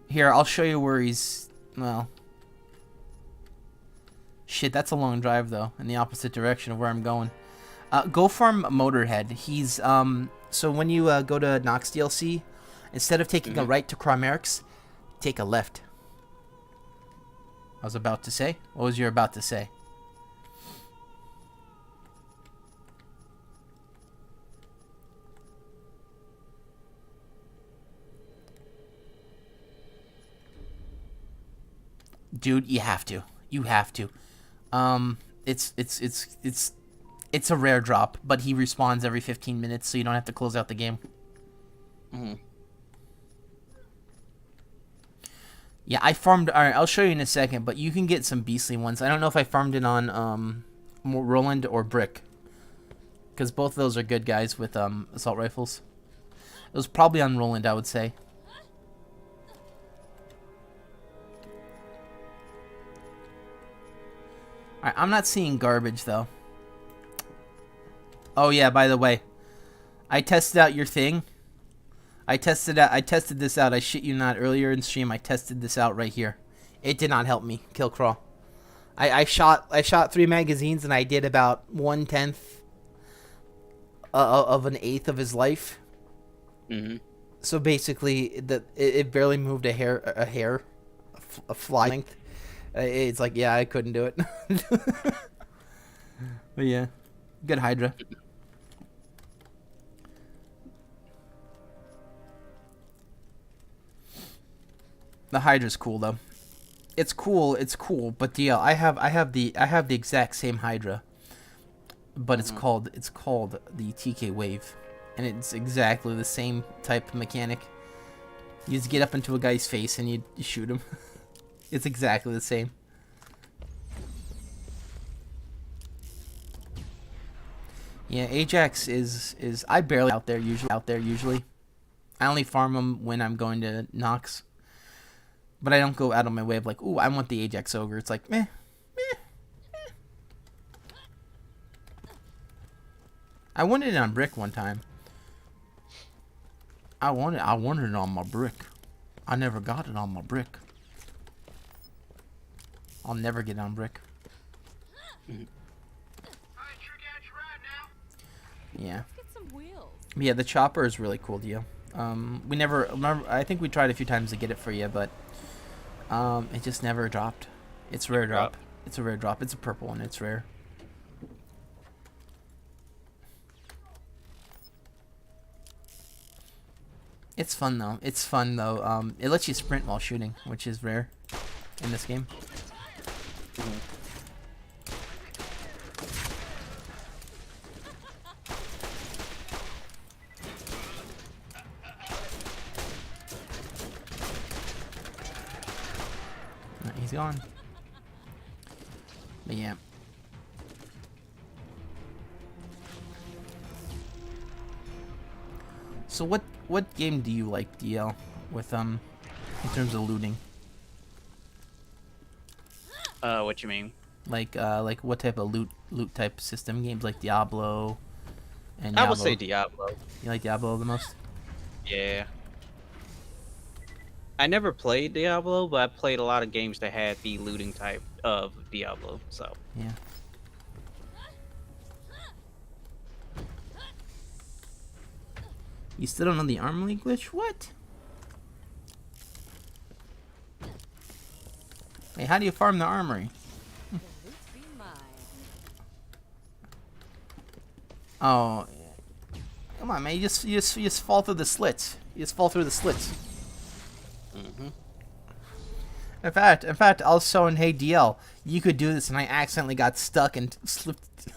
Here, I'll show you where he's, well... Shit, that's a long drive, though, in the opposite direction of where I'm going. Go farm Motorhead. He's, so when you go to Nox DLC, instead of taking a right to Chromerics, take a left. I was about to say? What was you about to say? Dude, you have to. You have to. It's a rare drop, but he respawns every 15 minutes, so you don't have to close out the game. Yeah, I farmed... Alright, I'll show you in a second, but you can get some beastly ones. I don't know if I farmed it on, Roland or Brick. Because both of those are good guys with, assault rifles. It was probably on Roland, I would say. Alright, I'm not seeing garbage, though. Oh, yeah, by the way. I tested out your thing. I tested this out. I shit you not, earlier in stream. I tested this out right here. It did not help me kill Crawl. I shot 3 magazines and I did about 1/10 of an eighth of his life. So basically, it barely moved a hair, a fly length. It's like, yeah, I couldn't do it. But yeah, good Hydra. The Hydra's cool though. It's cool, but DL, I have the exact same Hydra. But it's called the TK Wave. And it's exactly the same type of mechanic. You just get up into a guy's face and you shoot him. It's exactly the same. Yeah, Ajax is I barely out there usually. I only farm him when I'm going to Nox. But I don't go out of my way of like, ooh, I want the Ajax Ogre. It's like, meh. I wanted it on Brick one time. I wanted it on my Brick. I never got it on my Brick. I'll never get on Brick. Yeah. Yeah, the chopper is really cool, deal. We never remember. I think we tried a few times to get it for you, but it just never dropped. It's a rare drop. It's a rare drop. It's a purple one. It's rare. It's fun though. It lets you sprint while shooting, which is rare in this game. He's gone. But yeah. So what game do you like, DL, with in terms of looting? What you mean? Like what type of loot type system games, like Diablo and I would say Diablo. You like Diablo the most? Yeah. I never played Diablo, but I played a lot of games that had the looting type of Diablo, so. Yeah. You still don't know the Armory glitch? What? Hey, how do you farm the Armory? Oh, come on, man! You just fall through the slits. You just fall through the slits. Mm-hmm. In fact, also in Hey DL, you could do this, and I accidentally got stuck and slipped.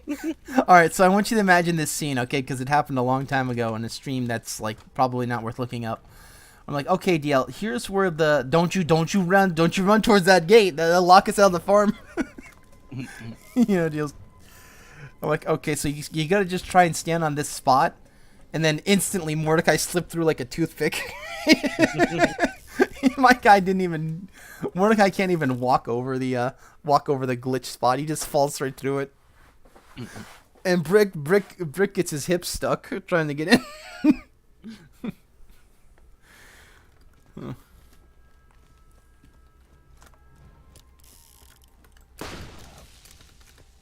All right, so I want you to imagine this scene, okay? Because it happened a long time ago in a stream that's like probably not worth looking up. I'm like, okay, DL, here's where the don't you run towards that gate. That'll lock us out of the farm. You know, DL's. I'm like, okay, so you gotta just try and stand on this spot, and then instantly Mordecai slipped through like a toothpick. My guy didn't even. Mordecai can't even walk over the glitch spot. He just falls right through it. And Brick gets his hip stuck trying to get in. Huh.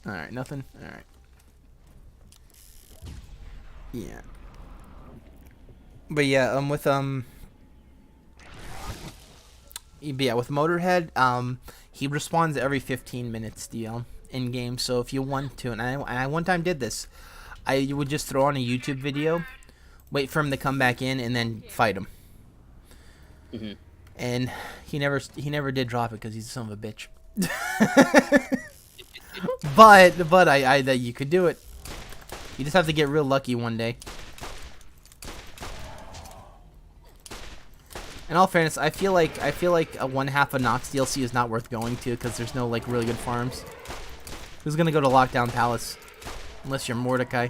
All right, nothing. All right. Yeah. But yeah, with Motorhead, he respawns every 15 minutes, DL, in game. So if you want to, and I one time did this, I would just throw on a YouTube video, wait for him to come back in, and then fight him. Mm-hmm. And he never did drop it because he's a son of a bitch. but I that you could do it. You just have to get real lucky one day. In all fairness, I feel like one half of Nox DLC is not worth going to because there's no like really good farms. Who's gonna go to Lockdown Palace? Unless you're Mordecai.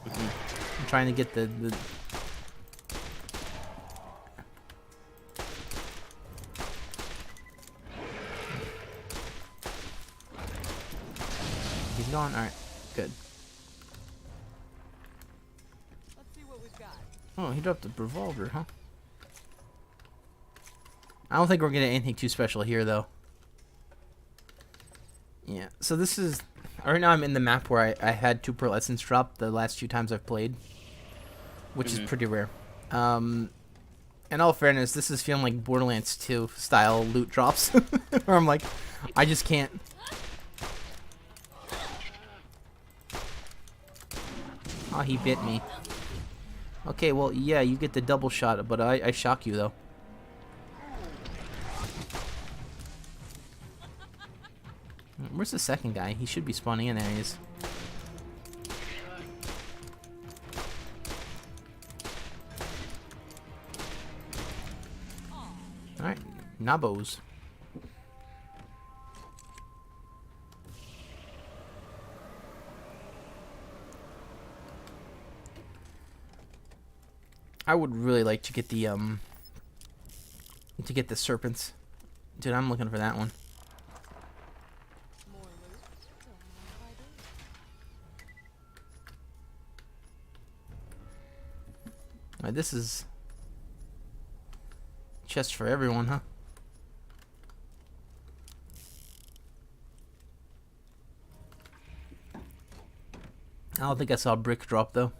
I'm trying to get the He's gone? Alright. Good. Let's see what we've got. Oh, he dropped the revolver, huh? I don't think we're getting anything too special here, though. Yeah, so this is... Right now I'm in the map where I had 2 Pearl Essence drop the last 2 times I've played. Which is pretty rare. In all fairness, this is feeling like Borderlands 2 style loot drops. Where I'm like, I just can't... Oh, he bit me. Okay, well, yeah, you get the double shot, but I shock you, though. Where's the second guy? He should be spawning in. There he is. Alright, Nabos. I would really like to get the serpents. Dude, I'm looking for that one. More loot. Don't mind if I do. Alright, this is chest for everyone, huh? I don't think I saw a brick drop though.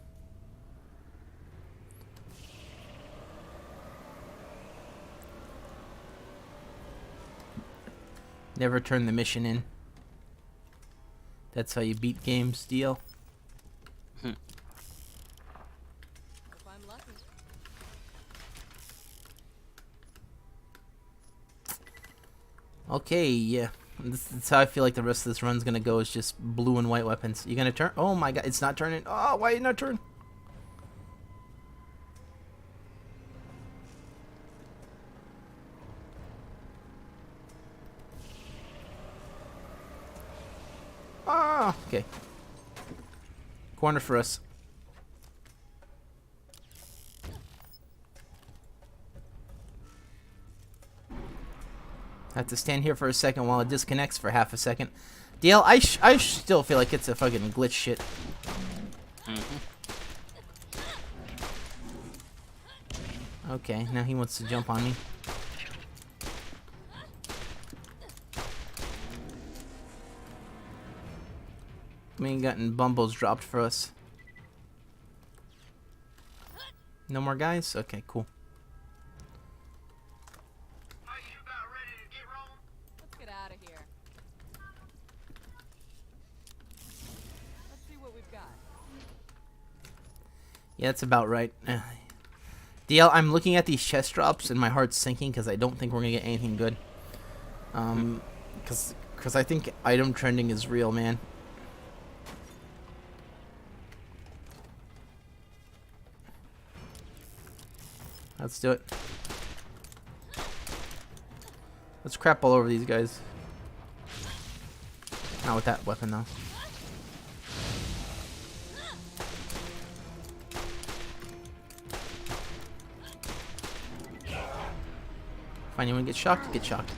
Never turn the mission in. That's how you beat games, deal. If I'm lucky. Okay, yeah. That's how I feel like the rest of this run's gonna go, is just blue and white weapons. You gonna turn? Oh my god, it's not turning. Oh, why you not turn? Ah, okay. Corner for us. I have to stand here for a second while it disconnects for half a second. DL, I still feel like it's a fucking glitch shit. Okay, now he wants to jump on me. We ain't gotten bumbles dropped for us. No more guys? Okay, cool. Let's get out of here. Let's see what Yeah, that's about right. DL, I'm looking at these chest drops and my heart's sinking because I don't think we're gonna get anything good. Because I think item trending is real, man. Let's do it. Let's crap all over these guys. Not with that weapon, though. If anyone gets shocked, get shocked.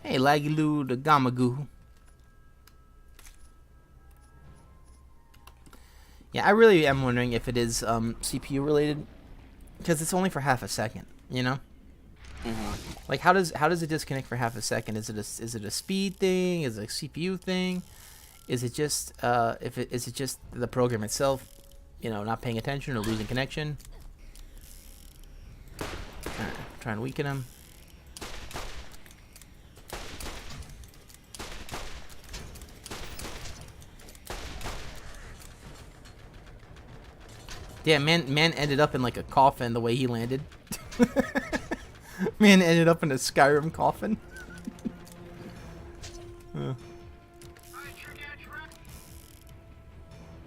Hey, Laggy Lou the Gamagoo. Yeah, I really am wondering if it is CPU related, because it's only for half a second, you know. Like, how does it disconnect for half a second? Is it a speed thing? Is it a CPU thing? Is it just is it just the program itself, you know, not paying attention or losing connection? Try and weaken him. Yeah, man ended up in like a coffin the way he landed. Man ended up in a Skyrim coffin.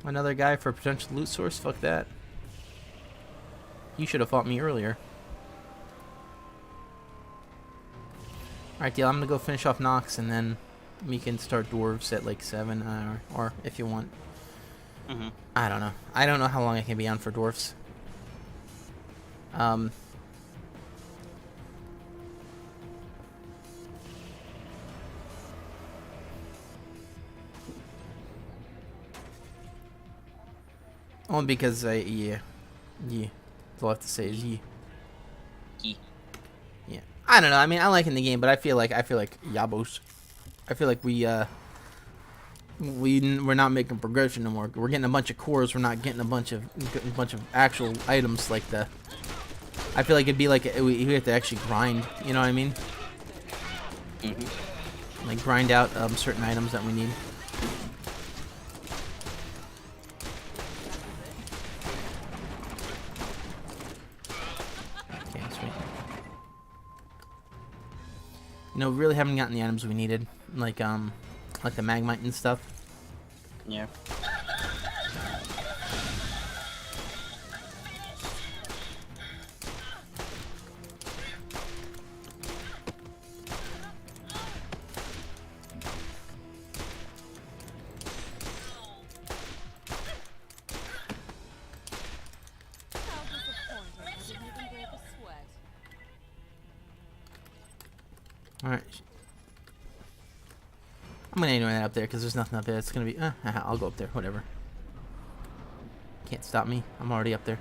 Another guy for a potential loot source? Fuck that. You should have fought me earlier. Alright, deal. I'm gonna go finish off Nox and then we can start dwarves at like 7 or if you want. I don't know. I don't know how long I can be on for dwarfs. Only because yeah. That's all I have to say is yeah. Yeah. I don't know. I mean, I like in the game, but I feel like yabos. I feel like we're not making progression no more. We're getting a bunch of cores. We're not getting a bunch of actual items like the. I feel like it'd be like we have to actually grind. You know what I mean? Like grind out certain items that we need. Okay, sweet. You know, we really haven't gotten the items we needed, like the magmite and stuff. Yeah. How disappointing. I didn't even break a sweat. Alright. I'm gonna anyway that up there because there's nothing up there. It's gonna be. I'll go up there. Whatever. Can't stop me. I'm already up there.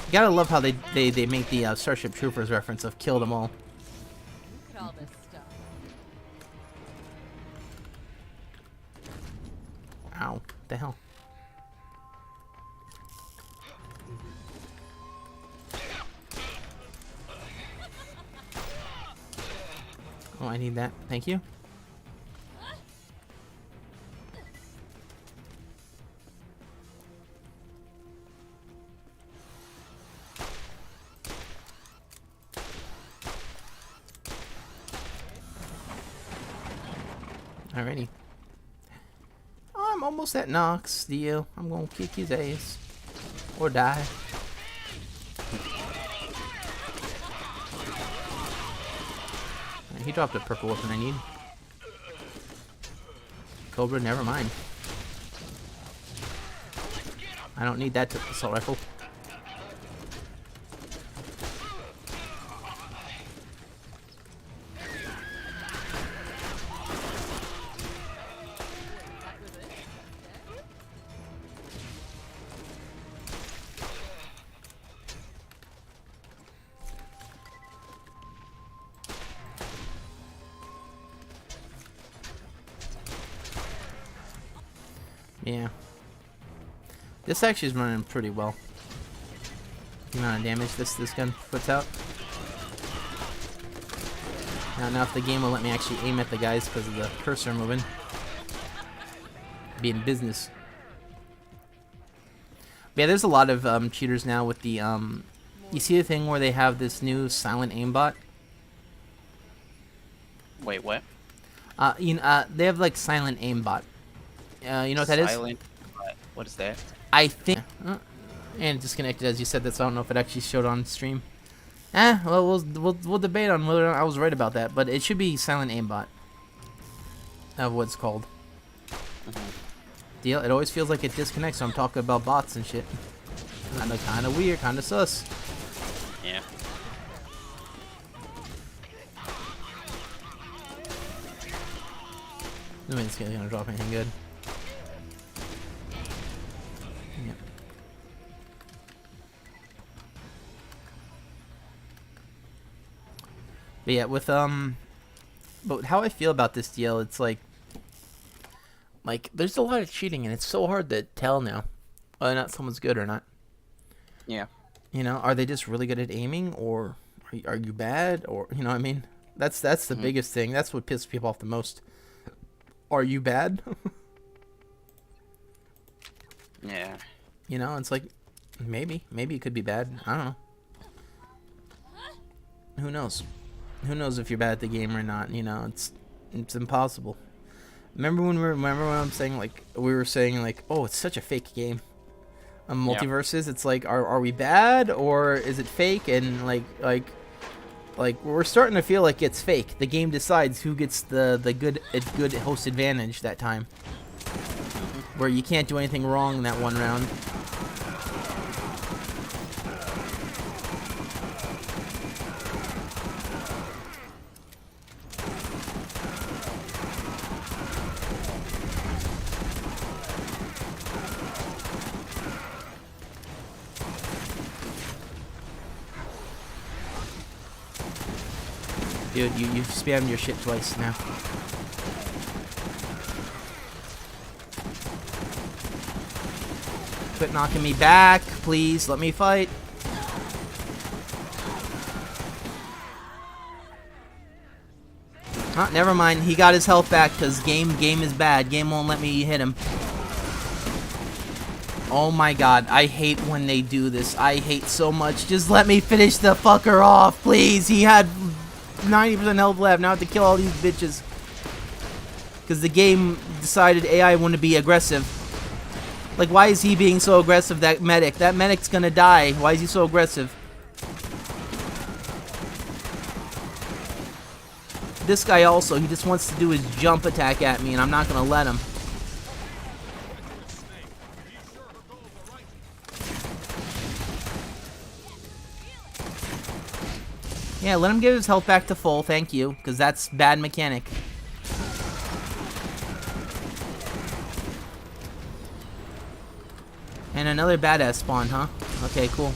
You gotta love how they make the Starship Troopers reference of kill them all. Look at all this stuff. Ow. What the hell? Oh, I need that. Thank you. Alrighty. I'm almost at Nox, deal. I'm gonna kick his ass. Or die. He dropped a purple weapon I need. Cobra, never mind. I don't need that assault rifle. Yeah. This actually is running pretty well. the amount of damage this gun puts out. Now if the game will let me actually aim at the guys because of the cursor moving. Be in business. But yeah, there's a lot of cheaters now with the you see the thing where they have this new silent aimbot? Wait, what? They have like silent aimbot. You know what that is? Silent. What is that? I think. And disconnected as you said that, so I don't know if it actually showed on stream. Well, we'll debate on whether or not I was right about that, but it should be silent aimbot. Of what it's called. Deal. It always feels like it disconnects. So I'm talking about bots and shit. Kind of weird, kind of sus. Yeah. I mean, it's gonna drop anything good. Yep. But yeah, with but how I feel about this deal, it's like there's a lot of cheating, and it's so hard to tell now whether or not someone's good or not. Yeah. You know, are they just really good at aiming, or are you bad, or you know what I mean? That's the biggest thing. That's what pisses people off the most. Are you bad? Yeah. You know, it's like maybe it could be bad. I don't know. Who knows? Who knows if you're bad at the game or not? You know, it's impossible. Remember when I'm saying we were saying oh, it's such a fake game. Multiverses, it's like are we bad or is it fake? And like we're starting to feel like it's fake. The game decides who gets the good host advantage that time. Where you can't do anything wrong in that one round. Dude, you've spammed your shit twice now. Quit knocking me back, please. Let me fight. Oh, never mind. He got his health back because game is bad. Game won't let me hit him. Oh my god, I hate when they do this. I hate so much. Just let me finish the fucker off, please. He had 90% health left. Now I have to kill all these bitches. Because the game decided AI wanted to be aggressive. Like, why is he being so aggressive, that medic? That medic's gonna die. Why is he so aggressive? This guy also, he just wants to do his jump attack at me, and I'm not gonna let him. Yeah, let him give his health back to full, thank you, because that's bad mechanic. And another badass spawn, huh? Okay, cool.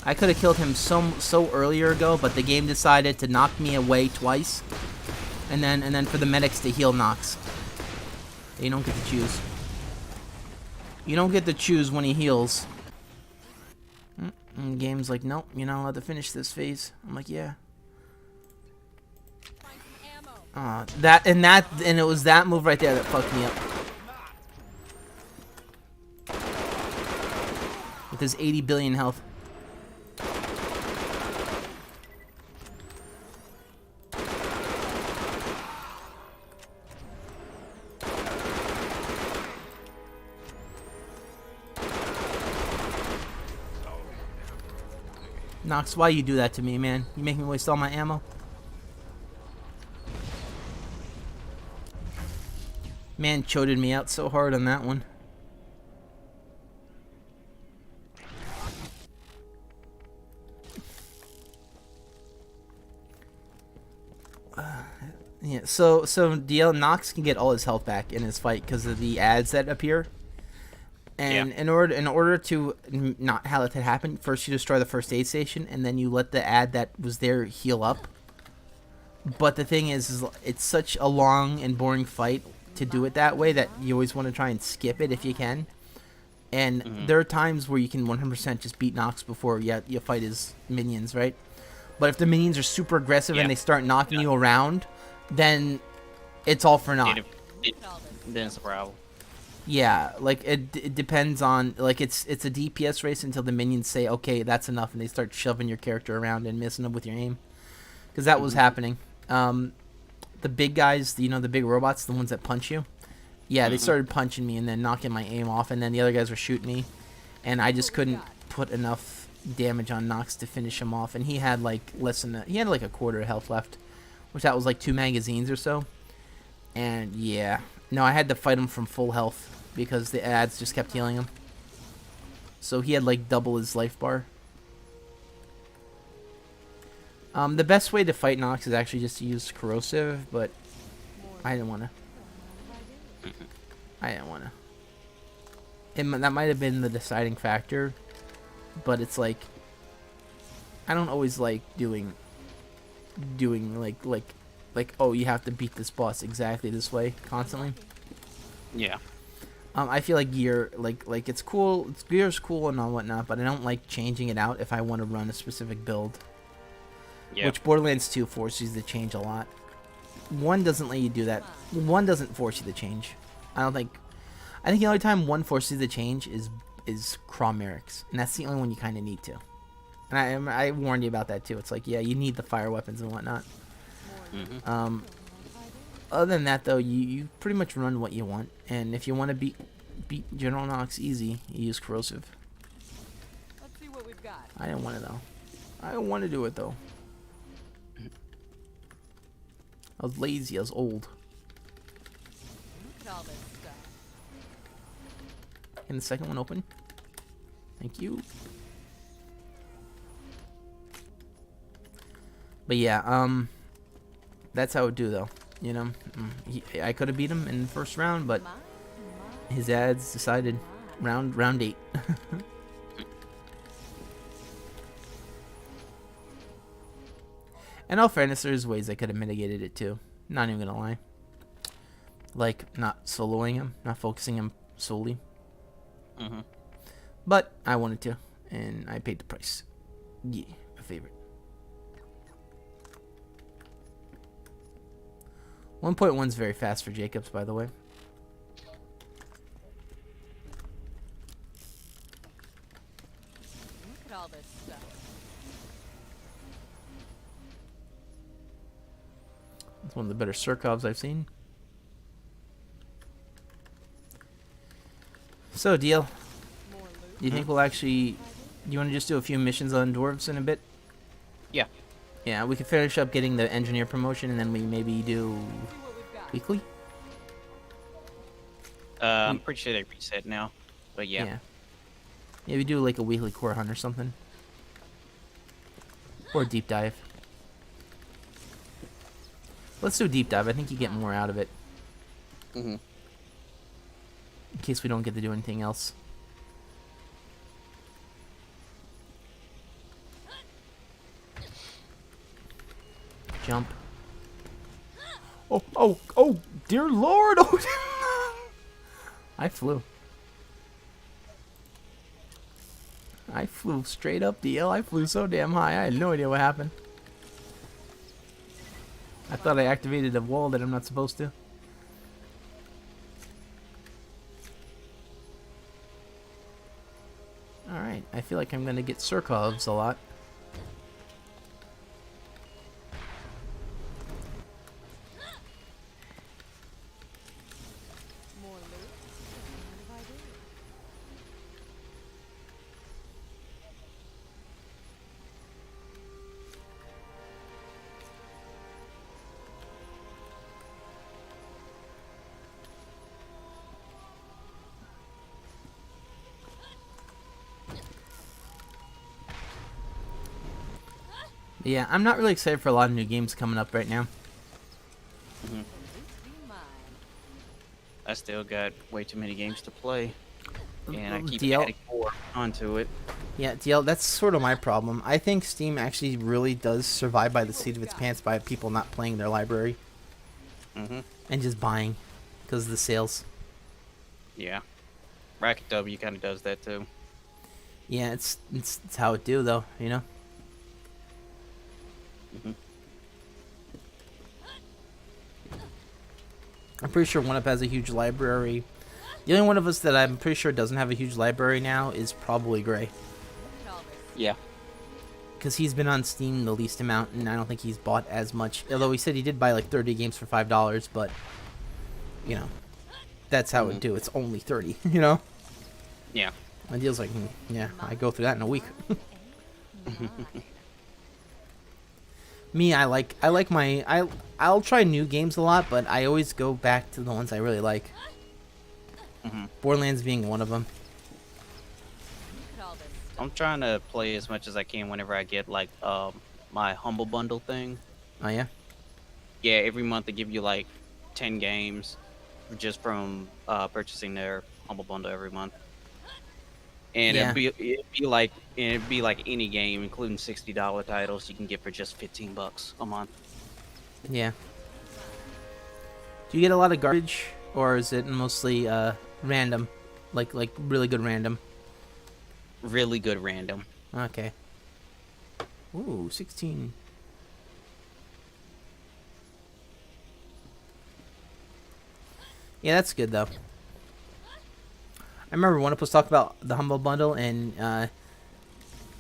I could have killed him so earlier ago, but the game decided to knock me away twice, and then for the medics to heal Nox. You don't get to choose. You don't get to choose when he heals. And the game's like, nope, you're not allowed to finish this phase. I'm like, yeah. And it was that move right there that fucked me up. With his 80 billion health. Nox, why you do that to me, man? You make me waste all my ammo? Man choded me out so hard on that one. Yeah, so DL Nox can get all his health back in his fight because of the ads that appear. And Yeah. in order to not have that happen, first you destroy the first aid station, and then you let the ad that was there heal up. But the thing is it's such a long and boring fight to do it that way that you always want to try and skip it if you can. And there are times where you can 100% just beat Nox before you fight his minions, right? But if the minions are super aggressive and they start knocking you around, then it's all for naught. Then it's a problem. Yeah, like it depends on, like, it's a DPS race until the minions say, okay, that's enough, and they start shoving your character around and messing up with your aim. Because that was happening. The big guys, the big robots, the ones that punch you, yeah, they started punching me and then knocking my aim off, and then the other guys were shooting me, and I just couldn't put enough damage on Nox to finish him off, and he had like he had like a quarter of health left, which that was like 2 magazines or so, and yeah, no, I had to fight him from full health because the ads just kept healing him, so he had like double his life bar. The best way to fight Nox is actually just to use corrosive, but I didn't want to. That might have been the deciding factor, but it's like I don't always like doing like oh, you have to beat this boss exactly this way constantly. Yeah. I feel like gear like it's cool, gear's cool and all whatnot, but I don't like changing it out if I want to run a specific build. Yep. Which Borderlands 2 forces you to change a lot. 1 doesn't let you do that. 1 doesn't force you to change. I think the only time 1 forces you to change is Chromerics, and that's the only one you kind of need to. And I warned you about that too. It's like, yeah, you need the fire weapons and whatnot. Other than that, though, you pretty much run what you want, and if you want to beat General Nox easy, you use corrosive. Let's see what we've got. I didn't want to though. I don't want to do it though. I was lazy. I was old. Look at all this stuff. Can the second one open? Thank you. But yeah, that's how it would do though. I could have beat him in the first round, but his ads decided round 8. In all fairness, there's ways I could have mitigated it too. Not even gonna lie. Like not soloing him, not focusing him solely. But I wanted to, and I paid the price. Yeah, a favorite. 1.1 is very fast for Jacobs, by the way. Look at all this stuff. It's one of the better Surkovs I've seen. So, Deal, More loot. do you think we'll actually... You want to just do a few missions on Dwarves in a bit? Yeah. Yeah, we could finish up getting the engineer promotion, and then we maybe do See what we've got. weekly? I'm pretty sure they reset now, but yeah. Yeah, we do like a weekly core hunt or something. Or a deep dive. Let's do a deep dive. I think you get more out of it. In case we don't get to do anything else. Jump. Oh, dear Lord! Oh, I flew. I flew straight up the hill. I flew so damn high. I had no idea what happened. I thought I activated a wall that I'm not supposed to. Alright, I feel like I'm gonna get Surkovs a lot. More loot. What if I do? Yeah, I'm not really excited for a lot of new games coming up right now. Be mine. I still got way too many games to play, and I keep DL adding more onto it. Yeah, DL, that's sort of my problem. I think Steam actually really does survive by the seat of its pants by people not playing their library. And just buying because of the sales. Yeah. Racket W kind of does that too. Yeah, it's how it do though, you know. Mhm. I'm pretty sure One Up has a huge library. The only one of us that I'm pretty sure doesn't have a huge library now is probably Gray, Look at all this. Yeah. because he's been on Steam the least amount, and I don't think he's bought as much. Although he said he did buy like 30 games for $5, but you know, that's how it do. It's only 30, you know. Yeah. My deal's like, yeah, I go through that in a week. Me, I like I'll try new games a lot, but I always go back to the ones I really like. Borderlands being one of them. Look at all this. I'm trying to play as much as I can whenever I get like my humble bundle thing. Oh yeah. Yeah, every month they give you like 10 games just from purchasing their humble bundle every month. And Yeah. it'd be like any game, including $60 titles you can get for just $15 a month. Yeah. Do you get a lot of garbage, or is it mostly random, like really good random? Really good random. Okay. Ooh, 16. Yeah, that's good though. I remember one of us talked about the Humble Bundle, and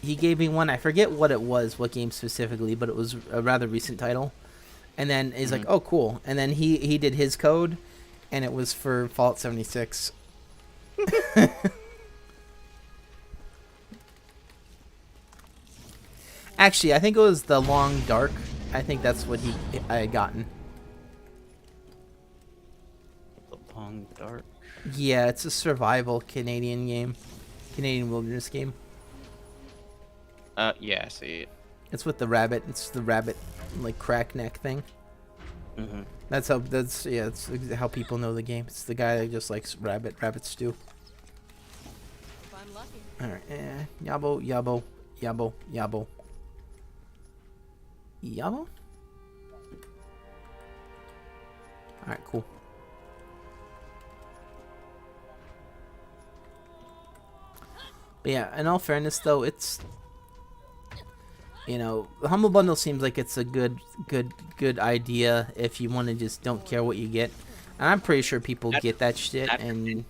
he gave me one. I forget what it was, what game specifically, but it was a rather recent title. And then he's like, "Oh, cool." And then he did his code, and it was for Fallout 76. Actually, I think it was the Long Dark. I think that's what I had gotten. The Long Dark. Yeah, it's a survival Canadian game. Canadian wilderness game. Yeah, I see it. It's with the rabbit. It's the rabbit, like, crack neck thing. Mm-hmm. That's how people know the game. It's the guy that just likes rabbit stew. If I'm lucky. Alright, yabo, yabo, yabo, yabo. Yabo? Alright, cool. But yeah, in all fairness though, it's, you know, the Humble Bundle seems like it's a good idea if you want to just don't care what you get. And I'm pretty sure people get that shit, and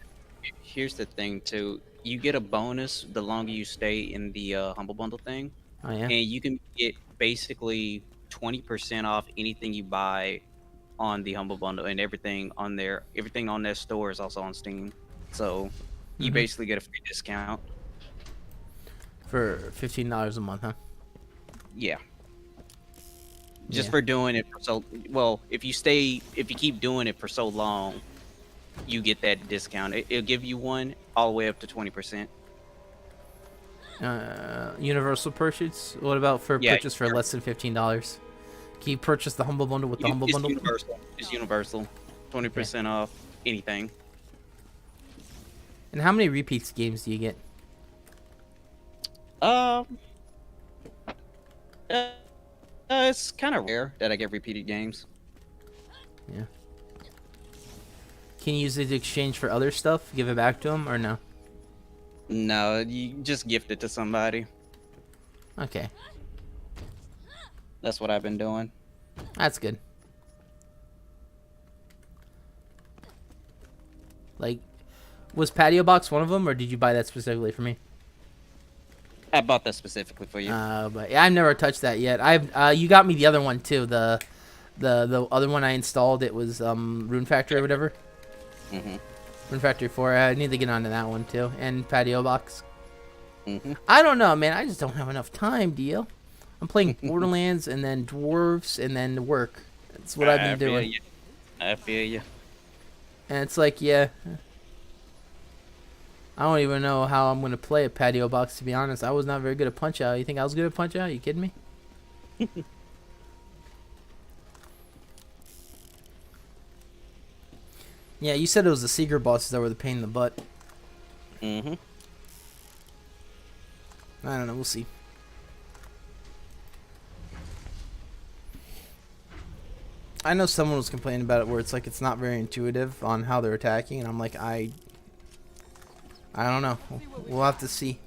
Here's the thing too. You get a bonus the longer you stay in the Humble Bundle thing. oh yeah. And you can get basically 20% off anything you buy on the Humble Bundle, and everything on their store is also on Steam. So you basically get a free discount. For $15 a month, huh? Yeah. Just Yeah. for doing it for so well, if you keep doing it for so long, you get that discount. It'll give you one all the way up to 20%. Universal purchase. What about for Yeah, purchase for less than $15? Can you purchase the Humble Bundle with the Humble It's Bundle? universal. It's universal. 20% off anything. And how many repeats games do you get? It's kind of rare that I get repeated games. Yeah. Can you use it to exchange for other stuff? Give it back to them, or no? No, you just gift it to somebody. Okay, That's what I've been doing. that's good. Like, was Patio Box one of them, or did you buy that specifically for me? I bought that specifically for you. But yeah, I've never touched that yet. You got me the other one too. The other one I installed, it was Rune Factory or whatever. Mm-hmm. Rune Factory 4. I need to get onto that one too, and Patio Box. Mm-hmm. I don't know, man. I just don't have enough time, Dio. I'm playing Borderlands and then Dwarves and then work. That's what I've been doing. I feel you. And it's like, yeah. I don't even know how I'm going to play a Patio Box, to be honest. I was not very good at Punch-Out. You think I was good at Punch-Out? You kidding me? Yeah, you said it was the secret bosses that were the pain in the butt. Mm-hmm. I don't know. We'll see. I know someone was complaining about it where it's like it's not very intuitive on how they're attacking, and I'm like, I don't know. We'll have to see.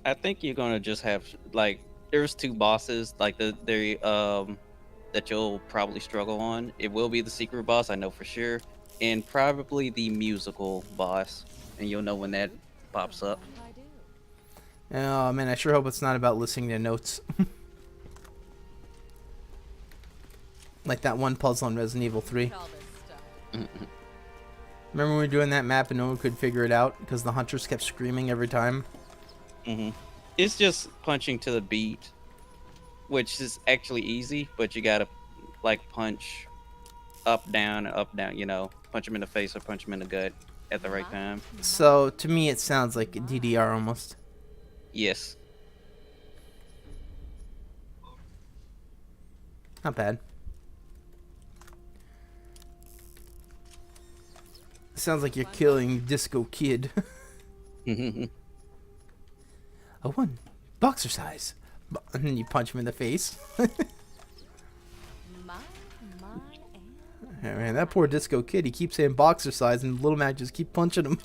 I think you're gonna just have like there's two bosses like that you'll probably struggle on. It will be the secret boss, I know for sure, and probably the musical boss, and you'll know when that pops up. I do. Oh man, I sure hope it's not about listening to notes. Like that one puzzle on Resident Evil 3. All this stuff. Remember when we were doing that map and no one could figure it out because the hunters kept screaming every time? It's just punching to the beat, which is actually easy, but you gotta like punch up, down, you know, punch him in the face or punch him in the gut at the right time. So to me it sounds like a DDR almost. Yes. Not bad. Sounds like you're killing Disco Kid. A one boxer size. And then you punch him in the face. My, and Yeah, man, that poor Disco Kid, he keeps saying boxer size and Little Mac just keep punching him.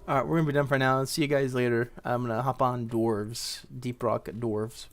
Alright, we're gonna be done for now. See you guys later. I'm gonna hop on Dwarves. Deep Rock Dwarves.